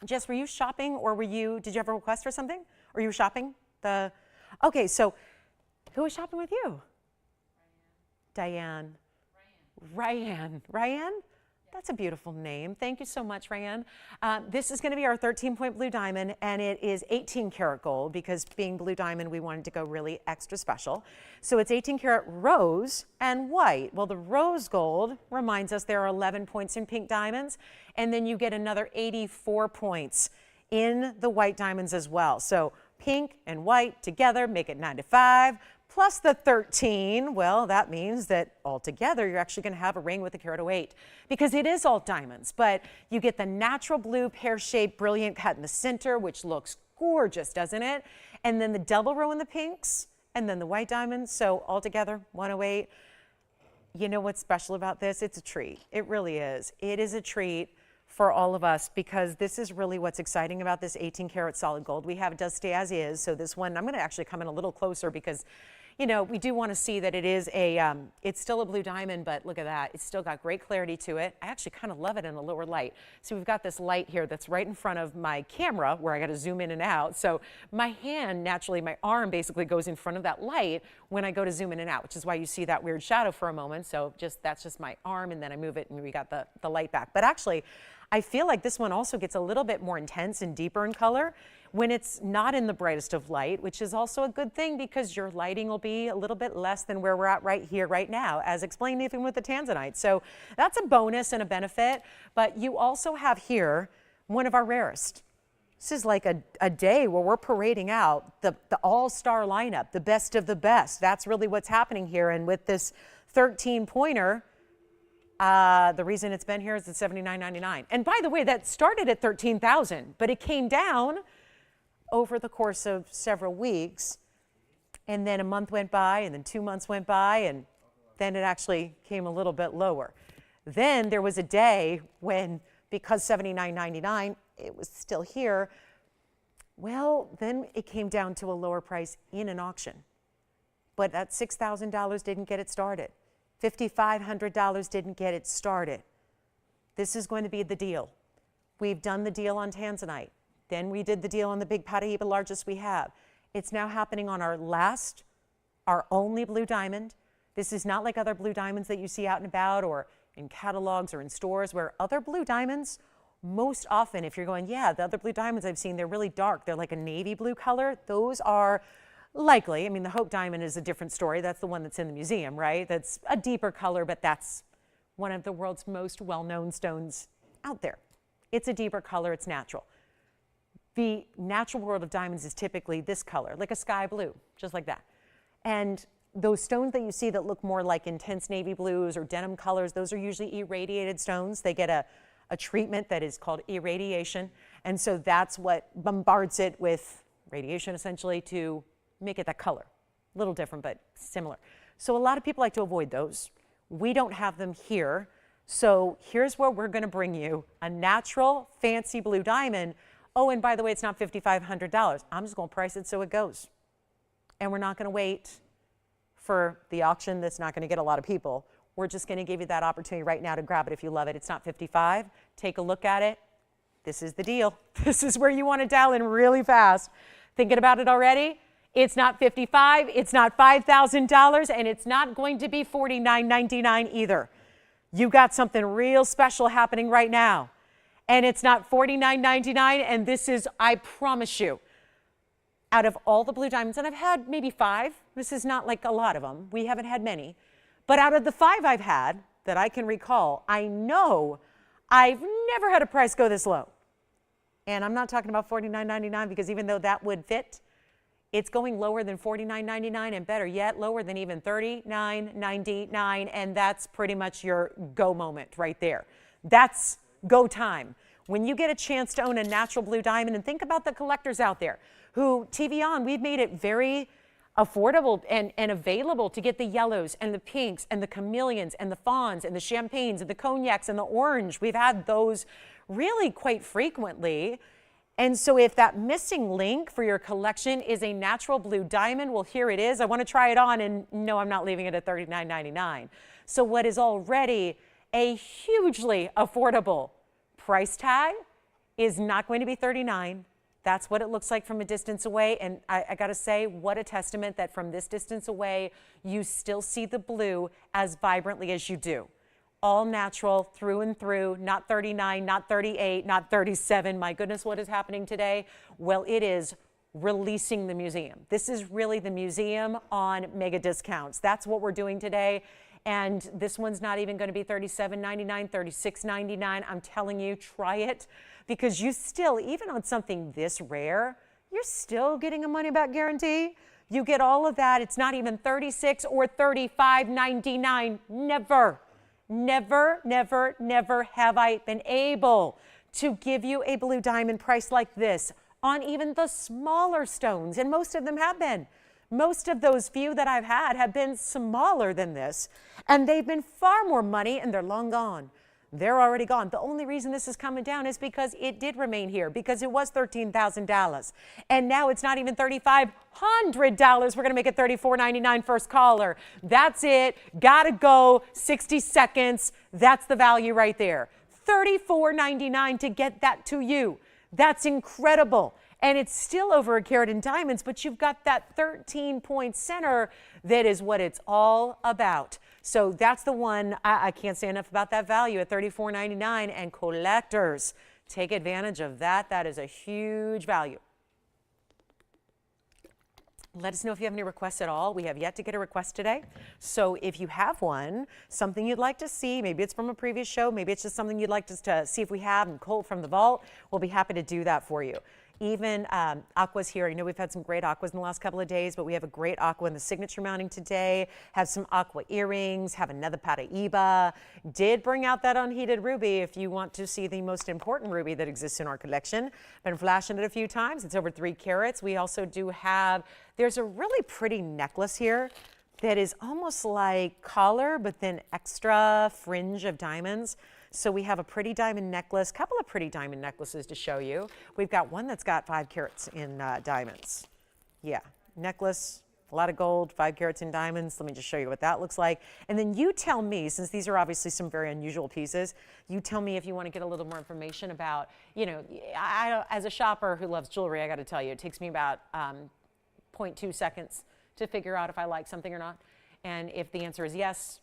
Jess, were you shopping or did you have a request for something? Or you were shopping? Okay, so who was shopping with you? Diane. Ryan. Ryan? That's a beautiful name. Thank you so much, Ryan. This is going to be our 13-point blue diamond, and it is 18 karat gold because being blue diamond, we wanted to go really extra special. So it's 18 karat rose and white. Well, the rose gold reminds us there are 11 points in pink diamonds, and then you get another 84 points in the white diamonds as well. So pink and white together make it 95. Plus the 13, well, that means that altogether you're actually going to have a ring with a carat of weight because it is all diamonds, but you get the natural blue pear-shaped brilliant cut in the center, which looks gorgeous, doesn't it? And then the double row in the pinks and then the white diamonds. So altogether, 108. You know what's special about this? It's a treat. It really is. It is a treat for all of us because this is really what's exciting about this 18 karat solid gold. We have it does stay as is. So this one, I'm going to actually come in a little closer because you know, we do want to see that it is it's still a blue diamond, but look at that. It's still got great clarity to it. I actually kind of love it in a lower light. So we've got this light here that's right in front of my camera where I got to zoom in and out. So my hand, naturally, my arm basically goes in front of that light when I go to zoom in and out, which is why you see that weird shadow for a moment. So that's just my arm, and then I move it and we got the light back. But actually, I feel like this one also gets a little bit more intense and deeper in color when it's not in the brightest of light, which is also a good thing because your lighting will be a little bit less than where we're at right here, right now, as explained even with the tanzanite. So that's a bonus and a benefit, but you also have here one of our rarest. This is like a day where we're parading out the all-star lineup, the best of the best. That's really what's happening here. And with this 13-pointer, the reason it's been here is at $79.99. And by the way, that started at $13,000, but it came down over the course of several weeks, and then a month went by, and then 2 months went by, and then it actually came a little bit lower. Then there was a day when, because $79.99, it was still here, well, then it came down to a lower price in an auction. But that $6,000 didn't get it started. $5,500 didn't get it started. This is going to be the deal. We've done the deal on tanzanite. Then we did the deal on the big Paraiba, largest we have. It's now happening on our only blue diamond. This is not like other blue diamonds that you see out and about or in catalogs or in stores where other blue diamonds, most often, if you're going, yeah, the other blue diamonds I've seen, they're really dark. They're like a navy blue color. Those are likely, I mean, the Hope diamond is a different story. That's the one that's in the museum, right? That's a deeper color, but that's one of the world's most well-known stones out there. It's a deeper color, it's natural. The natural world of diamonds is typically this color, like a sky blue, just like that. And those stones that you see that look more like intense navy blues or denim colors, those are usually irradiated stones. They get a treatment that is called irradiation. And so that's what bombards it with radiation, essentially, to make it that color. A little different, but similar. So a lot of people like to avoid those. We don't have them here. So here's where we're going to bring you a natural, fancy blue diamond. Oh, and by the way, it's not $5,500. I'm just going to price it so it goes. And we're not going to wait for the auction that's not going to get a lot of people. We're just going to give you that opportunity right now to grab it if you love it. It's not $55. Take a look at it. This is the deal. This is where you want to dial in really fast. Thinking about it already? It's not $55, it's not $5,000, and it's not going to be $49.99 either. You got something real special happening right now. And it's not $49.99, and this is, I promise you, out of all the blue diamonds, and I've had maybe 5, this is not like a lot of them, we haven't had many, but out of the 5 I've had that I can recall, I know I've never had a price go this low. And I'm not talking about $49.99 because even though that would fit, it's going lower than $49.99 and better yet, lower than even $39.99, and that's pretty much your go moment right there. That's go time. When you get a chance to own a natural blue diamond, and think about the collectors out there who, TVON, we've made it very affordable and available to get the yellows and the pinks and the chameleons and the fawns and the champagnes and the cognacs and the orange. We've had those really quite frequently. And so if that missing link for your collection is a natural blue diamond, well, here it is. I want to try it on, and no, I'm not leaving it at $39.99. So what is already a hugely affordable price tag is not going to be 39. That's what it looks like from a distance away. And I got to say, what a testament that from this distance away, you still see the blue as vibrantly as you do. All natural through and through, not 39, not 38, not 37. My goodness, what is happening today? Well, it is releasing the museum. This is really the museum on mega discounts. That's what we're doing today. And this one's not even going to be $37.99, $36.99. I'm telling you, try it, because you still, even on something this rare, you're still getting a money back guarantee. You get all of that. It's not even $36 or $35.99. Never, never, never, never have I been able to give you a blue diamond price like this on even the smaller stones, and most of them have been. Most of those few that I've had have been smaller than this, and they've been far more money, and they're long gone. They're already gone. The only reason this is coming down is because it did remain here, because it was $13,000, and now it's not even $3,500. We're going to make it $34.99 first caller. That's it. Gotta go. 60 seconds. That's the value right there. $34.99 to get that to you. That's incredible. And it's still over a carat in diamonds, but you've got that 13-point center that is what it's all about. So that's the one. I can't say enough about that value at $34.99. And collectors, take advantage of that. That is a huge value. Let us know if you have any requests at all. We have yet to get a request today. So if you have one, something you'd like to see, maybe it's from a previous show, maybe it's just something you'd like to see if we have and cull from the vault, we'll be happy to do that for you. Even aquas here. I know we've had some great aquas in the last couple of days, but we have a great aqua in the signature mounting today. Have some aqua earrings, have another Paraiba. Did bring out that unheated ruby if you want to see the most important ruby that exists in our collection. Been flashing it a few times. It's over 3 carats. We also do have, there's a really pretty necklace here that is almost like collar, but then extra fringe of diamonds. So we have a pretty diamond necklace, couple of pretty diamond necklaces to show you. We've got one that's got 5 carats in diamonds. Yeah, necklace, a lot of gold, 5 carats in diamonds. Let me just show you what that looks like. And then you tell me, since these are obviously some very unusual pieces, you tell me if you want to get a little more information about, you know, as a shopper who loves jewelry, I got to tell you, it takes me about 0.2 seconds to figure out if I like something or not. And if the answer is yes,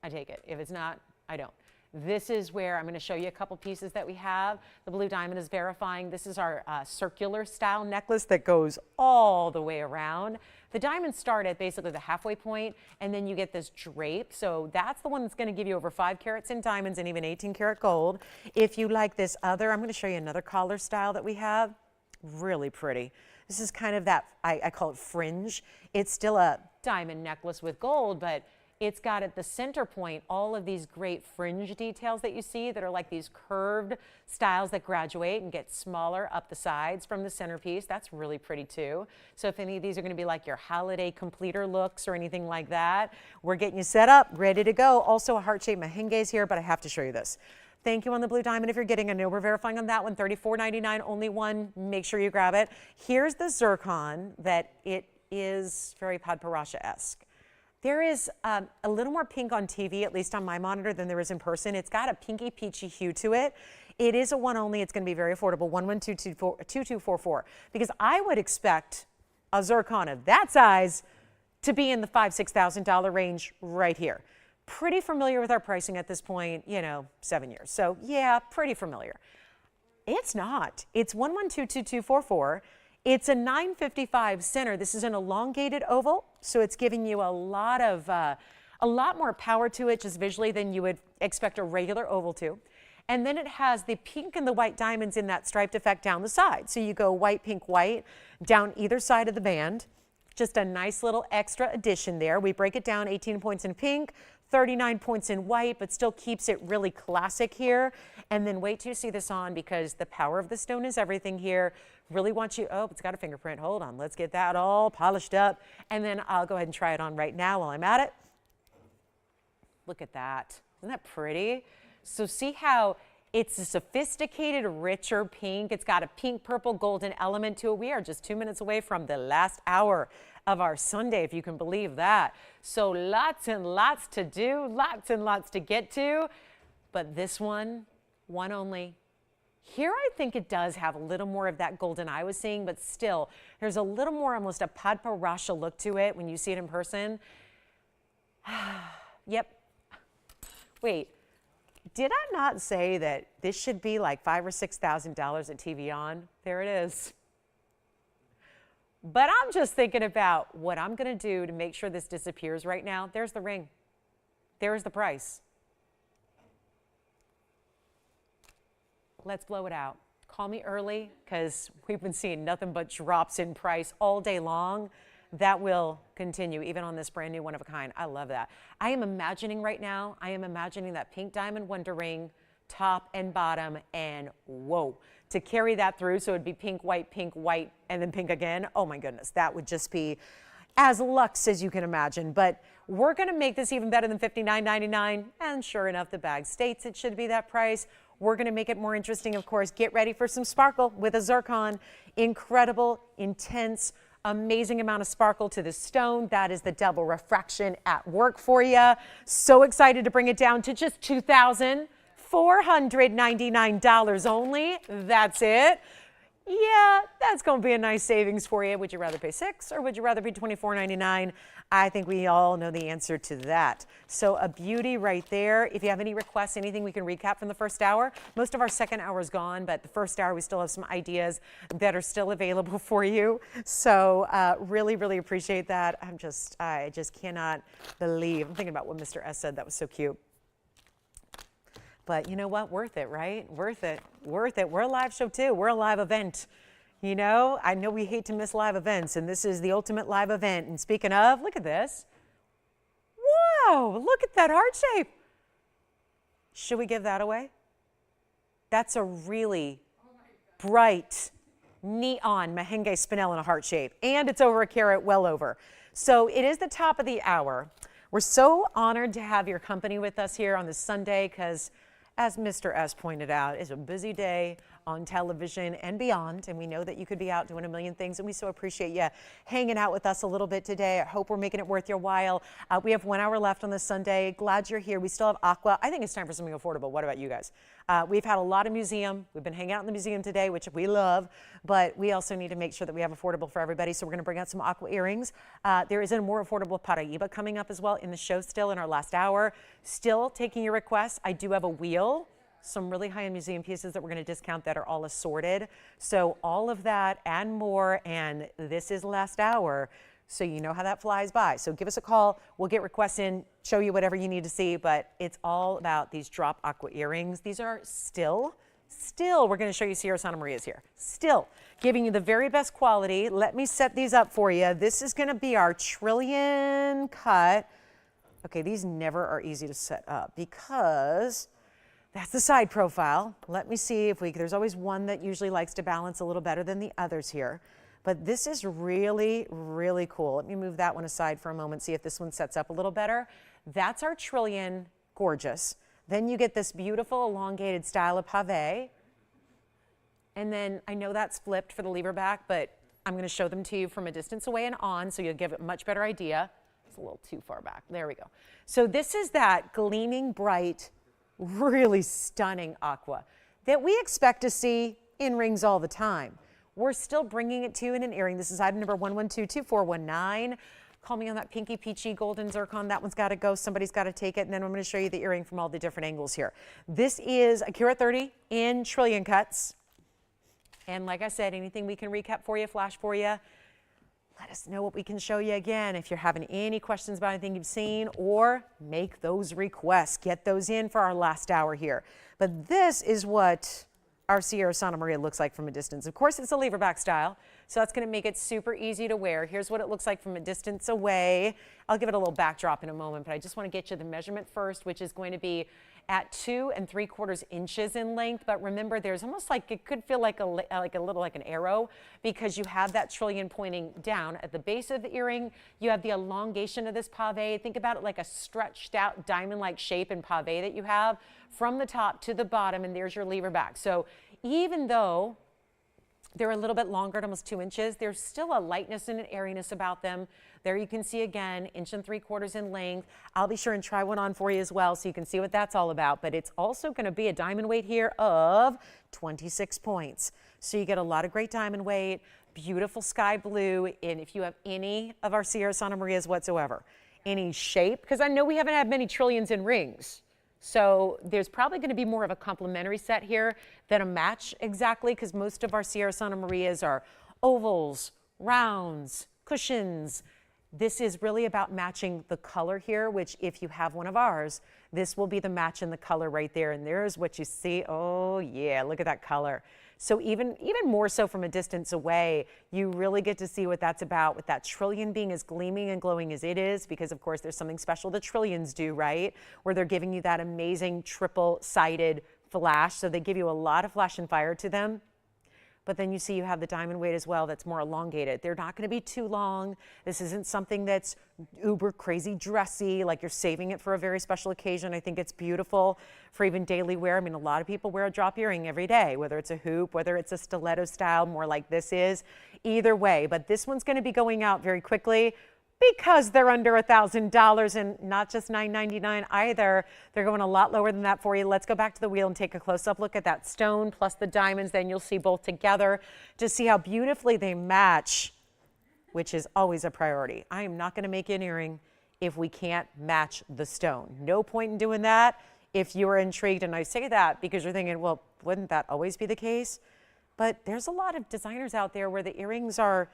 I take it. If it's not, I don't. This is where I'm going to show you a couple pieces that we have. The blue diamond is verifying. This is our circular style necklace that goes all the way around. The diamonds start at basically the halfway point, and then you get this drape. So that's the one that's going to give you over 5 carats in diamonds and even 18 karat gold. If you like this other, I'm going to show you another collar style that we have. Really pretty. This is kind of that, I call it fringe. It's still a diamond necklace with gold, but it's got at the center point all of these great fringe details that you see that are like these curved styles that graduate and get smaller up the sides from the centerpiece. That's really pretty too. So if any of these are going to be like your holiday completer looks or anything like that, we're getting you set up, ready to go. Also a heart-shaped merengue is here, but I have to show you this. Thank you on the blue diamond if you're getting. I know we're verifying on that one. $34.99, only one. Make sure you grab it. Here's the zircon that it is very Padparacha-esque. There is a little more pink on TV, at least on my monitor, than there is in person. It's got a pinky peachy hue to it. It is a one only. It's going to be very affordable, 112244, because I would expect a zircon of that size to be in the $5,000 to $6,000 range right here. Pretty familiar with our pricing at this point, you know, 7 years. So yeah, pretty familiar. It's not. It's 112244. It's a 955 center. This is an elongated oval, so it's giving you a lot more power to it just visually than you would expect a regular oval to. And then it has the pink and the white diamonds in that striped effect down the side. So you go white, pink, white down either side of the band. Just a nice little extra addition there. We break it down 18 points in pink, 39 points in white, but still keeps it really classic here. And then wait till you see this on, because the power of the stone is everything here. Really want you, oh, it's got a fingerprint. Hold on, let's get that all polished up. And then I'll go ahead and try it on right now while I'm at it. Look at that. Isn't that pretty? So see how it's a sophisticated, richer pink. It's got a pink, purple, golden element to it. We are just 2 minutes away from the last hour of our Sunday, if you can believe that. So lots and lots to do, lots and lots to get to. But this one only, Here I think it does have a little more of that golden I was seeing, but still, there's a little more almost a padparasha look to it when you see it in person. Yep. Wait, did I not say that this should be like $5,000 or $6,000 at TVON? There it is. But I'm just thinking about what I'm going to do to make sure this disappears right now. There's the ring. There's the price. Let's blow it out. Call me early because we've been seeing nothing but drops in price all day long. That will continue even on this brand new one of a kind. I love that. I am imagining right now, I am imagining that pink diamond wonder ring, top and bottom, and whoa, to carry that through so it'd be pink, white, and then pink again. Oh my goodness, that would just be as luxe as you can imagine. But we're gonna make this even better than $59.99, and sure enough, the bag states it should be that price. We're going to make it more interesting, of course. Get ready for some sparkle with a zircon. Incredible, intense, amazing amount of sparkle to the stone. That is the double refraction at work for you. So excited to bring it down to just $2,499 only. That's it. Yeah, that's going to be a nice savings for you. Would you rather pay $6 or would you rather pay $24.99? I think we all know the answer to that. So a beauty right there. If you have any requests, anything we can recap from the first hour. Most of our second hour is gone, but the first hour we still have some ideas that are still available for you. So really, really appreciate that. I just cannot believe. I'm thinking about what Mr. S said. That was so cute. But you know what? Worth it, right? Worth it. Worth it. We're a live show too. We're a live event. You know, I know we hate to miss live events, and this is the ultimate live event. And speaking of, look at this. Whoa, look at that heart shape. Should we give that away? That's a really bright neon mahenge spinel in a heart shape, and it's over a carat, well over. So it is the top of the hour. We're so honored to have your company with us here on this Sunday because, as Mr. S pointed out, it's a busy day on television and beyond, and we know that you could be out doing a million things, and we so appreciate you hanging out with us a little bit today. I hope we're making it worth your while. We have 1 hour left on this Sunday. Glad you're here. We still have Aqua. I think it's time for something affordable. What about you guys? We've had a lot of museum. We've been hanging out in the museum today, which we love, but we also need to make sure that we have affordable for everybody, so we're going to bring out some Aqua earrings. There is a more affordable Paraiba coming up as well in the show still in our last hour. Still taking your requests. I do have a wheel. Some really high-end museum pieces that we're going to discount that are all assorted. So all of that and more, and this is last hour, so you know how that flies by. So give us a call. We'll get requests in, show you whatever you need to see, but it's all about these drop Aqua earrings. These are still, we're going to show you Sierra Santa Maria's here. Still giving you the very best quality. Let me set these up for you. This is going to be our trillion cut. Okay, these never are easy to set up because that's the side profile. Let me see if there's always one that usually likes to balance a little better than the others here. But this is really, really cool. Let me move that one aside for a moment, see if this one sets up a little better. That's our trillion, gorgeous. Then you get this beautiful elongated style of pave. And then I know that's flipped for the lever back, but I'm gonna show them to you from a distance away and on so you'll give it a much better idea. It's a little too far back, there we go. So this is that gleaming bright, really stunning Aqua that we expect to see in rings all the time. We're still bringing it to you in an earring. This is item number 1122419. Call me on that pinky peachy golden zircon. That one's got to go. Somebody's got to take it. And then I'm going to show you the earring from all the different angles here. This is a carat 30 in trillion cuts. And like I said, anything we can recap for you, flash for you, let us know what we can show you again. If you're having any questions about anything you've seen, or make those requests, get those in for our last hour here. But this is what our Sierra Santa Maria looks like from a distance. Of course, it's a lever back style, so that's going to make it super easy to wear. Here's what it looks like from a distance away. I'll give it a little backdrop in a moment, but I just want to get you the measurement first, which is going to be at 2 3/4 inches in length. But remember, there's almost like, it could feel like an arrow, because you have that trillion pointing down at the base of the earring. You have the elongation of this pave. Think about it like a stretched out diamond-like shape in pave that you have from the top to the bottom, and there's your lever back. So even though They're a little bit longer at almost 2 inches. There's still a lightness and an airiness about them. There you can see again, 1 3/4 in length. I'll be sure and try one on for you as well so you can see what that's all about. But it's also going to be a diamond weight here of 26 points. So you get a lot of great diamond weight, beautiful sky blue. And if you have any of our Sierra Santa Marias whatsoever, any shape, because I know we haven't had many trillions in rings. So there's probably going to be more of a complementary set here than a match exactly, because most of our Sierra Santa Marias are ovals, rounds, cushions. This is really about matching the color here, which if you have one of ours, this will be the match in the color right there. And there's what you see. Oh yeah, look at that color. So even more so from a distance away, you really get to see what that's about, with that trillion being as gleaming and glowing as it is, because of course there's something special the trillions do, right? Where they're giving you that amazing triple-sided flash. So they give you a lot of flash and fire to them. But then you see you have the diamond weight as well that's more elongated. They're not going to be too long. This isn't something that's uber crazy dressy, like you're saving it for a very special occasion. I think it's beautiful for even daily wear. I mean, a lot of people wear a drop earring every day, whether it's a hoop, whether it's a stiletto style, more like this is. Either way, but this one's going to be going out very quickly, because they're under $1,000, and not just $9.99 either. They're going a lot lower than that for you. Let's go back to the wheel and take a close-up look at that stone plus the diamonds. Then you'll see both together to see how beautifully they match, which is always a priority. I am not going to make an earring if we can't match the stone. No point in doing that if you are intrigued. And I say that because you're thinking, well, wouldn't that always be the case? But there's a lot of designers out there where the earrings are,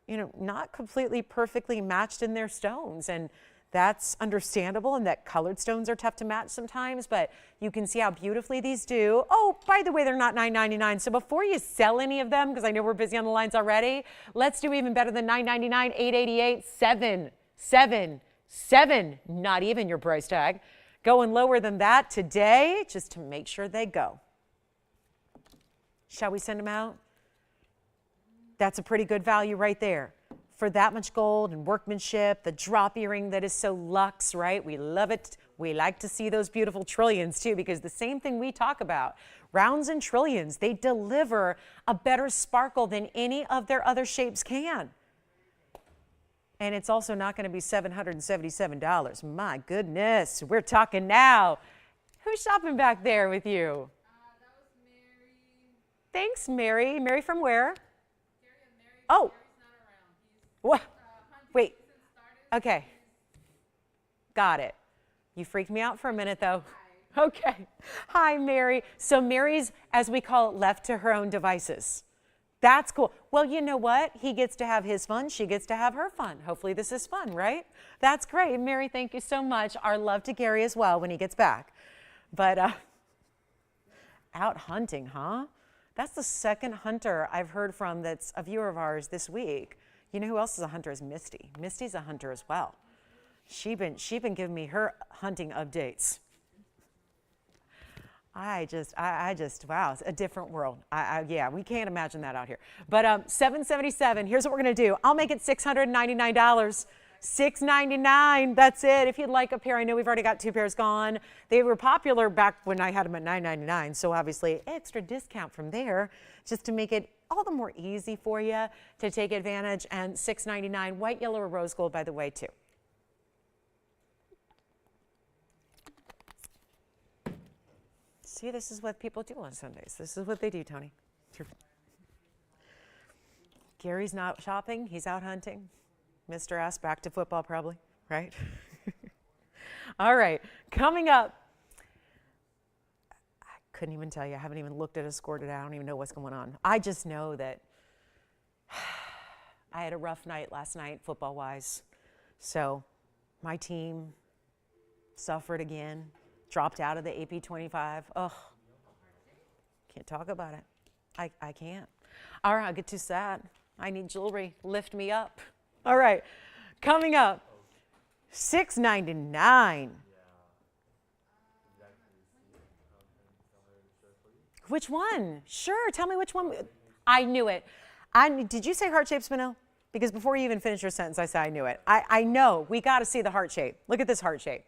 you know, not completely perfectly matched in their stones, and that's understandable, and that colored stones are tough to match sometimes, but you can see how beautifully these do. Oh, by the way, they're not $9.99, so before you sell any of them, because I know we're busy on the lines already, let's do even better than $9.99, $8.88, $7, not even your price tag. Going lower than that today, just to make sure they go. Shall we send them out? That's a pretty good value right there. For that much gold and workmanship, the drop earring that is so luxe, right? We love it. We like to see those beautiful trillions too, because the same thing we talk about, rounds and trillions, they deliver a better sparkle than any of their other shapes can. And it's also not going to be $777. My goodness, we're talking now. Who's shopping back there with you? That was Mary. Thanks, Mary. Mary from where? Oh, what? Wait. Okay. Got it. You freaked me out for a minute, though. Hi. Okay. Hi, Mary. So Mary's, as we call it, left to her own devices. That's cool. Well, you know what? He gets to have his fun. She gets to have her fun. Hopefully this is fun, right? That's great. Mary, thank you so much. Our love to Gary as well when he gets back. But out hunting, huh? That's the second hunter I've heard from that's a viewer of ours this week. You know who else is a hunter is Misty. Misty's a hunter as well. She been giving me her hunting updates. I just, wow, it's a different world. Yeah, we can't imagine that out here. But $777, here's what we're gonna do. I'll make it $699. $699, that's it. If you'd like a pair, I know we've already got 2 pairs gone. They were popular back when I had them at $9.99, so obviously extra discount from there just to make it all the more easy for you to take advantage. And $699, white, yellow, or rose gold, by the way, too. See, this is what people do on Sundays. This is what they do, Tony. Gary's not shopping, he's out hunting. Mr. S, back to football probably, right? All right, coming up. I couldn't even tell you. I haven't even looked at a score today. I don't even know what's going on. I just know that I had a rough night last night, football-wise. So my team suffered again, dropped out of the AP 25. Ugh, can't talk about it. I can't. All right, I get too sad. I need jewelry. Lift me up. All right, coming up, $699. Which one? Sure, tell me which one. I knew it. Did you say heart-shaped spinel? Because before you even finish your sentence, I said I knew it. I know, we got to see the heart shape. Look at this heart shape.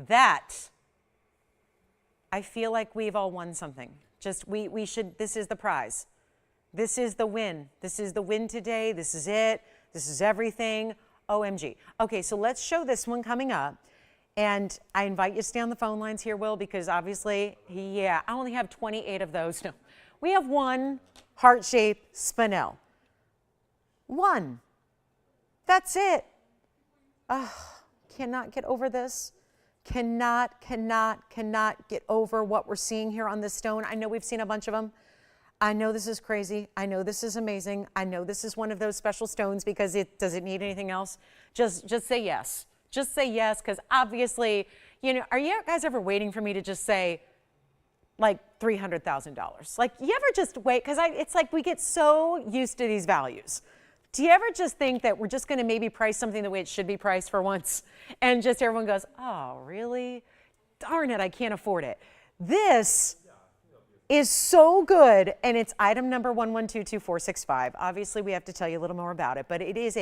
That, I feel like we've all won something. Just, we should, this is the prize. This is the win. This is the win today. This is it. This is everything. OMG. Okay, so let's show this one coming up. And I invite you to stay on the phone lines here, Will, because obviously, yeah, I only have 28 of those. No, we have one heart-shaped spinel. One. That's it. Cannot get over this. Cannot get over what we're seeing here on this stone. I know we've seen a bunch of them. I know this is crazy. I know this is amazing. I know this is one of those special stones because does it need anything else? Just say yes. Just say yes, because obviously, you know, are you guys ever waiting for me to just say like $300,000? Like, you ever just wait? Because it's like we get so used to these values. Do you ever just think that we're just going to maybe price something the way it should be priced for once? And just everyone goes, oh, really? Darn it, I can't afford it. This is so good, and it's item number 1122-465. Obviously, we have to tell you a little more about it, but it is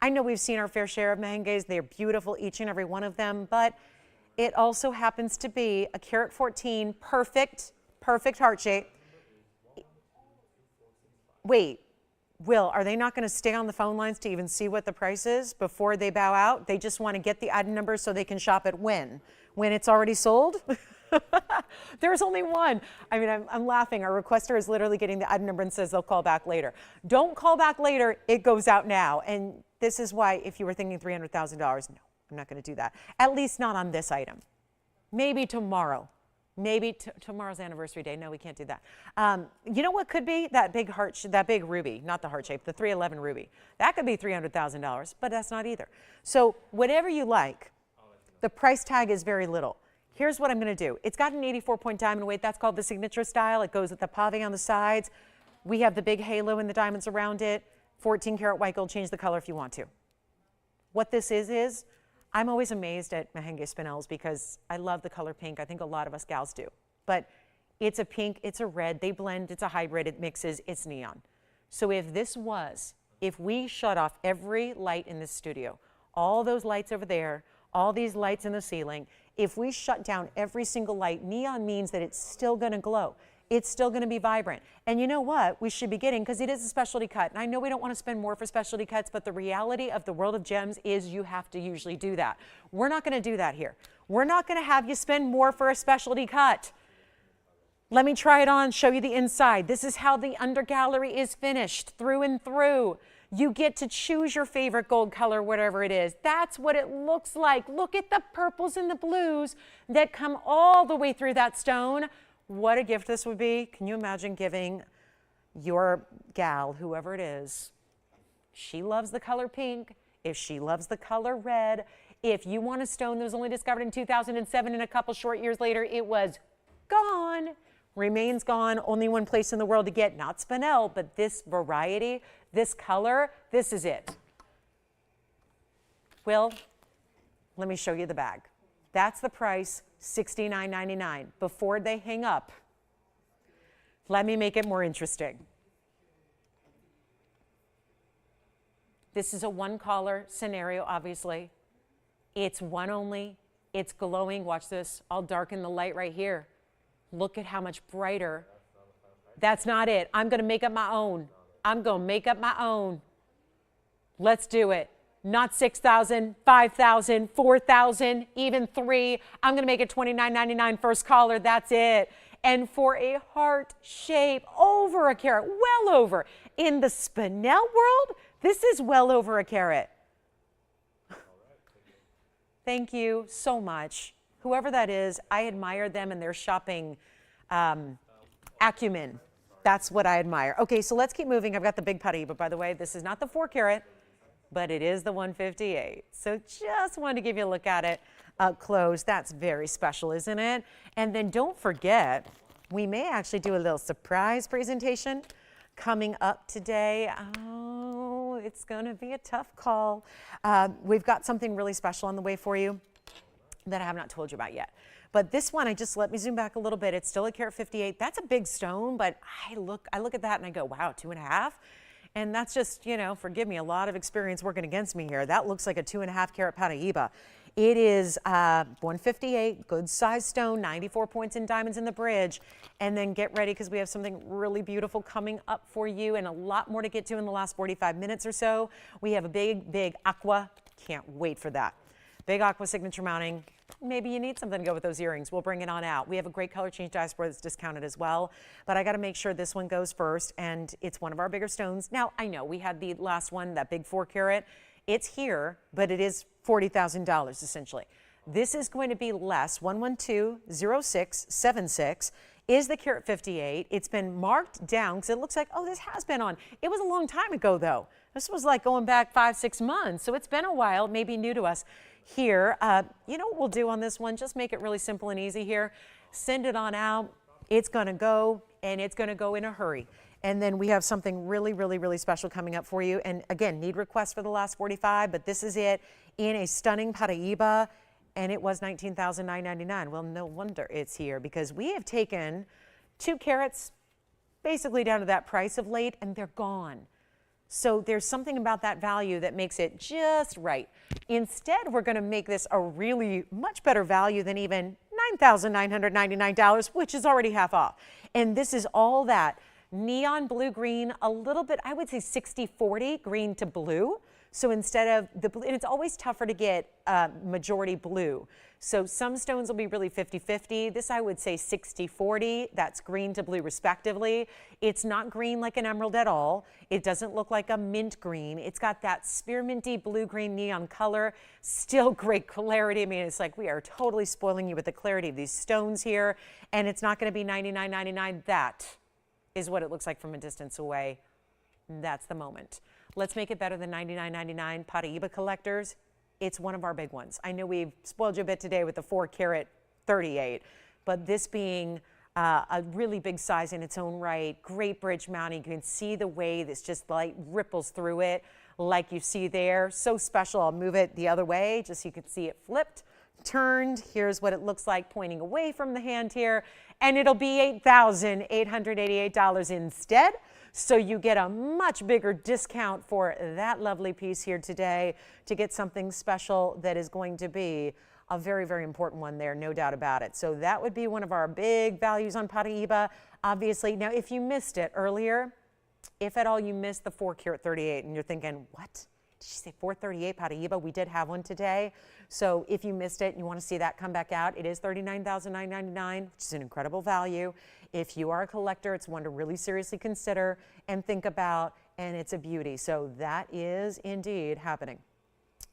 I know we've seen our fair share of mehenges. They're beautiful, each and every one of them, but it also happens to be a carat 14, perfect heart shape. Wait, Will, are they not going to stay on the phone lines to even see what the price is before they bow out? They just want to get the item number so they can shop it when it's already sold? There's only one. I mean, I'm laughing. Our requester is literally getting the item number and says they'll call back later. Don't call back later. It goes out now. And this is why, if you were thinking $300,000, no, I'm not going to do that. At least not on this item. Maybe tomorrow. Maybe tomorrow's anniversary day. No, we can't do that. You know what could be? That big that big ruby, not the heart shape, the 311 ruby. That could be $300,000, but that's not either. So whatever you like, the price tag is very little. Here's what I'm going to do. It's got an 84-point diamond weight. That's called the signature style. It goes with the pave on the sides. We have the big halo and the diamonds around it. 14 karat white gold. Change the color if you want to. What this is I'm always amazed at mehenge spinels because I love the color pink. I think a lot of us gals do. But it's a pink, it's a red. They blend. It's a hybrid. It mixes. It's neon. So if we shut off every light in this studio, all those lights over there, all these lights in the ceiling, if we shut down every single light, neon means that it's still going to glow. It's still going to be vibrant. And you know what we should be getting, because it is a specialty cut. And I know we don't want to spend more for specialty cuts, but the reality of the world of gems is you have to usually do that. We're not going to do that here. We're not going to have you spend more for a specialty cut. Let me try it on, show you the inside. This is how the undergallery is finished through and through. You get to choose your favorite gold color, whatever it is. That's what it looks like. Look at the purples and the blues that come all the way through that stone. What a gift this would be. Can you imagine giving your gal, whoever it is, she loves the color pink, if she loves the color red, if you want a stone that was only discovered in 2007 and a couple short years later, it was gone, remains gone, only one place in the world to get, not spinel, but this variety, this color, this is it. Will, let me show you the bag. That's the price, $69.99. Before they hang up, let me make it more interesting. This is a one collar scenario, obviously. It's one only. It's glowing. Watch this. I'll darken the light right here. Look at how much brighter. That's not it. I'm going to make up my own. I'm going to make up my own. Let's do it. Not 6,000, 5,000, 4,000, even 3. I'm going to make it $29.99 first caller. That's it. And for a heart shape, over a carat, well over. In the spinel world, this is well over a carat. Thank you so much. Whoever that is, I admire them and their shopping acumen. That's what I admire. Okay, so let's keep moving. I've got the big Paraiba, by the way. This is not the 4 carat. But it is the 158. So just wanted to give you a look at it up close. That's very special, isn't it? And then don't forget, we may actually do a little surprise presentation coming up today. Oh, it's going to be a tough call. We've got something really special on the way for you that I have not told you about yet. But this one, let me zoom back a little bit. It's still a carat 58. That's a big stone, but I look at that and I go, wow, 2.5? And that's just, you know, forgive me, a lot of experience working against me here. That looks like a 2.5 carat Paraiba. It is 158, good size stone, 94 points in diamonds in the bridge. And then get ready because we have something really beautiful coming up for you and a lot more to get to in the last 45 minutes or so. We have a big aqua, can't wait for that. Big aqua signature mounting. Maybe you need something to go with those earrings. We'll bring it on out. We have a great color change diaspore that's discounted as well, but I got to make sure this one goes first, and it's one of our bigger stones. Now, I know we had the last one, that big 4 carat. It's here, but it is $40,000 essentially. This is going to be less. 1120676 is the carat 58. It's been marked down because it looks like, oh, this has been on. It was a long time ago though. This was like going back 5-6 months, so it's been a while, maybe new to us. Here, you know what we'll do on this one? Just make it really simple and easy here. Send it on out. It's going to go, and it's going to go in a hurry. And then we have something really special coming up for you. And again, need requests for the last 45, but this is it in a stunning Paraiba, and it was $19,999. Well, no wonder it's here because we have taken 2 carats basically down to that price of late, and they're gone. So there's something about that value that makes it just right. Instead, we're going to make this a really much better value than even $9,999, which is already half off. And this is all that neon blue green, a little bit, I would say 60-40 green to blue. So instead of the blue, and it's always tougher to get majority blue. So some stones will be really 50-50. This I would say 60-40. That's green to blue respectively. It's not green like an emerald at all. It doesn't look like a mint green. It's got that spearminty blue-green neon color. Still great clarity. I mean, it's like we are totally spoiling you with the clarity of these stones here. And it's not going to be $99.99. That is what it looks like from a distance away. That's the moment. Let's make it better than $99.99. Paraiba collectors, it's one of our big ones. I know we've spoiled you a bit today with the 4 carat 38, but this being a really big size in its own right, great bridge mounting. You can see the way this just like ripples through it like you see there. So special. I'll move it the other way just so you can see it flipped, turned. Here's what it looks like pointing away from the hand here, and it'll be $8,888 instead. So you get a much bigger discount for that lovely piece here today to get something special that is going to be a very important one there, no doubt about it. So that would be one of our big values on Paraiba, obviously. Now, if you missed it earlier, if at all you missed the 4 carat 38 and you're thinking, what? Did she say 438 Paraiba? We did have one today. So if you missed it and you want to see that come back out, it is $39,999, which is an incredible value. If you are a collector, it's one to really seriously consider and think about, and it's a beauty. So that is indeed happening.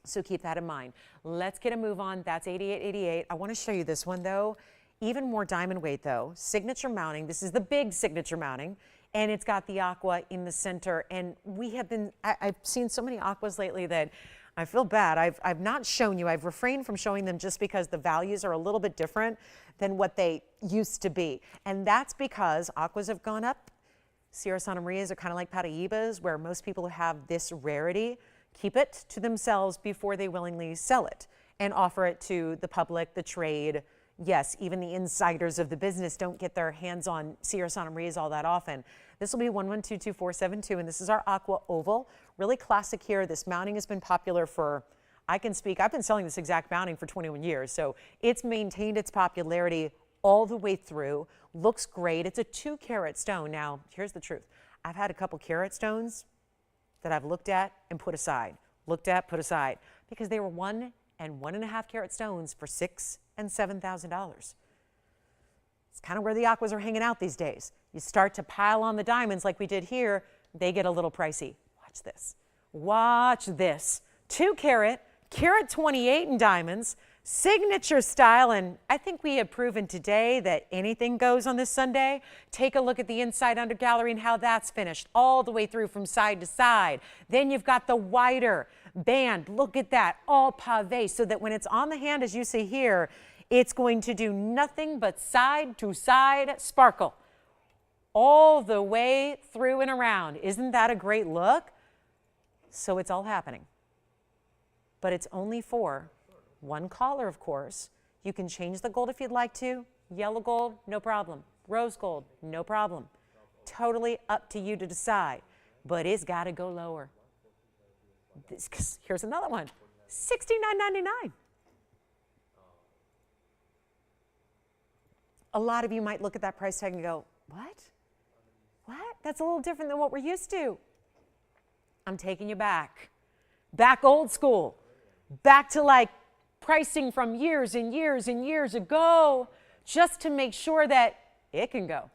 So keep that in mind. Let's get a move on. That's $88.88. I want to show you this one though. Even more diamond weight though. Signature mounting. This is the big signature mounting. And it's got the aqua in the center. And we have been, I've seen so many aquas lately that I feel bad. I've not shown you. I've refrained from showing them just because the values are a little bit different than what they used to be. And that's because aquas have gone up. Sierra Santa Marias are kind of like Paraibas, where most people who have this rarity keep it to themselves before they willingly sell it and offer it to the public, the trade. Yes, even the insiders of the business don't get their hands on Sierra Santa Marias all that often. This will be 1122472, and this is our Aqua Oval. Really classic here. This mounting has been popular for, I can speak, I've been selling this exact mounting for 21 years, so it's maintained its popularity all the way through. Looks great. It's a 2 carat stone. Now, here's the truth. I've had a couple carat stones that I've looked at and put aside, put aside, because they were 1 and 1.5 carat stones for $6,000 and $7,000. It's kind of where the aquas are hanging out these days. You start to pile on the diamonds like we did here, they get a little pricey. Watch this. Watch this. 2 carat, carat 28 in diamonds, signature style, and I think we have proven today that anything goes on this Sunday. Take a look at the inside under gallery and how that's finished all the way through from side to side. Then you've got the wider band. Look at that, all pave, so that when it's on the hand, as you see here, it's going to do nothing but side to side sparkle all the way through and around. Isn't that a great look? So it's all happening. But it's only for one caller, of course. You can change the gold if you'd like to. Yellow gold, no problem. Rose gold, no problem. Totally up to you to decide. But it's got to go lower. Here's another one, $69.99. a lot of you might look at that price tag and go, what? What? That's a little different than what we're used to. I'm taking you back. Back old school. Back to like pricing from years and years and years ago, just to make sure that it can go.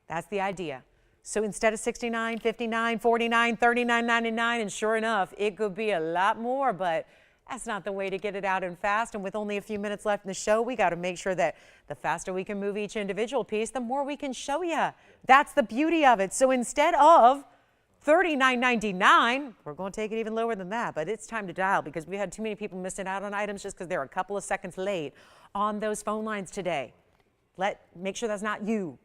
That's the idea. So instead of $69, $59, $49, $39, $99, and sure enough, it could be a lot more, but that's not the way to get it out and fast. And with only a few minutes left in the show, we got to make sure that the faster we can move each individual piece, the more we can show you. That's the beauty of it. So instead of $39.99, we're going to take it even lower than that, but it's time to dial because we had too many people missing out on items just because they're a couple of seconds late on those phone lines today. Make sure that's not you.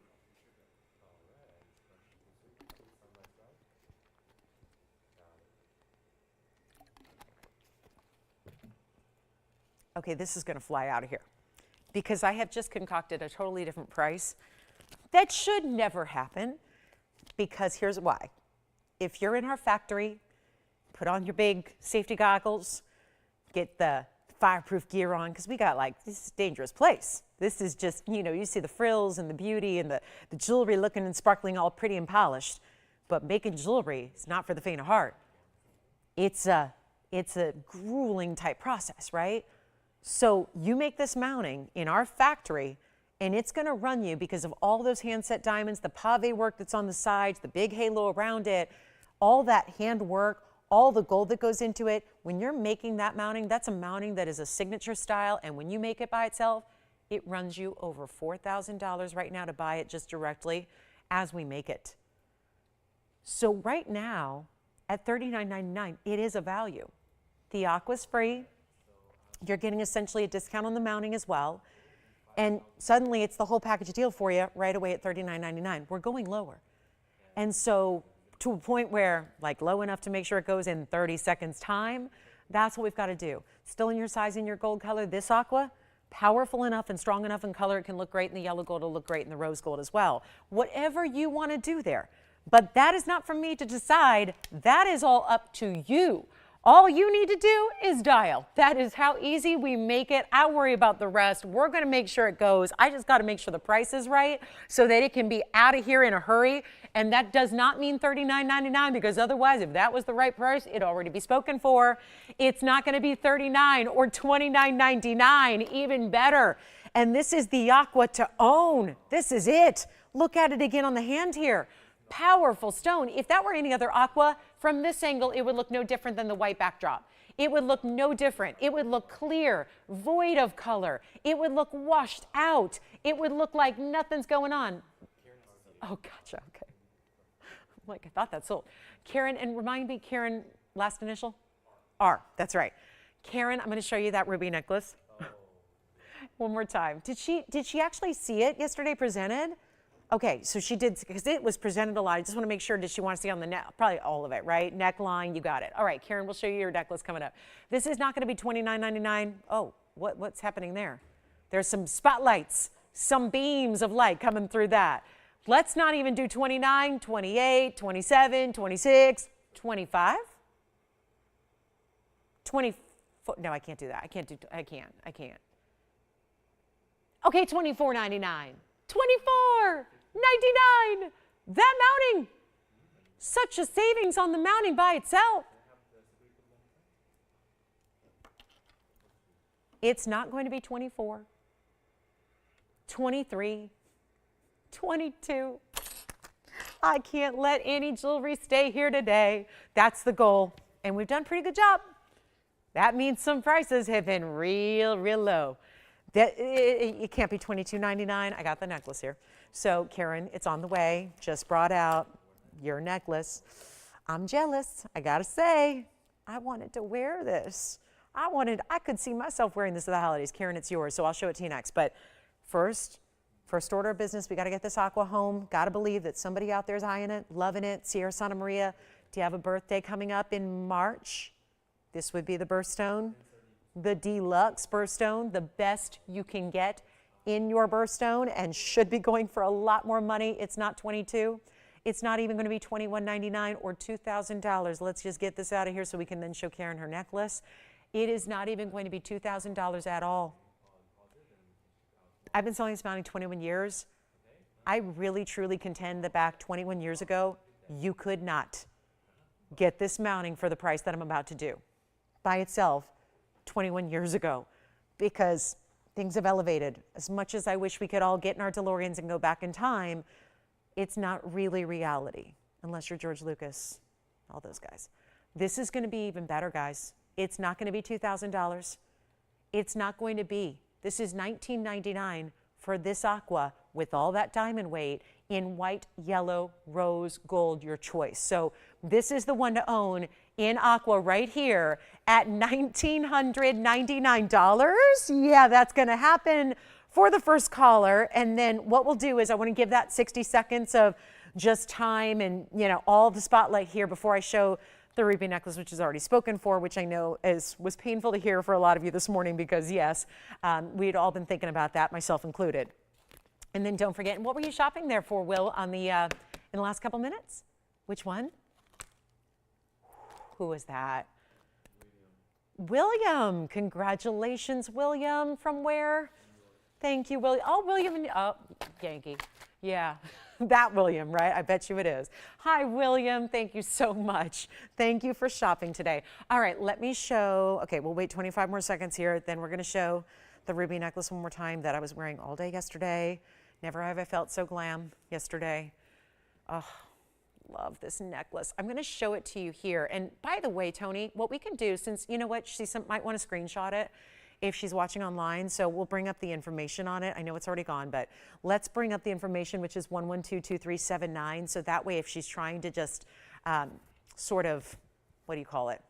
Okay, this is going to fly out of here because I have just concocted a totally different price. That should never happen because here's why. If you're in our factory, put on your big safety goggles, get the fireproof gear on because we got this is a dangerous place. This is just, you see the frills and the beauty and the jewelry looking and sparkling all pretty and polished. But making jewelry is not for the faint of heart. It's a grueling type process, right? So you make this mounting in our factory and it's going to run you because of all those hand-set diamonds, the pave work that's on the sides, the big halo around it, all that hand work, all the gold that goes into it. When you're making that mounting, that's a mounting that is a signature style, and when you make it by itself, it runs you over $4,000 right now to buy it just directly as we make it. So right now, at $39.99, it is a value. The aqua's free. You're getting essentially a discount on the mounting as well. And suddenly it's the whole package deal for you right away at $39.99. We're going lower. And so to a point where, low enough to make sure it goes in 30 seconds time, that's what we've got to do. Still in your size and your gold color, this aqua, powerful enough and strong enough in color, it can look great in the yellow gold, it'll look great in the rose gold as well. Whatever you want to do there. But that is not for me to decide. That is all up to you. All you need to do is dial. That is how easy we make it. I worry about the rest. We're going to make sure it goes. I just got to make sure the price is right so that it can be out of here in a hurry. And that does not mean $39.99 because otherwise, if that was the right price, it'd already be spoken for. It's not going to be $39 or $29.99, even better. And this is the aqua to own. This is it. Look at it again on the hand here. Powerful stone. If that were any other aqua, from this angle, it would look no different than the white backdrop. It would look no different. It would look clear, void of color. It would look washed out. It would look like nothing's going on. Oh, gotcha. Okay. I thought that sold. Karen, and remind me, Karen, last initial? R. That's right. Karen, I'm going to show you that ruby necklace. One more time. Did she actually see it yesterday presented? Okay, so she did, because it was presented a lot. I just want to make sure, did she want to see on the neck? Probably all of it, right? Neckline, you got it. All right, Karen, we'll show you your necklace coming up. This is not going to be $29.99. Oh, what's happening there? There's some spotlights, some beams of light coming through that. Let's not even do 29, 28, 27, 26, 25, 24. No, I can't do that. I can't. Okay, $24.99. $24.99. That mounting. Such a savings on the mounting by itself. It's not going to be 24, 23, 22. I can't let any jewelry stay here today. That's the goal. And we've done a pretty good job. That means some prices have been real low. It can't be $22.99. I got the necklace here. So Karen, it's on the way. Just brought out your necklace. I'm jealous. I gotta say, I wanted to wear this. I could see myself wearing this at the holidays. Karen, it's yours. So I'll show it to you next. But first order of business, we got to get this aqua home. Got to believe that somebody out there is eyeing it, loving it. Sierra Santa Maria, do you have a birthday coming up in March? This would be the birthstone. The deluxe birthstone, the best you can get in your birthstone, and should be going for a lot more money. It's not $22. It's not even going to be $21.99 or $2,000. Let's just get this out of here so we can then show Karen her necklace. It is not even going to be $2,000 at all. I've been selling this mounting 21 years. I really, truly contend that back 21 years ago, you could not get this mounting for the price that I'm about to do by itself 21 years ago, because things have elevated. As much as I wish we could all get in our DeLoreans and go back in time, it's not really reality, unless you're George Lucas, all those guys. This is going to be even better, guys. It's not going to be $2,000. It's not going to be. This is $19.99 for this aqua with all that diamond weight in white, yellow, rose, gold, your choice. So this is the one to own in aqua right here at $1,999. Yeah, that's going to happen for the first caller. And then what we'll do is I want to give that 60 seconds of just time and, you know, all the spotlight here before I show the ruby necklace, which is already spoken for, which I know was painful to hear for a lot of you this morning, because yes, we had all been thinking about that, myself included. And then don't forget, and what were you shopping there for, Will, on the in the last couple minutes? Which one? Who was that? William. Congratulations, William. From where? Thank you, William. Oh, William. Oh, Yankee. Yeah. That William, right? I bet you it is. Hi, William. Thank you so much. Thank you for shopping today. All right, let me show. Okay, we'll wait 25 more seconds here. Then we're going to show the ruby necklace one more time that I was wearing all day yesterday. Never have I felt so glam yesterday. Oh, love this necklace. I'm going to show it to you here. And by the way, Tony, what we can do, since you know what, she might want to screenshot it if she's watching online, so we'll bring up the information on it. I know it's already gone, but let's bring up the information, which is 112-2379. So that way, if she's trying to just sort of, what do you call it?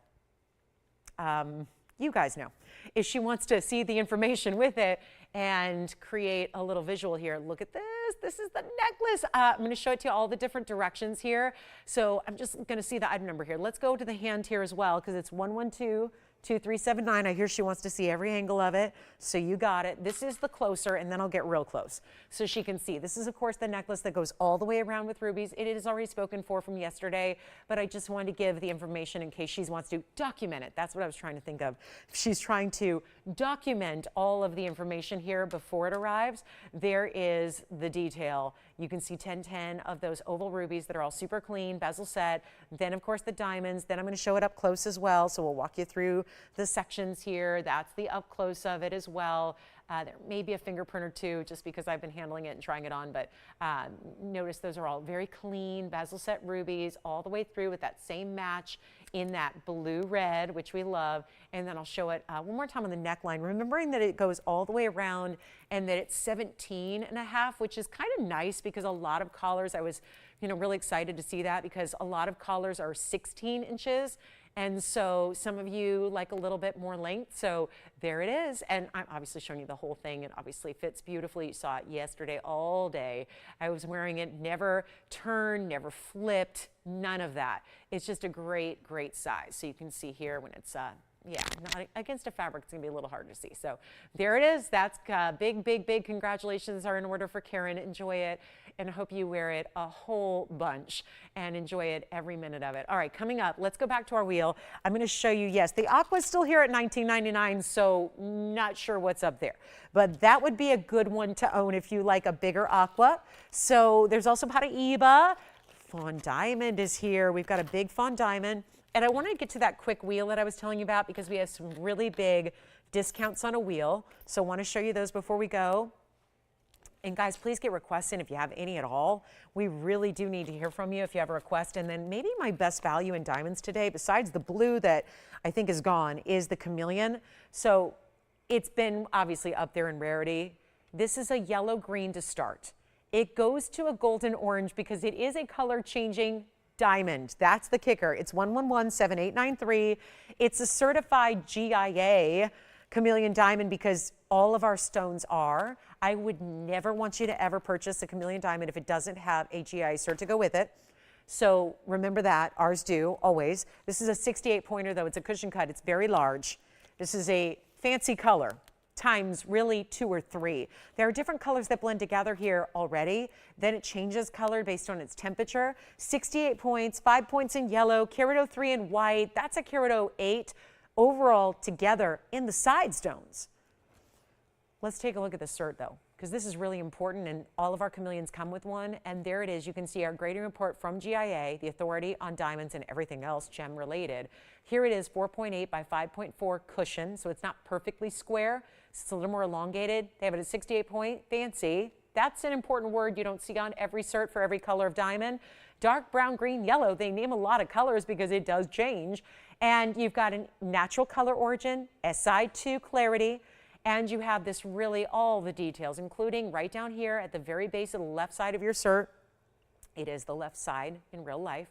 You guys know. If she wants to see the information with it and create a little visual here, look at this. This is the necklace. I'm going to show it to you all the different directions here. So I'm just going to see the item number here. Let's go to the hand here as well, because it's 112-2379. I hear she wants to see every angle of it. So you got it. This is the closer, and then I'll get real close so she can see. This is, of course, the necklace that goes all the way around with rubies. It is already spoken for from yesterday, but I just wanted to give the information in case she wants to document it. That's what I was trying to think of. If she's trying to document all of the information here before it arrives, there is the detail. You can see 1010 of those oval rubies that are all super clean, bezel set. Then, of course, the diamonds. Then I'm going to show it up close as well. So we'll walk you through the sections here. That's the up close of it as well. There may be a fingerprint or two just because I've been handling it and trying it on, but notice those are all very clean bezel set rubies all the way through with that same match in that blue red, which we love. And then I'll show it one more time on the neckline, remembering that it goes all the way around and that it's 17.5, which is kind of nice because a lot of collars, I was really excited to see that because a lot of collars are 16 inches. And so some of you like a little bit more length. So there it is. And I'm obviously showing you the whole thing. It obviously fits beautifully. You saw it yesterday all day. I was wearing it, never turned, never flipped, none of that. It's just a great, great size. So you can see here when it's, yeah, not against a fabric, it's gonna be a little hard to see. So there it is. That's big, big, big congratulations are in order for Karen. Enjoy it. And I hope you wear it a whole bunch and enjoy it every minute of it. All right, coming up, let's go back to our wheel. I'm going to show you, yes, the aqua's still here at $19.99, so not sure what's up there. But that would be a good one to own if you like a bigger aqua. So there's also Paraiba. Fawn diamond is here. We've got a big fawn diamond. And I wanted to get to that quick wheel that I was telling you about because we have some really big discounts on a wheel. So I want to show you those before we go. And guys, please get requests in if you have any at all. We really do need to hear from you if you have a request. And then maybe my best value in diamonds today, besides the blue that I think is gone, is the chameleon. So it's been obviously up there in rarity. This is a yellow green to start. It goes to a golden orange because it is a color changing diamond. That's the kicker. It's 1117893. It's a certified GIA chameleon diamond because all of our stones are. I would never want you to ever purchase a chameleon diamond if it doesn't have a GIA cert to go with it. So remember that, ours do, always. This is a 68 pointer though, it's a cushion cut, it's very large. This is a fancy color, times really 2 or 3. There are different colors that blend together here already. Then it changes color based on its temperature. 68 points, 5 points in yellow, carat 03 in white, that's a carat 08 overall together in the side stones. Let's take a look at the cert though, because this is really important, and all of our chameleons come with one. And there it is. You can see our grading report from GIA, the authority on diamonds and everything else gem related. Here it is, 4.8 by 5.4 cushion, so it's not perfectly square. It's a little more elongated. They have it at 68 point, fancy. That's an important word you don't see on every cert for every color of diamond. Dark brown, green, yellow. They name a lot of colors because it does change. And you've got a natural color origin, SI2 clarity, and you have this really all the details, including right down here at the very base of the left side of your cert. It is the left side in real life.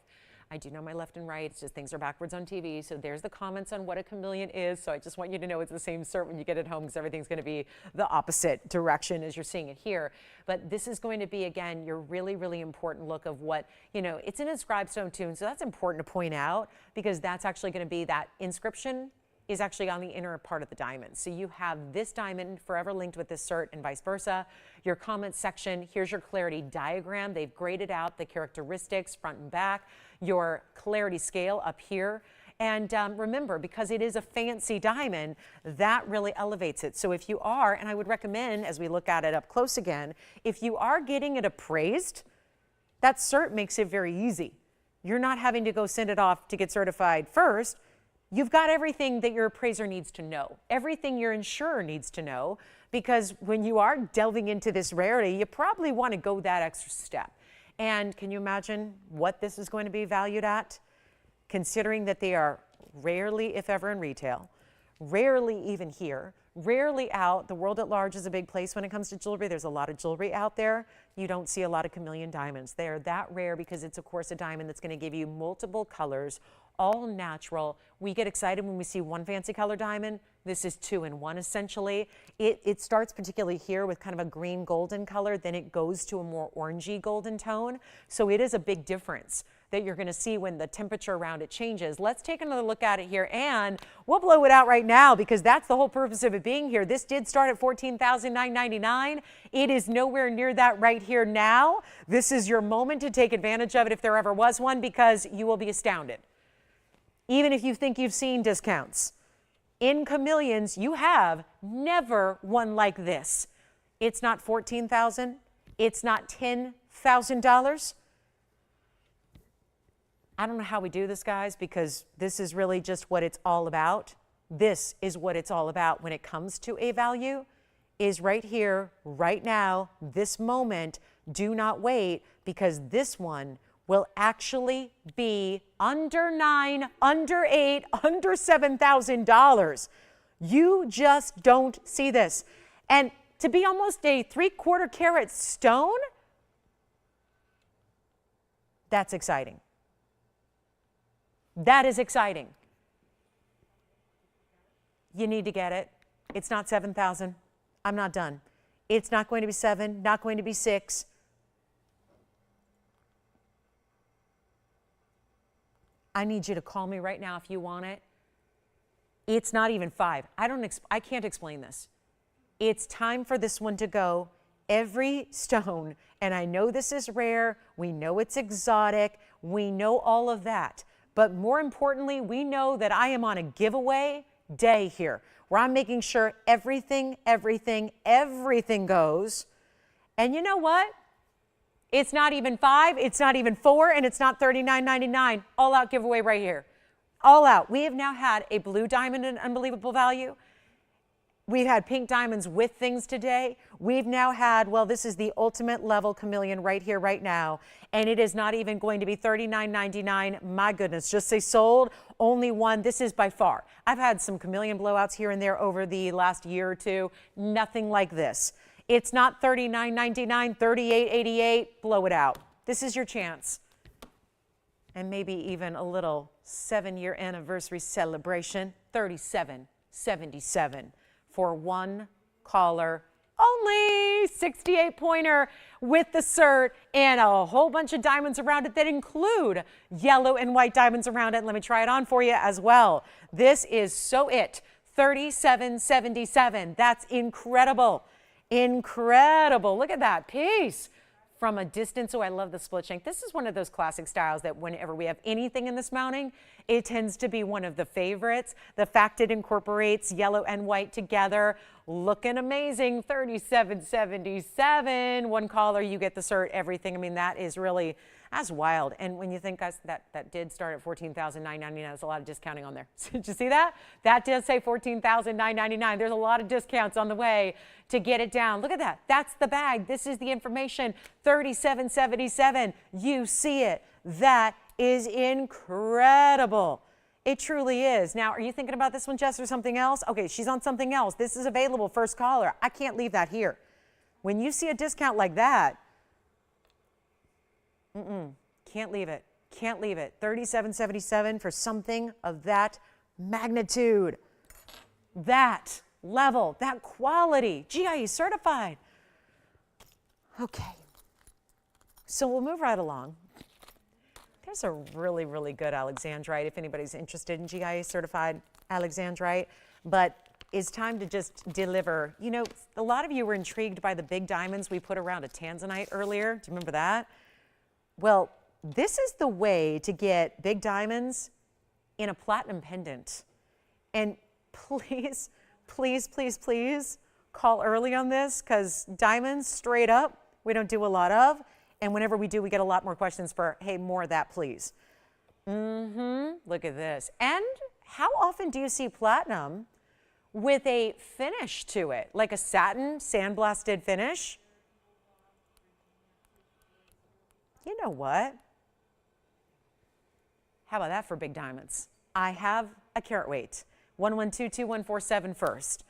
I do know my left and right, it's just things are backwards on TV. So there's the comments on what a chameleon is. So I just want you to know it's the same cert when you get it home, because everything's going to be the opposite direction as you're seeing it here. But this is going to be, again, your really, really important look of what, you know, it's an inscribed stone too. So that's important to point out, because that's actually going to be that inscription is actually on the inner part of the diamond. So you have this diamond forever linked with this cert and vice versa. Your comment section, here's your clarity diagram. They've graded out the characteristics front and back, your clarity scale up here. And remember, because it is a fancy diamond, that really elevates it. So if you are, and I would recommend as we look at it up close again, if you are getting it appraised, that cert makes it very easy. You're not having to go send it off to get certified first. You've got everything that your appraiser needs to know, everything your insurer needs to know, because when you are delving into this rarity, you probably want to go that extra step. And can you imagine what this is going to be valued at? Considering that they are rarely, if ever, in retail, rarely even here, rarely out. The world at large is a big place when it comes to jewelry. There's a lot of jewelry out there. You don't see a lot of chameleon diamonds. They are that rare because it's, of course, a diamond that's going to give you multiple colors, all natural. We get excited when we see one fancy color diamond. This is 2 in 1 essentially. It starts particularly here with kind of a green golden color, then it goes to a more orangey golden tone. So it is a big difference that you're going to see when the temperature around it changes. Let's take another look at it here, and we'll blow it out right now because that's the whole purpose of it being here. This did start at $14,999. It is nowhere near that right here now. This is your moment to take advantage of it if there ever was one, because you will be astounded. Even if you think you've seen discounts. In chameleons, you have never one like this. It's not $14,000. It's not $10,000. I don't know how we do this, guys, because this is really just what it's all about. This is what it's all about when it comes to a value, is right here, right now, this moment. Do not wait, because this one will actually be under $9,000, under $8,000, under $7,000. You just don't see this. And to be almost a 3/4 carat stone, that's exciting. That is exciting. You need to get it. It's not 7,000. I'm not done. It's not going to be 7, not going to be 6. I need you to call me right now if you want it. It's not even 5. I can't explain this. It's time for this one to go. Every stone, and I know this is rare, we know it's exotic, we know all of that. But more importantly, we know that I am on a giveaway day here, where I'm making sure everything goes. And you know what? It's not even 5, it's not even 4, and it's not $39.99. All out giveaway right here. All out. We have now had a blue diamond at unbelievable value. We've had pink diamonds with things today. We've now had, well, this is the ultimate level chameleon right here, right now. And it is not even going to be $39.99. My goodness, just say sold, only one. This is by far. I've had some chameleon blowouts here and there over the last year or two. Nothing like this. It's not $39.99, $38.88. Blow it out. This is your chance. And maybe even a little 7-year anniversary celebration, $37.77. For one caller only, 68 pointer with the cert and a whole bunch of diamonds around it that include yellow and white diamonds around it. Let me try it on for you as well. This is so it, $37.77. That's incredible, incredible. Look at that piece from a distance. Oh, I love the split shank. This is one of those classic styles that whenever we have anything in this mounting, It tends to be one of the favorites. The fact it incorporates yellow and white together, looking amazing, $37.77. One caller, you get the cert, everything. I mean, that is really, that's wild. And when you think, guys, that did start at $14,999, there's a lot of discounting on there. Did you see that? That does say $14,999. There's a lot of discounts on the way to get it down. Look at that. That's the bag. This is the information, $37.77. You see it. That is incredible. It truly is. Now, are you thinking about this one, Jess, or something else? Okay, she's on something else. This is available, first caller. I can't leave that here. When you see a discount like that, can't leave it. Can't leave it. $37.77 for something of that magnitude, that level, that quality, GIE certified. Okay, so we'll move right along. There's a really, really good alexandrite if anybody's interested in GIE certified alexandrite, but it's time to just deliver. You know, a lot of you were intrigued by the big diamonds we put around a tanzanite earlier. Do you remember that? Well, this is the way to get big diamonds in a platinum pendant. And please, please, please, please call early on this, because diamonds straight up, we don't do a lot of. And whenever we do, we get a lot more questions for, hey, more of that, please. Look at this. And how often do you see platinum with a finish to it, like a satin sandblasted finish? You know what? How about that for big diamonds? I have a carat weight, 1122147 first.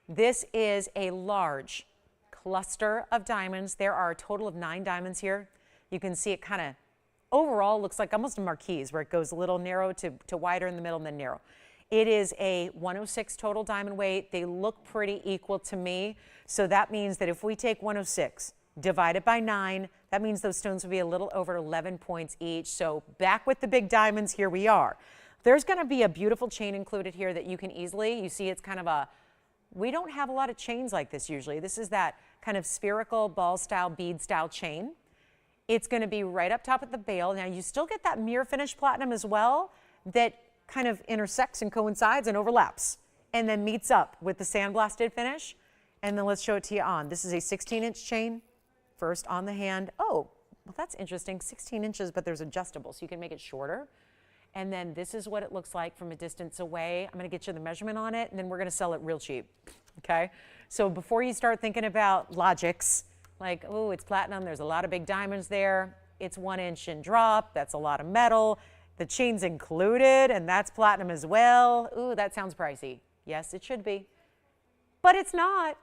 This is a large cluster of diamonds. There are a total of 9 diamonds here. You can see it kind of overall looks like almost a marquise, where it goes a little narrow to wider in the middle and then narrow. It is a 106 total diamond weight. They look pretty equal to me. So that means that if we take 106, divide it by 9, that means those stones will be a little over 11 points each. So back with the big diamonds, here we are. There's going to be a beautiful chain included here that you can easily, you see it's kind of a, we don't have a lot of chains like this usually. This is that kind of spherical ball style, bead style chain. It's going to be right up top of the bail. Now you still get that mirror finish platinum as well that kind of intersects and coincides and overlaps and then meets up with the sandblasted finish. And then let's show it to you on. This is a 16-inch chain. First on the hand. Oh, well, that's interesting. 16 inches, but there's adjustable, so you can make it shorter. And then this is what it looks like from a distance away. I'm going to get you the measurement on it, and then we're going to sell it real cheap. Okay? So before you start thinking about logics, like, oh, it's platinum, there's a lot of big diamonds there, it's 1 inch in drop, that's a lot of metal, the chain's included, and that's platinum as well. Ooh, that sounds pricey. Yes, it should be. But it's not.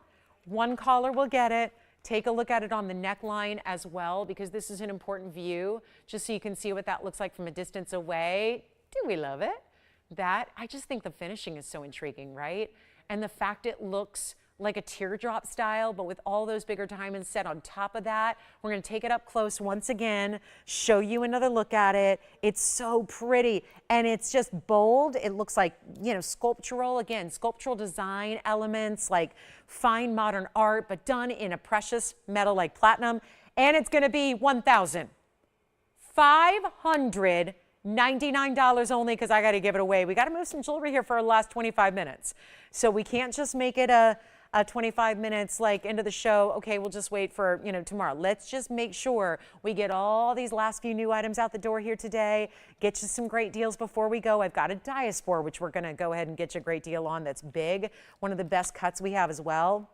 One caller will get it. Take a look at it on the neckline as well, because this is an important view, just so you can see what that looks like from a distance away. Do we love it? That, I just think the finishing is so intriguing, right? And the fact it looks like a teardrop style, but with all those bigger diamonds set on top of that. We're going to take it up close once again, show you another look at it. It's so pretty, and it's just bold. It looks like, you know, sculptural, again, sculptural design elements, like fine modern art, but done in a precious metal like platinum. And it's going to be $1,599 only, because I got to give it away. We got to move some jewelry here for our last 25 minutes. So we can't just make it a 25 minutes like into the show. Okay, we'll just wait for, you know, tomorrow. Let's just make sure we get all these last few new items out the door here today. Get you some great deals before we go. I've got a diaspore, which we're going to go ahead and get you a great deal on. That's big. One of the best cuts we have as well.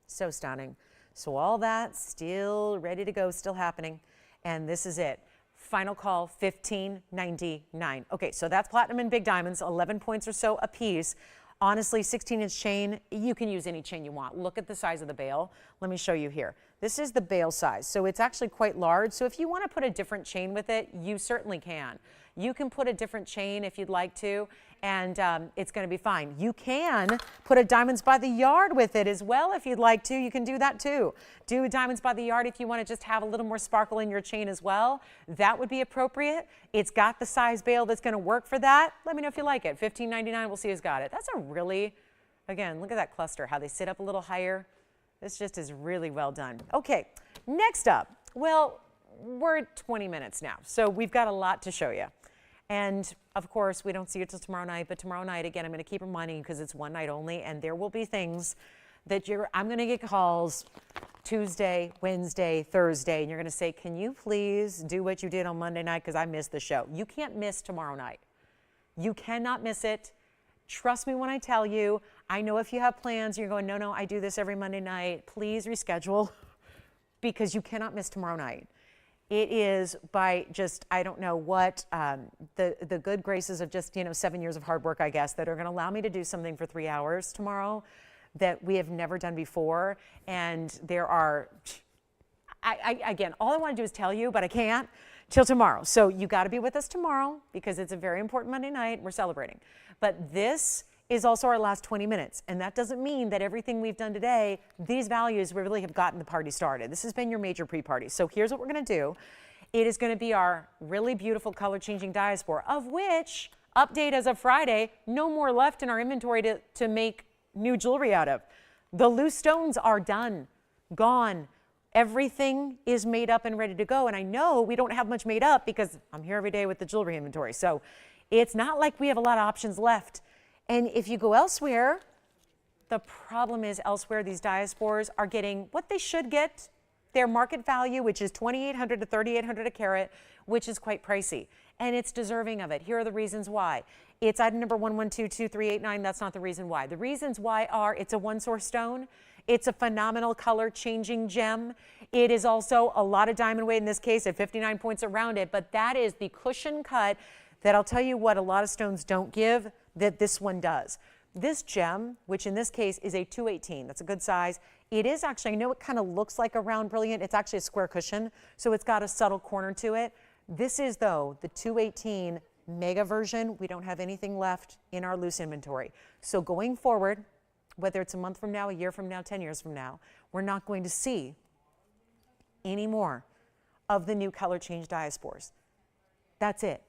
So stunning. So all that still ready to go, still happening. And this is it. Final call, $15.99. Okay, so that's platinum and big diamonds, 11 points or so a piece. Honestly, 16-inch chain, you can use any chain you want. Look at the size of the bail. Let me show you here. This is the bail size, so it's actually quite large. So if you want to put a different chain with it, you certainly can. You can put a different chain if you'd like to, and it's going to be fine. You can put a diamonds by the yard with it as well if you'd like to. You can do that too. Do diamonds by the yard if you want to just have a little more sparkle in your chain as well. That would be appropriate. It's got the size bail that's going to work for that. Let me know if you like it. $15.99, we'll see who's got it. That's a really, again, look at that cluster, how they sit up a little higher. This just is really well done. Okay, next up, well, we're at 20 minutes now, so we've got a lot to show you. And of course, we don't see it till tomorrow night, but tomorrow night, again, I'm going to keep reminding you because it's one night only, and there will be things that I'm going to get calls Tuesday, Wednesday, Thursday, and you're going to say, can you please do what you did on Monday night because I missed the show. You can't miss tomorrow night. You cannot miss it. Trust me when I tell you. I know if you have plans, you're going, no, I do this every Monday night. Please reschedule because you cannot miss tomorrow night. It is by just, I don't know what, the good graces of just, 7 years of hard work, I guess, that are going to allow me to do something for 3 hours tomorrow that we have never done before. And there are, again, all I want to do is tell you, but I can't till tomorrow. So you got to be with us tomorrow because it's a very important Monday night. We're celebrating. But this is also our last 20 minutes. And that doesn't mean that everything we've done today, these values really have gotten the party started. This has been your major pre-party. So here's what we're going to do. It is going to be our really beautiful color changing diaspore, of which, update as of Friday, no more left in our inventory to make new jewelry out of. The loose stones are done, gone. Everything is made up and ready to go. And I know we don't have much made up because I'm here every day with the jewelry inventory. So it's not like we have a lot of options left. And if you go elsewhere, the problem is elsewhere these diaspores are getting what they should get, their market value, which is $2,800 to $3,800 a carat, which is quite pricey. And it's deserving of it. Here are the reasons why. It's item number 11223889. That's not the reason why. The reasons why are it's a one-source stone. It's a phenomenal color-changing gem. It is also a lot of diamond weight in this case at 59 points around it, but that is the cushion cut that I'll tell you what a lot of stones don't give that this one does. This gem, which in this case is a 218, that's a good size. It is actually, I know it kind of looks like a round brilliant, it's actually a square cushion, so it's got a subtle corner to it. This is, though, the 218 mega version. We don't have anything left in our loose inventory. So going forward, whether it's a month from now, a year from now, 10 years from now, we're not going to see any more of the new color change diaspores. That's it.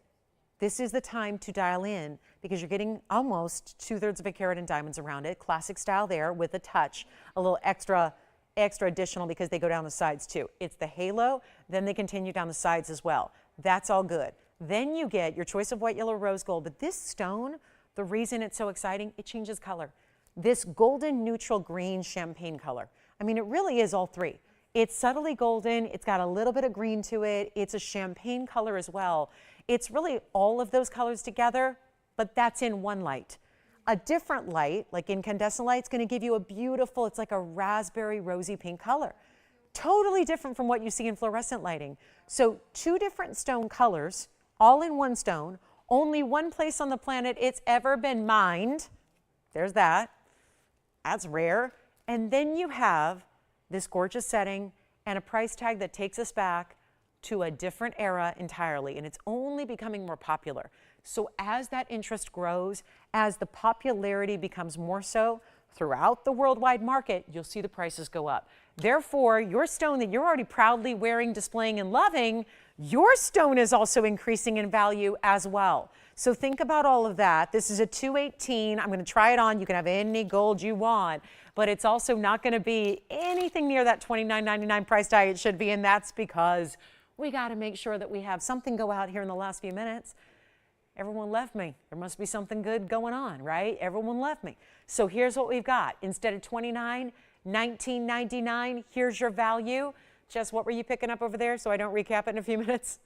This is the time to dial in because you're getting almost 2/3 of a carat in diamonds around it. Classic style there with a touch, a little extra additional because they go down the sides too. It's the halo, then they continue down the sides as well. That's all good. Then you get your choice of white, yellow, rose gold. But this stone, the reason it's so exciting, it changes color. This golden neutral green champagne color. I mean, it really is all three. It's subtly golden. It's got a little bit of green to it. It's a champagne color as well. It's really all of those colors together, but that's in one light. A different light, like incandescent light, is going to give you a beautiful, it's like a raspberry rosy pink color. Totally different from what you see in fluorescent lighting. So two different stone colors, all in one stone, only one place on the planet it's ever been mined. There's that. That's rare. And then you have this gorgeous setting and a price tag that takes us back to a different era entirely, and it's only becoming more popular. So as that interest grows, as the popularity becomes more so throughout the worldwide market, you'll see the prices go up. Therefore, your stone that you're already proudly wearing, displaying, and loving, your stone is also increasing in value as well. So think about all of that. This is a 218. I'm going to try it on. You can have any gold you want, but it's also not going to be anything near that $29.99 price tag it should be, and that's because we got to make sure that we have something go out here in the last few minutes. Everyone left me. There must be something good going on, right? Everyone left me. So here's what we've got. Instead of $29, $19.99, here's your value. Jess, what were you picking up over there so I don't recap it in a few minutes?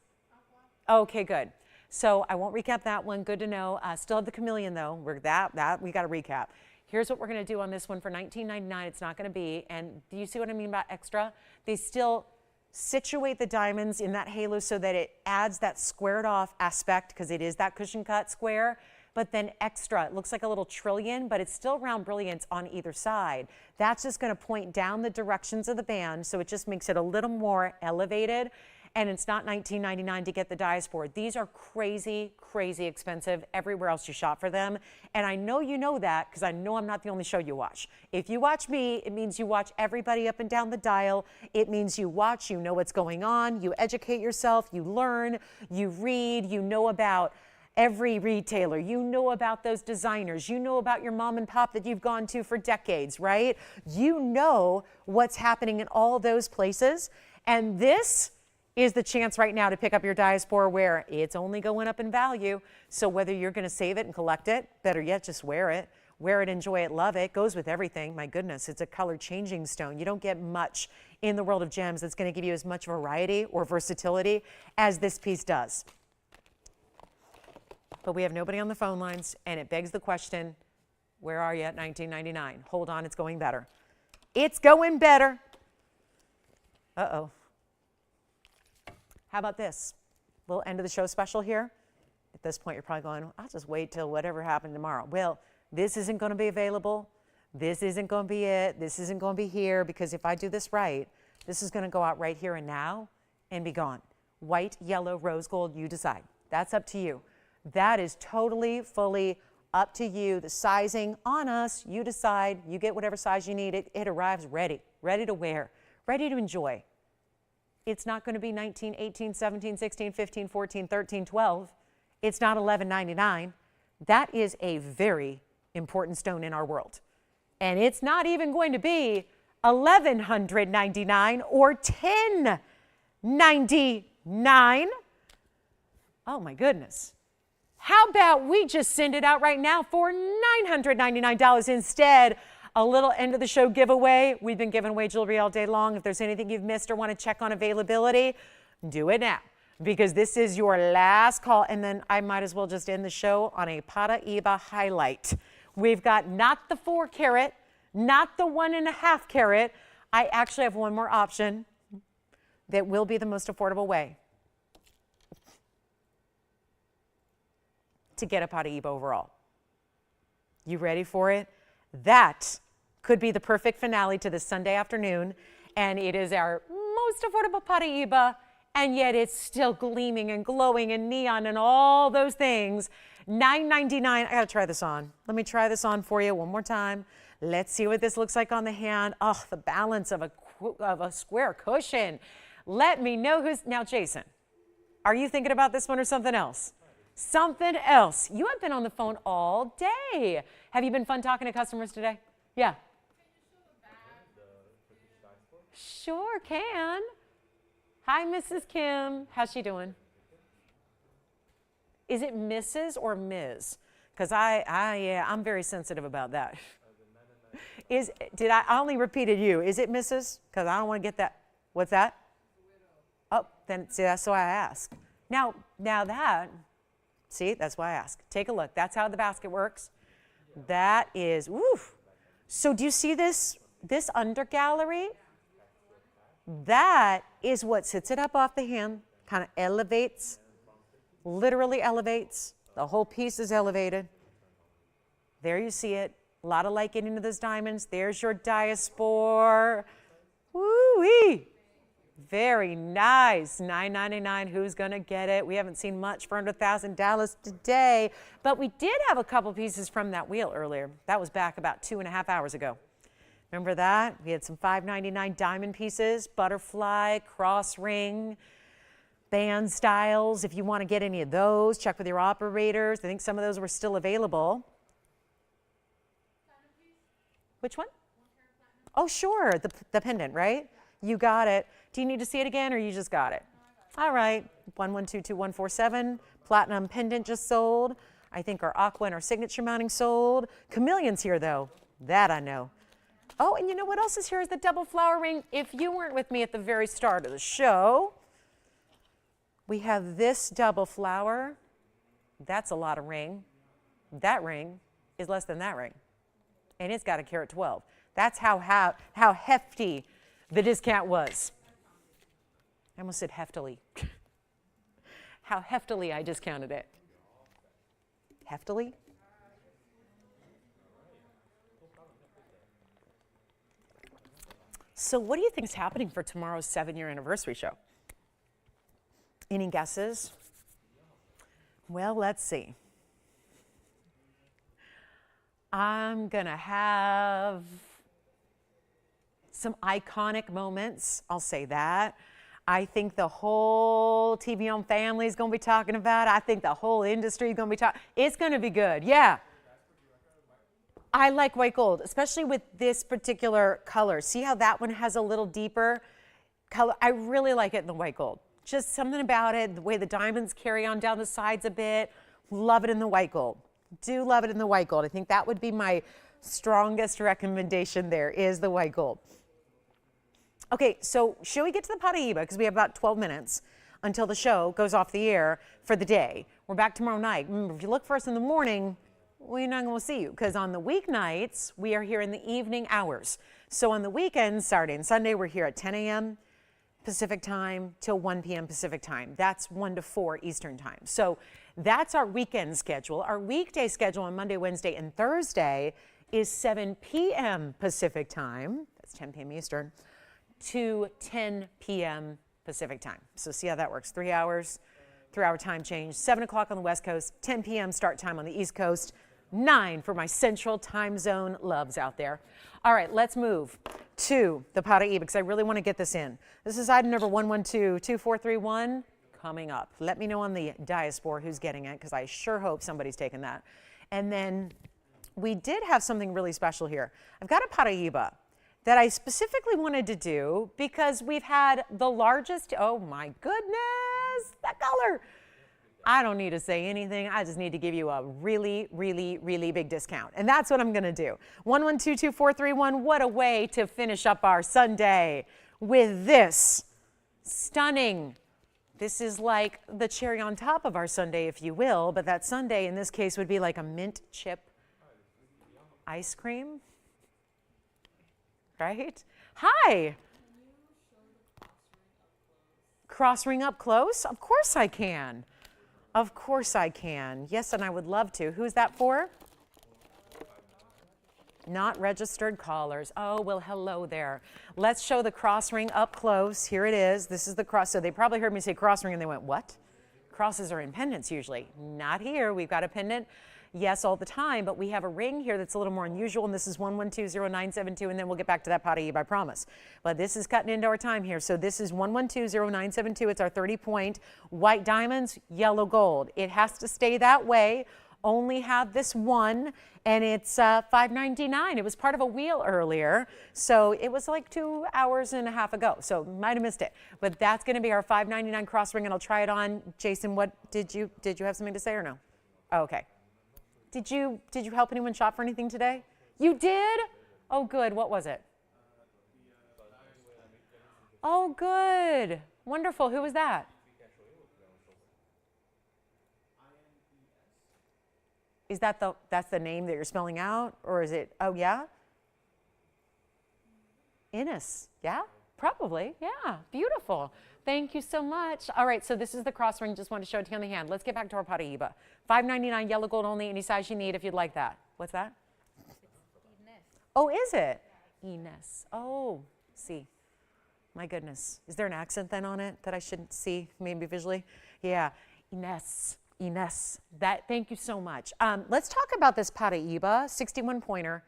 Okay, good. So I won't recap that one. Good to know. Still have the chameleon, though. We got to recap. Here's what we're going to do on this one for $19.99. It's not going to be. And do you see what I mean about extra? They still situate the diamonds in that halo so that it adds that squared off aspect because it is that cushion cut square, but then extra. It looks like a little trillion, but it's still round brilliance on either side. That's just going to point down the directions of the band, so it just makes it a little more elevated. And it's not $19.99 to get the diaspore. These are crazy, crazy expensive everywhere else you shop for them. And I know you know that because I know I'm not the only show you watch. If you watch me, it means you watch everybody up and down the dial. It means you watch, you know what's going on, you educate yourself, you learn, you read, you know about every retailer, you know about those designers, you know about your mom and pop that you've gone to for decades, right? You know what's happening in all those places. And this is the chance right now to pick up your diaspore where it's only going up in value. So whether you're going to save it and collect it, better yet, just wear it. Wear it, enjoy it, love it. Goes with everything. My goodness, it's a color changing stone. You don't get much in the world of gems that's going to give you as much variety or versatility as this piece does. But we have nobody on the phone lines, and it begs the question, where are you at $19.99? Hold on, it's going better. It's going better. Uh-oh. How about this? Little end of the show special here. At this point, you're probably going, I'll just wait till whatever happened tomorrow. Well, this isn't going to be available. This isn't going to be it. This isn't going to be here, because if I do this right, this is going to go out right here and now and be gone. White, yellow, rose gold, you decide. That's up to you. That is totally, fully up to you. The sizing on us, you decide. You get whatever size you need. It arrives ready to wear, ready to enjoy. It's not going to be 19, 18, 17, 16, 15, 14, 13, 12. It's not $11.99. That is a very important stone in our world. And it's not even going to be $1,199 or $10.99. Oh my goodness. How about we just send it out right now for $999 instead? A little end of the show giveaway. We've been giving away jewelry all day long. If there's anything you've missed or want to check on availability, do it now, because this is your last call. And then I might as well just end the show on a Paraiba highlight. We've got not the 4 carat, not the 1.5 carat. I actually have one more option that will be the most affordable way to get a Paraiba overall. You ready for it? That could be the perfect finale to this Sunday afternoon, and it is our most affordable Paraiba, and yet it's still gleaming and glowing and neon and all those things. $9.99. I gotta try this on. Let me try this on for you one more time. Let's see what this looks like on the hand. Oh, the balance of a square cushion. Let me know who's, now Jason, are you thinking about this one or something else? Something else. You have been on the phone all day. Have you been fun talking to customers today? Yeah. Sure can. Hi, Mrs. Kim. How's she doing? Is it Mrs. or Ms.? Because I'm very sensitive about that. I only repeated you. Is it Mrs.? Because I don't want to get that. What's that? Oh, then see, that's why I ask. Now that, see, that's why I ask. Take a look. That's how the basket works. That is, woof. So do you see this under gallery? That is what sits it up off the hand, kind of elevates, literally elevates. The whole piece is elevated. There you see it. A lot of light getting into those diamonds. There's your diaspore. Woo-wee. Very nice. $9.99. Who's going to get it? We haven't seen much for under $1,000 today, but we did have a couple pieces from that wheel earlier. That was back about 2.5 hours ago. Remember that? We had some $5.99 diamond pieces, butterfly, cross ring, band styles. If you want to get any of those, check with your operators. I think some of those were still available. Which one? Oh, sure. The pendant, right? You got it. Do you need to see it again, or you just got it? All right. 11222147. Platinum pendant just sold. I think our aqua and our signature mounting sold. Chameleon's here, though. That I know. Oh, and you know what else is here is the double flower ring. If you weren't with me at the very start of the show, we have this double flower. That's a lot of ring. That ring is less than that ring. And it's got a carat 12. That's how hefty the discount was. I almost said heftily. How heftily I discounted it. Heftily? So what do you think is happening for tomorrow's 7-year anniversary show? Any guesses? Well, let's see. I'm going to have some iconic moments. I'll say that. I think the whole TVON family is going to be talking about it. I think the whole industry is going to be talking. It's going to be good. Yeah. I like white gold, especially with this particular color. See how that one has a little deeper color? I really like it in the white gold. Just something about it, the way the diamonds carry on down the sides a bit. Love it in the white gold. Do love it in the white gold. I think that would be my strongest recommendation there is the white gold. Okay, so should we get to the Paraiba? Because we have about 12 minutes until the show goes off the air for the day. We're back tomorrow night. Remember, if you look for us in the morning, we're not going to see you because on the weeknights, we are here in the evening hours. So on the weekends, Saturday and Sunday, we're here at 10 a.m. Pacific time till 1 p.m. Pacific time. That's 1 to 4 Eastern time. So that's our weekend schedule. Our weekday schedule on Monday, Wednesday, and Thursday is 7 p.m. Pacific time. That's 10 p.m. Eastern to 10 p.m. Pacific time. So see how that works. 3 hours, 3-hour time change. 7 o'clock on the West Coast, 10 p.m. start time on the East Coast. 9 for my central time zone loves out there. All right, let's move to the Paraiba because I really want to get this in. This is item number 112-2431 coming up. Let me know on the diaspore who's getting it because I sure hope somebody's taken that. And then we did have something really special here. I've got a Paraiba that I specifically wanted to do because we've had the largest, oh my goodness, that color. I don't need to say anything. I just need to give you a really, really, really big discount. And that's what I'm going to do. 112-2431. What a way to finish up our Sunday with this stunning. This is like the cherry on top of our sundae, if you will. But that sundae in this case would be like a mint chip ice cream. Right? Hi. Cross ring up close? Of course I can. Of course I can. Yes, and I would love to. Who's that for? Not registered callers. Oh, well, hello there. Let's show the cross ring up close. Here it is. This is the cross. So they probably heard me say cross ring and they went, what? Crosses are in pendants usually. Not here. We've got a pendant. Yes, all the time, but we have a ring here that's a little more unusual, and this is 1120972, and then we'll get back to that Paraiba, I promise. But this is cutting into our time here. So this is 1120972. It's our 30-point white diamonds, yellow gold. It has to stay that way. Only have this one, and it's $5.99. It was part of a wheel earlier, so it was like 2 hours and a half ago, so might have missed it. But that's going to be our $5.99 cross ring, and I'll try it on. Jason, what did you have something to say or no? Oh, okay. Did you help anyone shop for anything today? You did? Oh, good. What was it? Oh, good. Wonderful. Who was that? Is that that's the name that you're spelling out? Or is it, oh, yeah? Innes. Yeah? Probably. Yeah. Beautiful. Thank you so much. All right, so this is the cross ring. Just wanted to show it to you on the hand. Let's get back to our Paraiba. $5.99 yellow gold only, any size you need if you'd like that. What's that? Innes. Oh, is it? Innes. Oh, see. My goodness. Is there an accent then on it that I should see maybe visually? Yeah. Innes. Innes. Thank you so much. Let's talk about this Paraiba 61 pointer.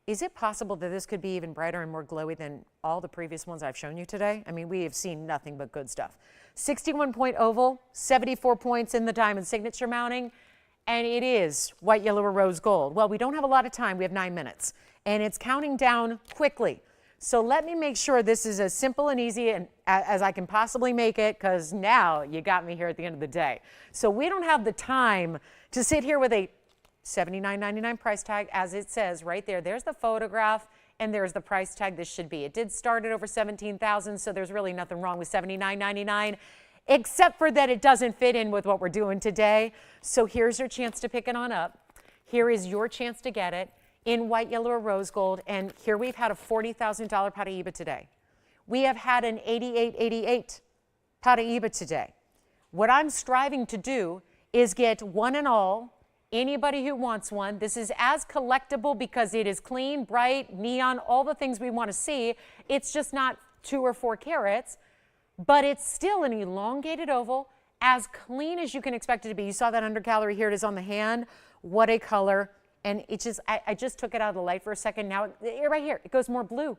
Is it possible that this could be even brighter and more glowy than all the previous ones I've shown you today? I mean, we have seen nothing but good stuff. 61-point oval, 74 points in the diamond signature mounting, and it is white, yellow, or rose gold. Well, we don't have a lot of time. We have 9 minutes, and it's counting down quickly. So let me make sure this is as simple and easy as I can possibly make it, because now you got me here at the end of the day. So we don't have the time to sit here with a $79.99 price tag, as it says right there. There's the photograph, and there's the price tag this should be. It did start at over $17,000, so there's really nothing wrong with $79.99, except for that it doesn't fit in with what we're doing today. So here's your chance to pick it on up. Here is your chance to get it in white, yellow, or rose gold, and here we've had a $40,000 Paraiba today. We have had an $88.88 Paraiba today. What I'm striving to do is get one and all, anybody who wants one. This is as collectible because it is clean, bright, neon, all the things we want to see. It's just not 2 or 4 carats, but it's still an elongated oval, as clean as you can expect it to be. You saw that undergallery. Here it is on the hand. What a color. And it just, I just took it out of the light for a second. Now, right here, it goes more blue.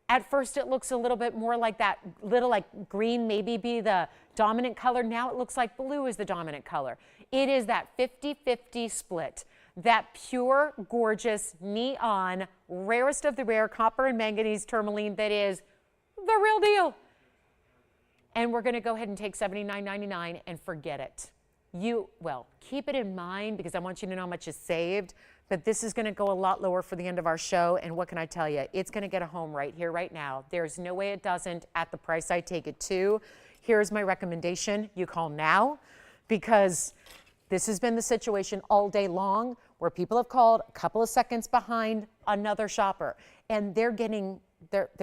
At first, it looks a little bit more like that little like green, maybe be the dominant color. Now it looks like blue is the dominant color. It is that 50-50 split, that pure, gorgeous, neon, rarest of the rare copper and manganese tourmaline that is the real deal. and we're going to go ahead and take $79.99 and forget it. Well, keep it in mind because I want you to know how much is saved, but this is going to go a lot lower for the end of our show, and what can I tell you? It's going to get a home right here, right now. There's no way it doesn't at the price I take it to. Here's my recommendation. You call now because this has been the situation all day long where people have called a couple of seconds behind another shopper, and they're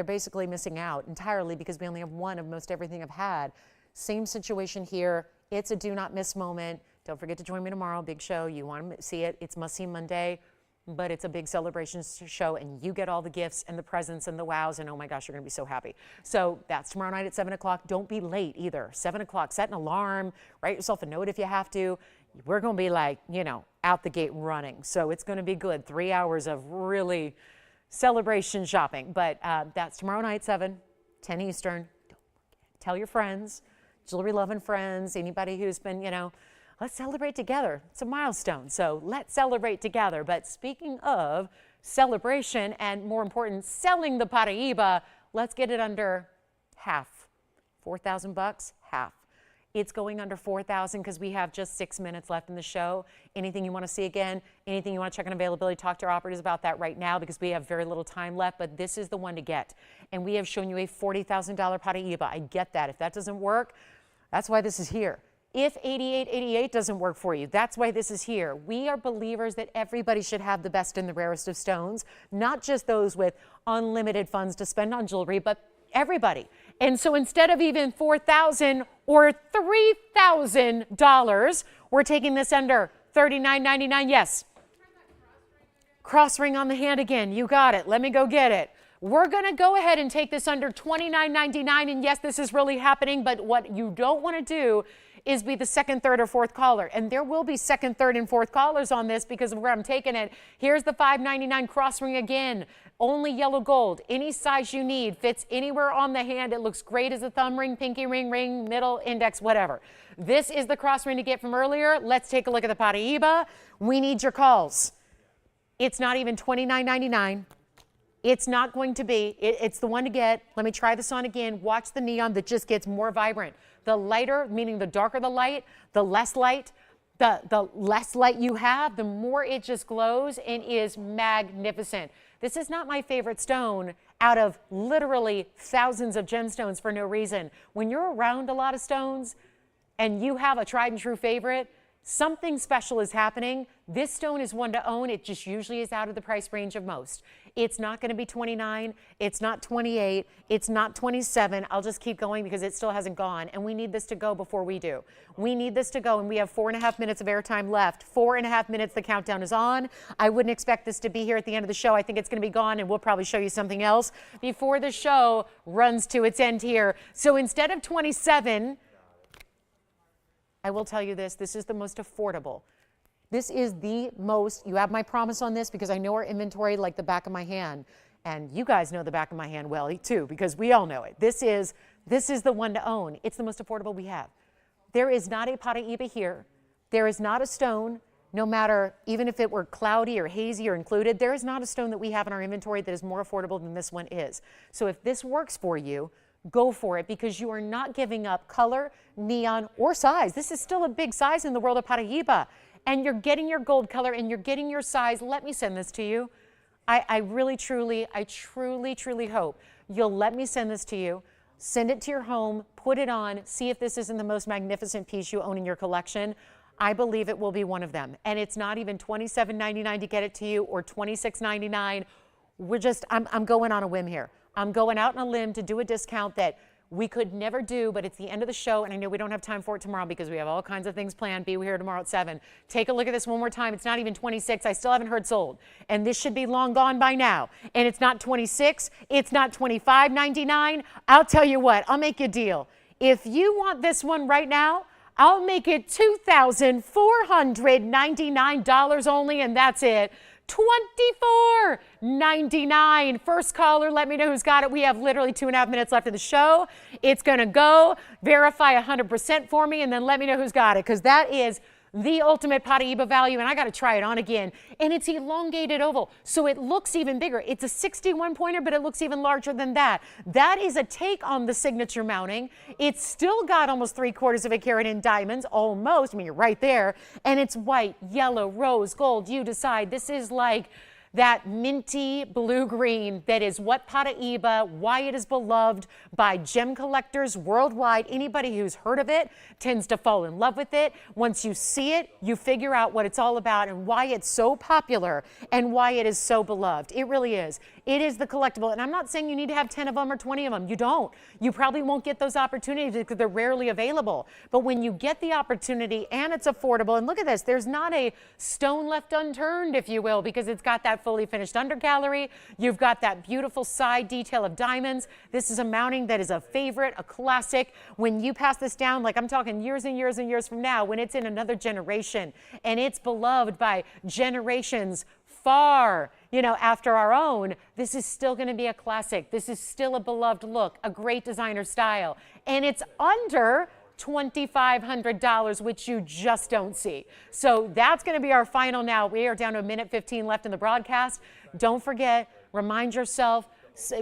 basically missing out entirely because we only have one of most everything I've had. Same situation here. It's a do not miss moment. Don't forget to join me tomorrow. Big show. You want to see it. It's Must See Monday, but it's a big celebration show, and you get all the gifts and the presents and the wows, and oh my gosh, you're going to be so happy. So that's tomorrow night at 7 o'clock. Don't be late either. 7 o'clock. Set an alarm. Write yourself a note if you have to. We're going to be like, out the gate running. So it's going to be good. 3 hours of really celebration shopping. But that's tomorrow night, 7, 10 Eastern. Tell your friends, jewelry loving friends, anybody who's been, let's celebrate together. It's a milestone. So let's celebrate together. But speaking of celebration and more important, selling the Paraiba, let's get it under half. $4,000, half. It's going under 4,000 because we have just 6 minutes left in the show. Anything you want to see again, anything you want to check on availability, talk to our operators about that right now because we have very little time left, but this is the one to get. And we have shown you a $40,000 Paraiba. I get that. If that doesn't work, that's why this is here. If 8888 doesn't work for you, that's why this is here. We are believers that everybody should have the best and the rarest of stones, not just those with unlimited funds to spend on jewelry, but everybody. And so instead of even $4,000 or $3,000, we're taking this under $39.99. Yes. Cross ring on the hand again. You got it. Let me go get it. We're going to go ahead and take this under $29.99. And yes, this is really happening. But what you don't want to do is be the second, third, or fourth caller. And there will be second, third, and fourth callers on this because of where I'm taking it. Here's the $5.99 cross ring again. Only yellow gold. Any size you need. Fits anywhere on the hand. It looks great as a thumb ring, pinky ring, middle, index, whatever. This is the cross ring to get from earlier. Let's take a look at the Paraiba. We need your calls. It's not even $29.99. It's not going to be. It's the one to get. Let me try this on again. Watch the neon that just gets more vibrant. The lighter, meaning the darker the light, the less light. The less light you have, the more it just glows and is magnificent. This is not my favorite stone out of literally thousands of gemstones for no reason. When you're around a lot of stones and you have a tried and true favorite, something special is happening. This stone is one to own. It just usually is out of the price range of most. It's not going to be 29. It's not 28. It's not 27. I'll just keep going because it still hasn't gone. And we need this to go before we do. We need this to go, and we have 4.5 minutes of airtime left. 4.5 minutes, the countdown is on. I wouldn't expect this to be here at the end of the show. I think it's going to be gone, and we'll probably show you something else before the show runs to its end here. So instead of 27, I will tell you this is the most affordable. This is the most, you have my promise on this because I know our inventory like the back of my hand. And you guys know the back of my hand well too because we all know it. This is the one to own. It's the most affordable we have. There is not a Paraiba here. There is not a stone, no matter, even if it were cloudy or hazy or included, there is not a stone that we have in our inventory that is more affordable than this one is. So if this works for you, go for it because you are not giving up color, neon, or size. This is still a big size in the world of Paraiba. And you're getting your gold color and you're getting your size. Let me send this to you. I really, truly hope you'll let me send this to you. Send it to your home, put it on, see if this isn't the most magnificent piece you own in your collection. I believe it will be one of them. And it's not even $27.99 to get it to you or $26.99. I'm going on a whim here. I'm going out on a limb to do a discount that we could never do, but it's the end of the show, and I know we don't have time for it tomorrow because we have all kinds of things planned. Be here tomorrow at 7. Take a look at this one more time. It's not even 26. I still haven't heard sold, and this should be long gone by now. And it's not 26. It's not $25.99. I'll tell you what. I'll make you a deal. If you want this one right now, I'll make it $2,499 only, and that's it. $24.99. First caller, let me know who's got it. We have literally 2.5 minutes left of the show. It's going to go. Verify 100% for me, and then let me know who's got it, because that is the ultimate Paraiba value, and I got to try it on again. And it's elongated oval, so it looks even bigger. It's a 61 pointer, but it looks even larger than that. That is a take on the signature mounting. It's still got almost 3/4 of a carat in diamonds, almost. I mean, you're right there. And it's white, yellow, rose, gold. You decide. This is like that minty blue-green that is what Paraiba, why it is beloved by gem collectors worldwide. Anybody who's heard of it tends to fall in love with it. Once you see it, you figure out what it's all about and why it's so popular and why it is so beloved. It really is. It is the collectible. And I'm not saying you need to have 10 of them or 20 of them. You don't. You probably won't get those opportunities because they're rarely available. But when you get the opportunity and it's affordable, and look at this, there's not a stone left unturned, if you will, because it's got that fully finished undergallery. You've got that beautiful side detail of diamonds. This is a mounting that is a favorite, a classic. When you pass this down, like I'm talking years and years and years from now, when it's in another generation and it's beloved by generations far, after our own, this is still going to be a classic. This is still a beloved look, a great designer style. And it's under $2,500, which you just don't see. So that's going to be our final now. We are down to 1:15 left in the broadcast. Don't forget, remind yourself,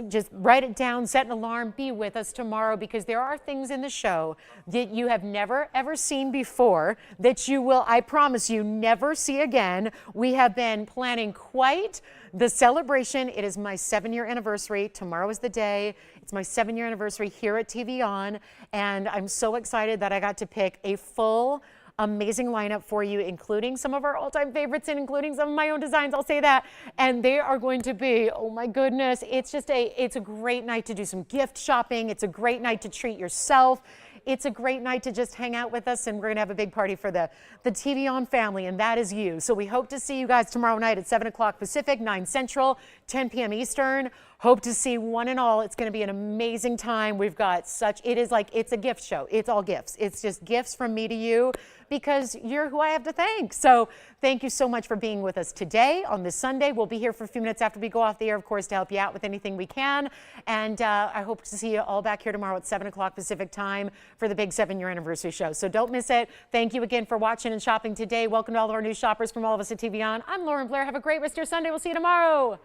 just write it down, set an alarm, be with us tomorrow, because there are things in the show that you have never ever seen before that you will, I promise you, never see again. We have been planning quite the celebration. It is my 7-year anniversary. Tomorrow is the day. It's my 7-year anniversary here at TVON, and I'm so excited that I got to pick a full amazing lineup for you, including some of our all-time favorites and including some of my own designs, I'll say that. And they are going to be, oh my goodness, it's a great night to do some gift shopping. It's a great night to treat yourself. It's a great night to just hang out with us, and we're going to have a big party for the TVON family, and that is you. So we hope to see you guys tomorrow night at 7 o'clock Pacific, 9 Central, 10 p.m. Eastern. Hope to see one and all. It's going to be an amazing time. We've got it's a gift show. It's all gifts. It's just gifts from me to you, because you're who I have to thank. So thank you so much for being with us today on this Sunday. We'll be here for a few minutes after we go off the air, of course, to help you out with anything we can. And I hope to see you all back here tomorrow at 7 o'clock Pacific time for the big 7-year anniversary show. So don't miss it. Thank you again for watching and shopping today. Welcome to all of our new shoppers from all of us at TVON. I'm Lauren Blair. Have a great rest of your Sunday. We'll see you tomorrow.